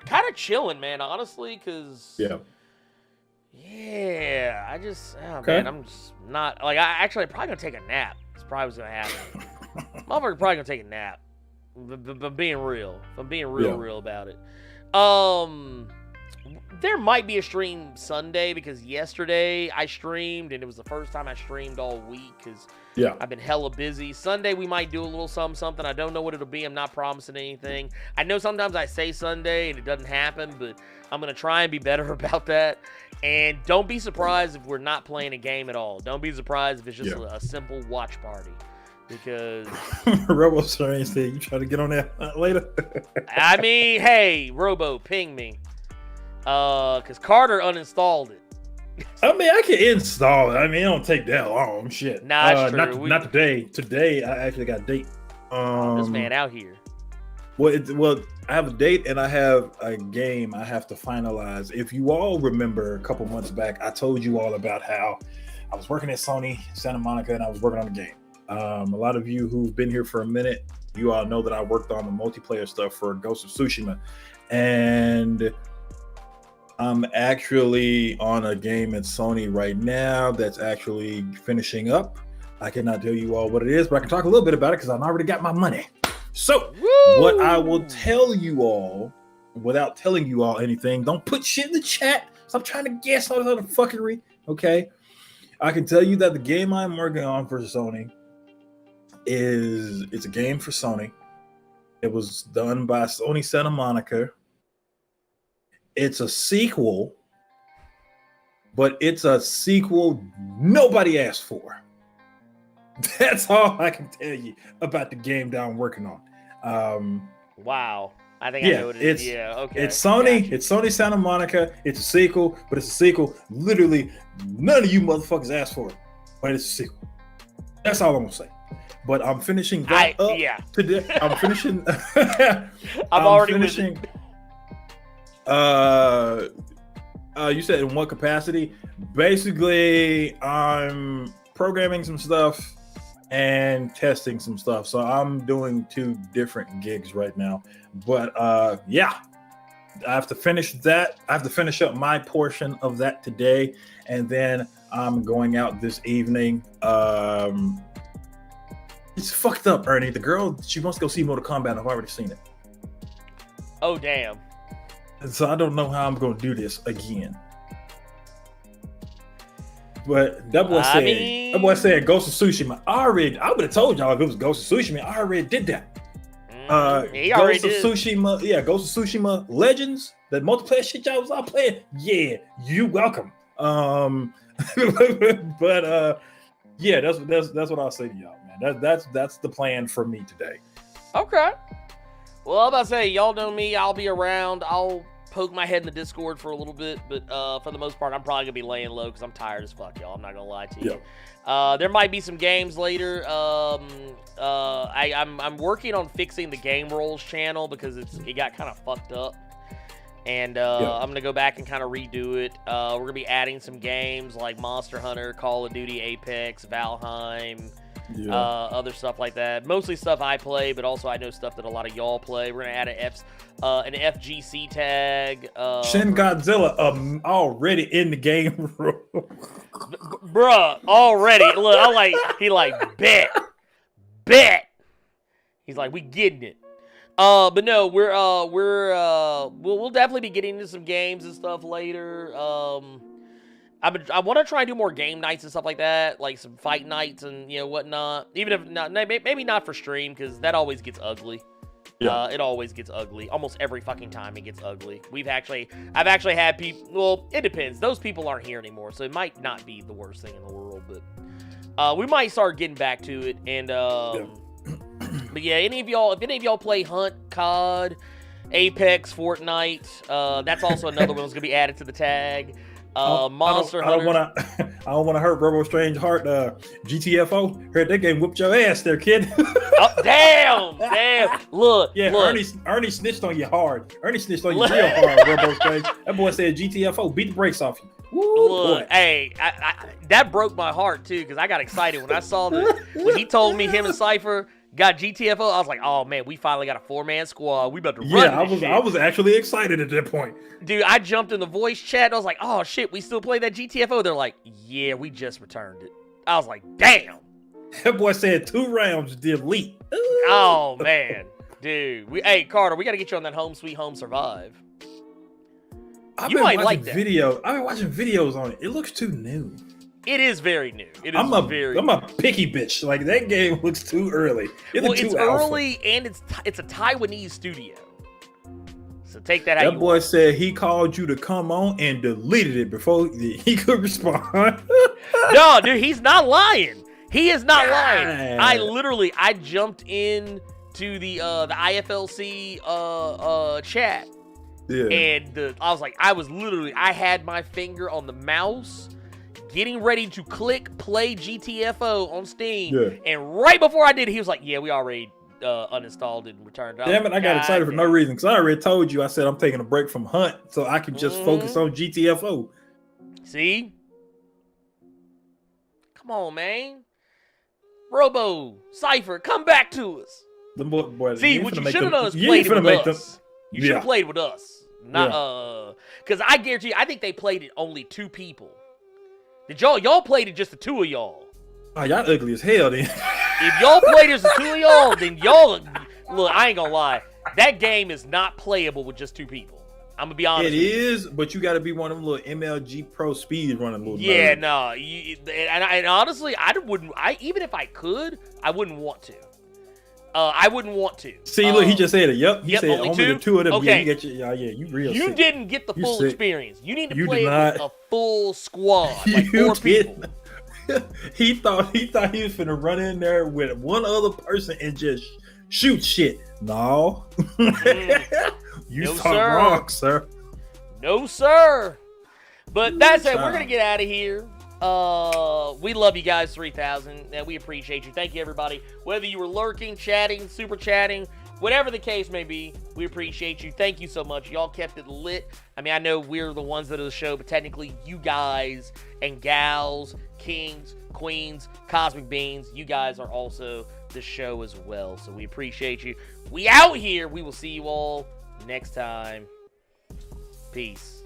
Kind of chilling, man. Honestly, cause yeah, I just man, I'm just not like I'm probably gonna take a nap. It's probably what's gonna happen. Motherfucker probably gonna take a nap. If I'm being real. If I'm being real about it. There might be a stream Sunday because yesterday I streamed and it was the first time I streamed all week because I've been hella busy. Sunday we might do a little something. I don't know what it'll be. I'm not promising anything. I know sometimes I say Sunday and it doesn't happen, but I'm going to try and be better about that. And don't be surprised if we're not playing a game at all. Don't be surprised if it's just a simple watch party. Because Robo Strange said you try to get on that later. I mean, hey, Robo, ping me. Because Carter uninstalled it. I mean, I can install it. I mean, it don't take that long. Shit. Nah, it's true. Not today. Today, I actually got a date. This man out here. Well, I have a date and I have a game I have to finalize. If you all remember a couple months back, I told you all about how I was working at Sony Santa Monica and I was working on a game. A lot of you who've been here for a minute, you all know that I worked on the multiplayer stuff for Ghost of Tsushima. And I'm actually on a game at Sony right now that's actually finishing up. I cannot tell you all what it is, but I can talk a little bit about it because I've already got my money. So what I will tell you all, without telling you all anything, don't put shit in the chat. Stop trying to guess all this other fuckery, okay? I can tell you that the game I'm working on for Sony it's a game for Sony. It was done by Sony Santa Monica. It's a sequel, but it's a sequel nobody asked for. That's all I can tell you about the game that I'm working on. Wow. I think I know what it is. Yeah, okay. It's Sony. Gotcha. It's Sony Santa Monica. It's a sequel, but it's a sequel literally none of you motherfuckers asked for it. But it's a sequel. That's all I'm gonna say. But I'm finishing that up today. I'm finishing. I'm already finishing. You said in what capacity? Basically, I'm programming some stuff and testing some stuff. So I'm doing 2 different gigs right now. But I have to finish that. I have to finish up my portion of that today, and then I'm going out this evening. It's fucked up, Ernie. The girl, she wants to go see Mortal Kombat. I've already seen it. Oh, damn. And so I don't know how I'm going to do this again. But that boy said Ghost of Tsushima. I would have told y'all if it was Ghost of Tsushima. I already did that. Ghost of Tsushima, Ghost of Tsushima Legends, the multiplayer shit y'all was all playing. Yeah, you welcome. But that's what I'll say to y'all, man. That's the plan for me today. Okay. Well, I'm about to say, y'all know me. I'll be around. I'll poke my head in the Discord for a little bit, but for the most part, I'm probably gonna be laying low because I'm tired as fuck, y'all. I'm not gonna lie to you. There might be some games later. I'm working on fixing the Game Rolls channel because it got kind of fucked up. And I'm going to go back and kind of redo it. We're going to be adding some games like Monster Hunter, Call of Duty, Apex, Valheim, other stuff like that. Mostly stuff I play, but also I know stuff that a lot of y'all play. We're going to add an FGC tag. Shin Godzilla already in the game room. Bruh, already. Look, he like, bet. He's like, we getting it. But no, we'll definitely be getting into some games and stuff later. I want to try and do more game nights and stuff like that, like some fight nights and whatnot. Even if not, maybe not for stream because that always gets ugly. It always gets ugly. Almost every fucking time it gets ugly. I've actually had people. Well, it depends. Those people aren't here anymore, so it might not be the worst thing in the world. But we might start getting back to it and. But yeah, if any of y'all play Hunt, COD, Apex, Fortnite, that's also another one that's gonna be added to the tag. Monster Hunter. I don't want to hurt Robo Strange Heart. GTFO. Heard that game whooped your ass there, kid. Oh, damn. Look. Ernie snitched on you hard. Ernie snitched on you real hard, Robo Strange. That boy said GTFO beat the brakes off you. Woo, look, hey, that broke my heart too because I got excited when I saw when he told me him and Cypher got GTFO. I was like, oh man, we finally got a 4-man squad. We about to run. Yeah, I was actually excited at that point. Dude, I jumped in the voice chat. I was like, oh shit, we still play that GTFO. They're like, yeah, we just returned it. I was like, damn. That boy said 2 rounds delete. Oh man, dude. Hey Carter, we got to get you on that Home Sweet Home Survive. You might like that. I've been watching videos on it. It looks too new. It is very new. I'm a picky bitch. Like that game looks too early. It's early and it's a Taiwanese studio. So take that. That boy said he called you to come on and deleted it before he could respond. No, dude, he's not lying. He is not lying. I jumped in to the IFLC chat. Yeah. And I had my finger on the mouse, getting ready to click play GTFO on Steam. Yeah. And right before I did, he was like, yeah, we already uninstalled it and returned it. Damn it, I got excited for no reason. Because I already told you, I said I'm taking a break from Hunt so I can just focus on GTFO. See? Come on, man. Robo, Cypher, come back to us. Boy, see, what you should have done is played with us. You should have played with us. Not because I guarantee you, I think they played it only 2 people. Did y'all played it just the 2 of y'all? Oh, y'all ugly as hell then. If y'all played it as the 2 of y'all, then y'all look, I ain't gonna lie. That game is not playable with just 2 people. I'm gonna be honest. It is, but you gotta be one of them little MLG Pro speed running little yeah, no. And honestly, even if I could, I wouldn't want to. I wouldn't want to. See, look, he just said it. Yep, he said only 2? the 2 of them. Okay. Yeah, you real. You sick. didn't get the full experience. You need to play it with a full squad, like you 4 people. He thought he was finna run in there with one other person and just shoot shit. No, you thought wrong, sir. No, sir. But that said, we're gonna get out of here. We love you guys, 3,000, and we appreciate you. Thank you, everybody. Whether you were lurking, chatting, super chatting, whatever the case may be, we appreciate you. Thank you so much. Y'all kept it lit. I mean, I know we're the ones that are the show, but technically you guys and gals, kings, queens, cosmic beings, you guys are also the show as well. So we appreciate you. We out here. We will see you all next time. Peace.